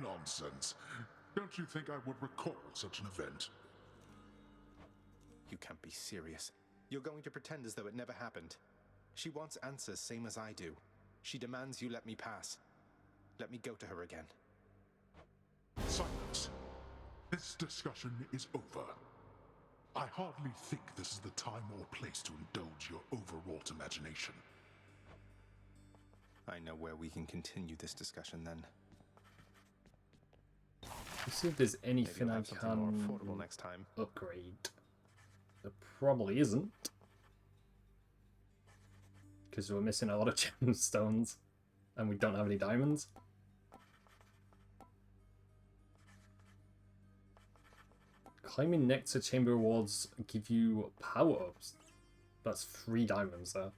Nonsense. Don't you think I would recall such an event? You can't be serious. You're going to pretend as though it never happened. She wants answers same as I do. She demands you let me pass. Let me go to her again. Silence. This discussion is over. I hardly think this is the time or place to indulge your overwrought imagination. I know where we can continue this discussion then. Let's see if there's anything I can more affordable next time. upgrade. There probably isn't. Because we're missing a lot of gemstones. And we don't have any diamonds. Claiming Nectar Chamber rewards give you power-ups. That's 3 diamonds there.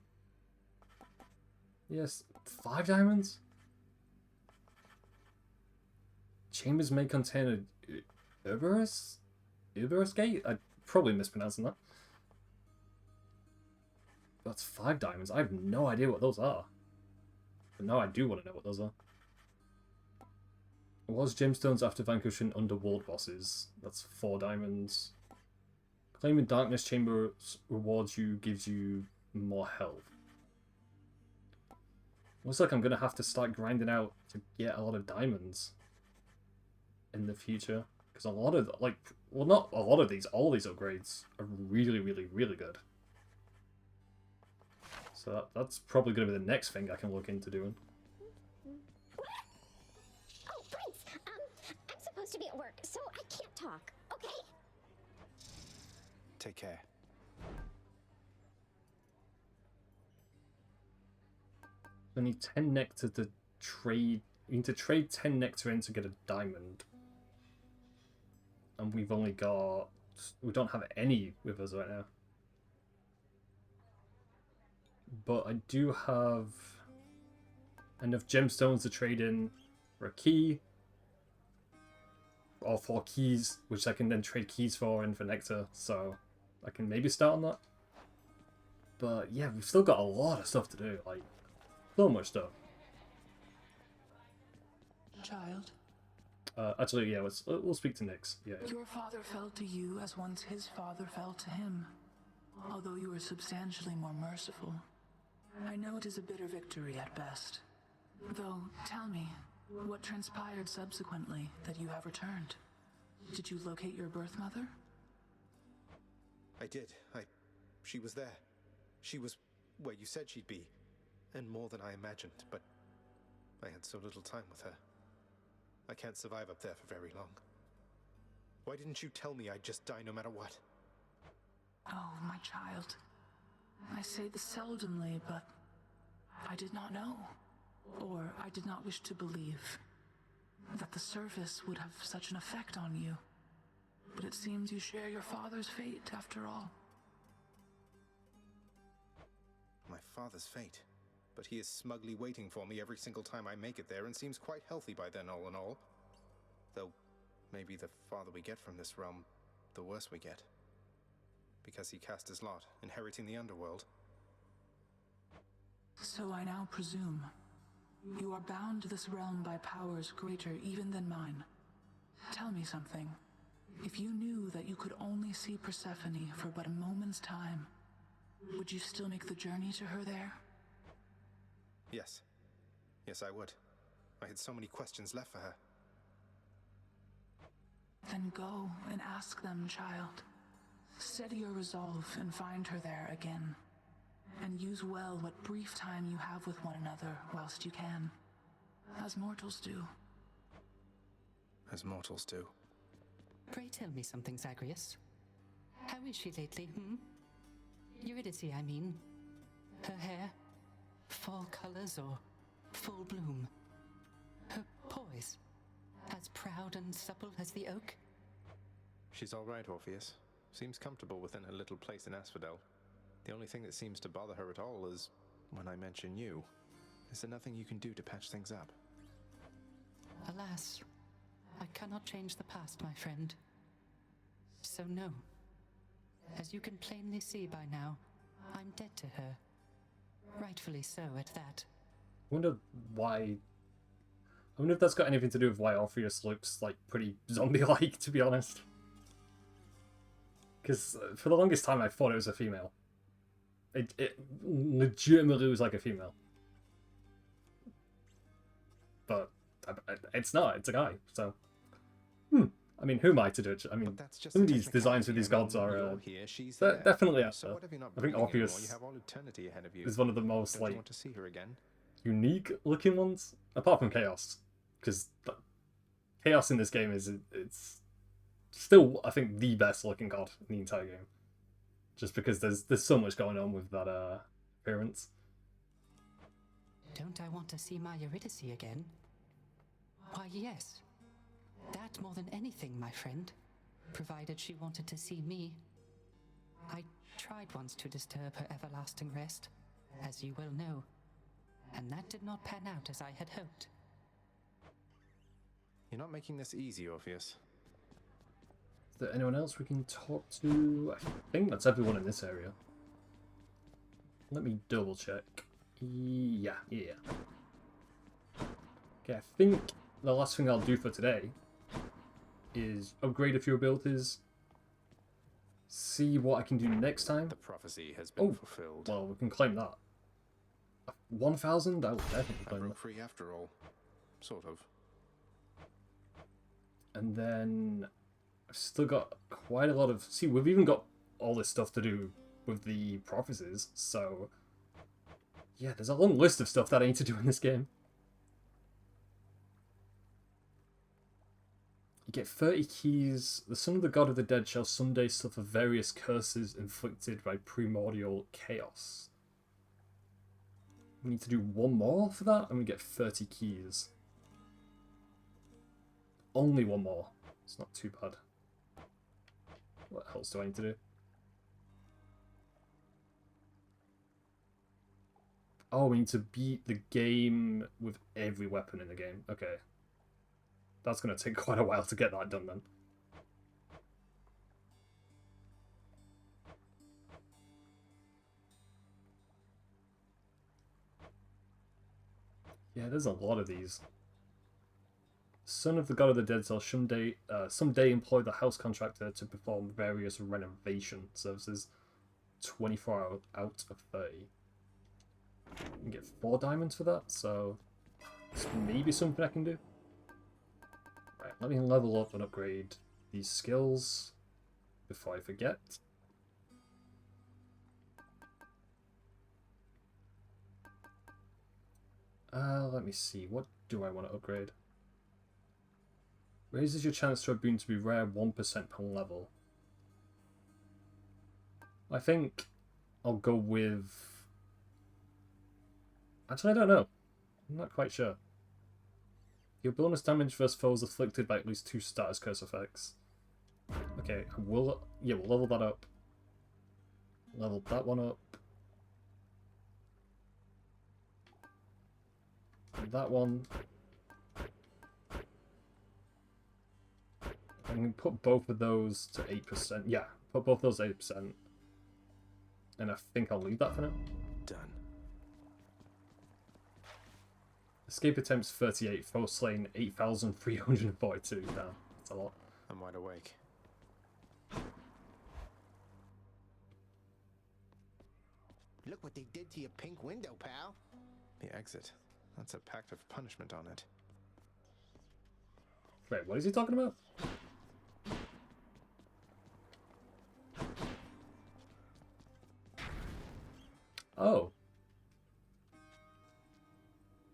Yes, 5 diamonds? Chambers may contain a Uberus? Uberus gate? I'm probably mispronouncing that. That's 5 diamonds. I have no idea what those are. But now I do want to know what those are. Was gemstones after vanquishing underworld bosses. That's 4 diamonds. Claiming Darkness Chamber rewards you, gives you more health. Looks like I'm going to have to start grinding out to get a lot of diamonds in the future. Because a lot of, like, well, not a lot of these, all these upgrades are really, really, really good. So that's probably going to be the next thing I can look into doing. I'm supposed to be at work, so I can't talk, okay? Take care. I need 10 nectar to trade. You need to trade 10 nectar in to get a diamond. And we've only got... we don't have any with us right now. But I do have enough gemstones to trade in for a key. Or 4 keys, which I can then trade keys for and for nectar, so I can maybe start on that. But yeah, we've still got a lot of stuff to do, like, so much stuff. Child, Actually, yeah, we'll speak to Nyx. Yeah. your father fell to you as once his father fell to him, although you were substantially more merciful. I know it is a bitter victory at best. Though, tell me, what transpired subsequently that you have returned? Did you locate your birth mother? I did. She was there. She was where you said she'd be, and more than I imagined, but I had so little time with her. I can't survive up there for very long. Why didn't you tell me I'd just die no matter what? Oh, my child. I say this seldomly, but I did not know. Or I did not wish to believe that the surface would have such an effect on you. But it seems you share your father's fate after all. My father's fate. But he is smugly waiting for me every single time I make it there and seems quite healthy by then, all in all. Though, maybe the farther we get from this realm, the worse we get. Because he cast his lot, inheriting the underworld. So I now presume you are bound to this realm by powers greater even than mine. Tell me something. If you knew that you could only see Persephone for but a moment's time, would you still make the journey to her there? Yes. Yes, I would. I had so many questions left for her. Then go and ask them, child. Steady your resolve and find her there again. And use well what brief time you have with one another whilst you can. As mortals do. As mortals do. Pray tell me something, Zagreus. How is she lately, Eurydice, I mean. Her hair? Fall colors or full bloom? Her poise? As proud and supple as the oak? She's all right, Orpheus. Seems comfortable within her little place in Asphodel. The only thing that seems to bother her at all is when I mention you. Is there nothing you can do to patch things up? Alas, I cannot change the past, my friend. So no. As you can plainly see by now, I'm dead to her. Rightfully so, at that. I wonder if that's got anything to do with why Orpheus looks, like, pretty zombie-like, to be honest. Because for the longest time I thought it was a female. It legitimately was like a female. But it's not, it's a guy, so... I mean, who am I to judge? I mean, some of these designs for these gods are definitely out there. I think Orpheus is one of the most, like, unique looking ones, apart from Chaos. Because Chaos in this game it's still, I think, the best looking god in the entire game. Just because there's so much going on with that appearance. Don't I want to see my Eurydice again? Why, yes. That more than anything, my friend. Provided she wanted to see me. I tried once to disturb her everlasting rest, as you well know. And that did not pan out as I had hoped. You're not making this easy, Orpheus. Is there anyone else we can talk to? I think that's everyone in this area. Let me double check. Yeah. Okay, I think the last thing I'll do for today is upgrade a few abilities, see what I can do next time. The prophecy has been fulfilled. Well, we can claim that. 1,000? I will definitely claim that. Free after all. Sort of. And then I've still got quite a lot of... See, we've even got all this stuff to do with the prophecies, so... Yeah, there's a long list of stuff that I need to do in this game. You get 30 keys. The son of the god of the dead shall someday suffer various curses inflicted by primordial chaos. We need to do one more for that, and we get 30 keys. Only one more. It's not too bad. What else do I need to do? Oh, we need to beat the game with every weapon in the game. Okay. That's going to take quite a while to get that done then. Yeah, there's a lot of these. Son of the God of the Dead shall someday employ the house contractor to perform various renovation services. 24 out of 30. You can get 4 diamonds for that, so it's maybe something I can do. Right, let me level up and upgrade these skills before I forget. Let me see, what do I want to upgrade? Raises your chance to a boon to be rare 1% per level. I think I'll go with... Actually, I don't know. I'm not quite sure. Your bonus damage versus foes afflicted by at least 2 status curse effects. Okay, we'll level that up. Level that one up. And that one. I can put both of those to 8%. Yeah, put both those 8%. And I think I'll leave that for now. Done. Escape attempts 38, foe slain 8,342. Damn, that's a lot. I'm wide awake. Look what they did to your pink window, pal. The exit. That's a pact of punishment on it. Wait, what is he talking about? Oh.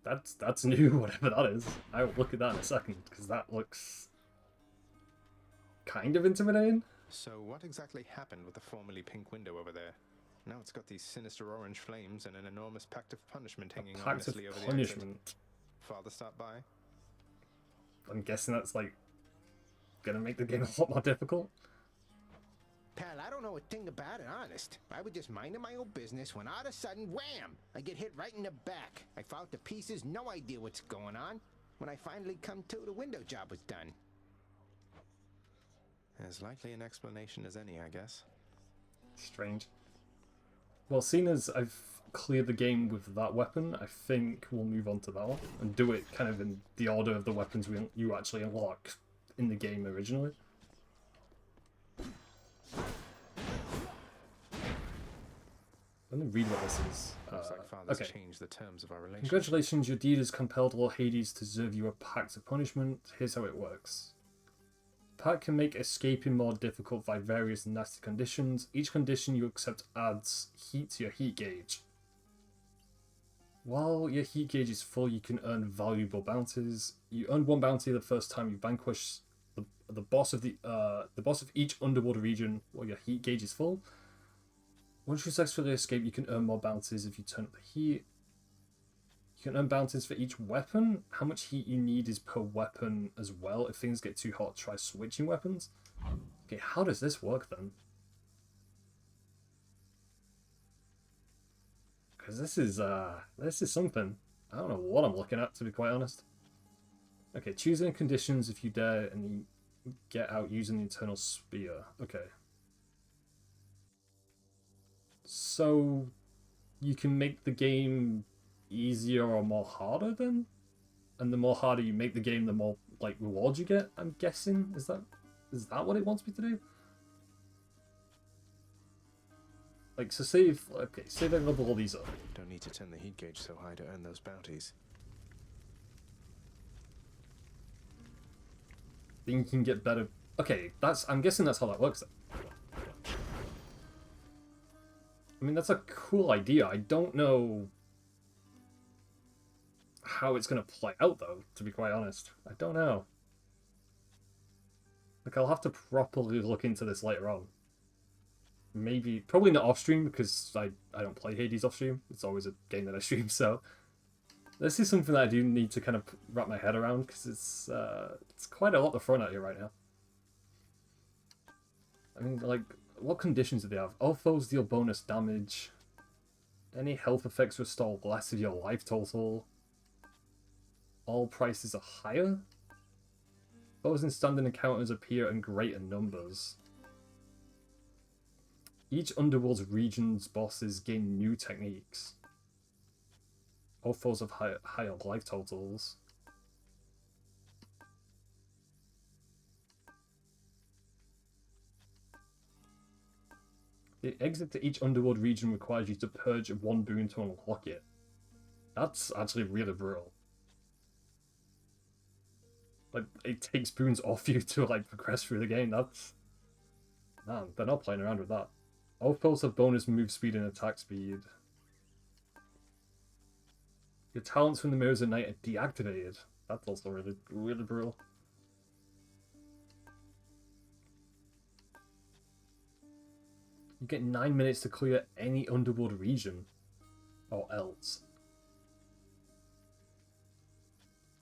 That's new, whatever that is. I will look at that in a second, because that looks kind of intimidating. So what exactly happened with the formerly pink window over there? Now it's got these sinister orange flames and an enormous pact of punishment hanging ominously over the exit. Father stopped by? I'm guessing that's like gonna make the game a lot more difficult. Pal, I don't know a thing about it, honest. I was just minding my own business when all of a sudden, wham! I get hit right in the back. I fall to pieces, no idea what's going on. When I finally come to, the window job was done. As likely an explanation as any, I guess. Strange. Well, seeing as I've cleared the game with that weapon, I think we'll move on to that one and do it kind of in the order of the weapons you actually unlock in the game originally. Let me read what this is. Looks like Father's okay. changed the terms of our relationship. Congratulations, your deed has compelled Lord Hades to serve you a pact of punishment. Here's how it works. The pact can make escaping more difficult by various nasty conditions. Each condition you accept adds heat to your heat gauge. While your heat gauge is full, you can earn valuable bounties. You earn 1 bounty the first time you vanquish the boss of each underworld region while your heat gauge is full. Once you successfully escape, you can earn more bounties if you turn up the heat. You can earn bounties for each weapon. How much heat you need is per weapon as well. If things get too hot, try switching weapons. Okay, how does this work then? Because this is something. I don't know what I'm looking at, to be quite honest. Okay, choose any conditions if you dare, and you get out using the Eternal Spear. Okay. So, you can make the game easier or more harder then? And the more harder you make the game, the more, like, rewards you get, I'm guessing? Is that what it wants me to do? Like, so say I level all these up. Don't need to turn the heat gauge so high to earn those bounties. Then you can get better... Okay, I'm guessing that's how that works then. I mean, that's a cool idea. I don't know how it's going to play out, though, to be quite honest. I don't know. Like, I'll have to properly look into this later on. Maybe, probably not off-stream, because I don't play Hades off-stream. It's always a game that I stream, so... This is something that I do need to kind of wrap my head around, because it's quite a lot to throw at you right now. I mean, like... What conditions do they have? All foes deal bonus damage. Any health effects restore less of your life total. All prices are higher. Foes in standing encounters appear in greater numbers. Each Underworld's region's bosses gain new techniques. All foes have higher life totals. The exit to each Underworld region requires you to purge one boon to unlock it. That's actually really brutal. Like, it takes boons off you to, like, progress through the game. That's... Man, they're not playing around with that. All foes have bonus move speed and attack speed. Your talents from the Mirrors of Night are deactivated. That's also really, really brutal. You get 9 minutes to clear any Underworld region. Or else.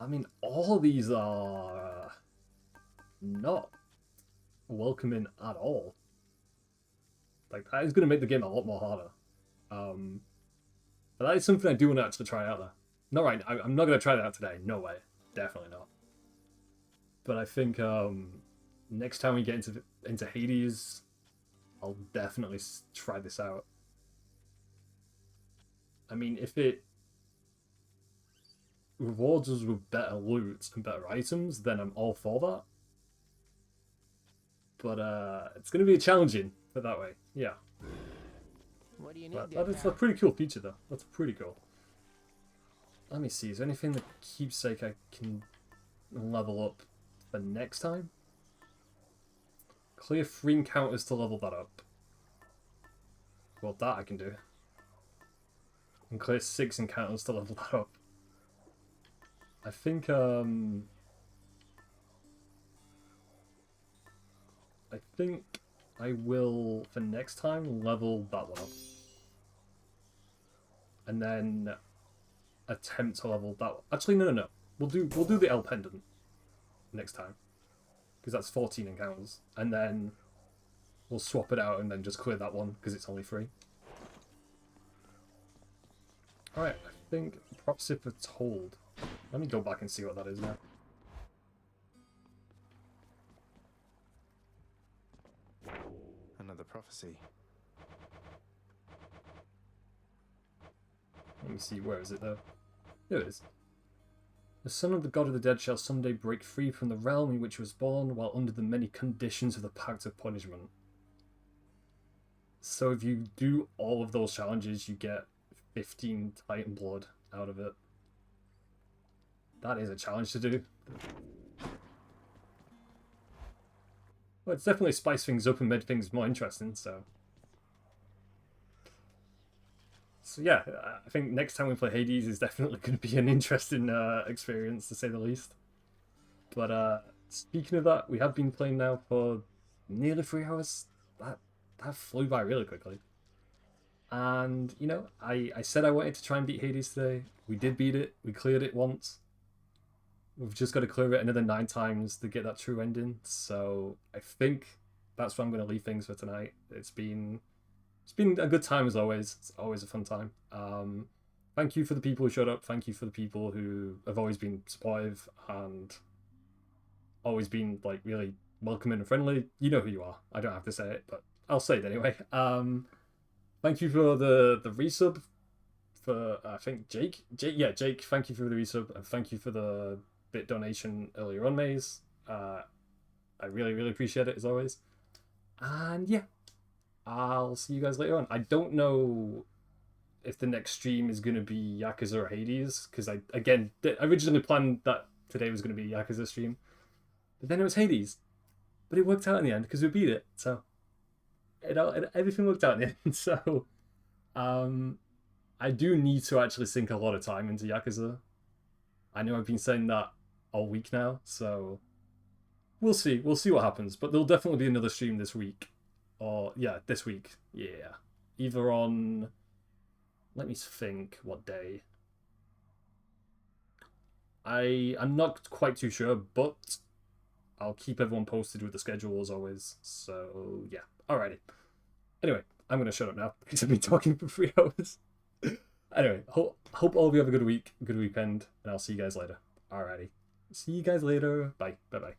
I mean, all of these are not welcoming at all. Like, that is going to make the game a lot more harder. But that is something I do want to actually try out there. No, right, I'm not going to try that out today. No way. Definitely not. But I think next time we get into Hades, I'll definitely try this out. I mean, if it rewards us with better loot and better items, then I'm all for that. But it's going to be challenging, put it that way. Yeah. What do you need? But that is a pretty cool feature, though. That's pretty cool. Let me see. Is there anything that keepsake I can level up for next time? Clear 3 encounters to level that up. Well, that I can do. And clear 6 encounters to level that up. I think I will, for next time, level that one up. And then attempt to level that one. Actually, no. We'll do the L Pendant next time. Because that's 14 encounters. And then we'll swap it out and then just clear that one because it's only 3. Alright, I think Propsipper Told. Let me go back and see what that is now. Another prophecy. Let me see, where is it though? Here it is. The son of the god of the dead shall someday break free from the realm in which he was born while under the many conditions of the Pact of Punishment. So if you do all of those challenges, you get 15 Titan Blood out of it. That is a challenge to do. Well, it's definitely spiced things up and made things more interesting, so... So yeah, I think next time we play Hades is definitely going to be an interesting experience, to say the least. But speaking of that, we have been playing now for nearly 3 hours. That flew by really quickly. And, you know, I said I wanted to try and beat Hades today. We did beat it. We cleared it once. We've just got to clear it another 9 times to get that true ending. So I think that's where I'm going to leave things for tonight. It's been a good time as always. It's always a fun time. Thank you for the people who showed up. Thank you for the people who have always been supportive and always been like really welcoming and friendly. You know who you are. I don't have to say it, but I'll say it anyway. Thank you for the resub for I think Jake. Jake. Thank you for the resub and thank you for the bit donation earlier on, Maze. I really appreciate it as always. And yeah. I'll see you guys later on. I don't know if the next stream is going to be Yakuza or Hades, because I originally planned that today was going to be a Yakuza stream, but then it was Hades. But it worked out in the end because we beat it, so everything worked out in the end. So I do need to actually sink a lot of time into Yakuza. I know I've been saying that all week now, so we'll see. We'll see what happens. But there'll definitely be another stream this week. Or, yeah, this week. Yeah. Either on... Let me think what day. I'm not quite too sure, but I'll keep everyone posted with the schedule as always. So, yeah. Alrighty. Anyway, I'm going to shut up now because I've been talking for 3 hours. Anyway, hope all of you have a good week, good weekend, and I'll see you guys later. Alrighty. See you guys later. Bye. Bye-bye.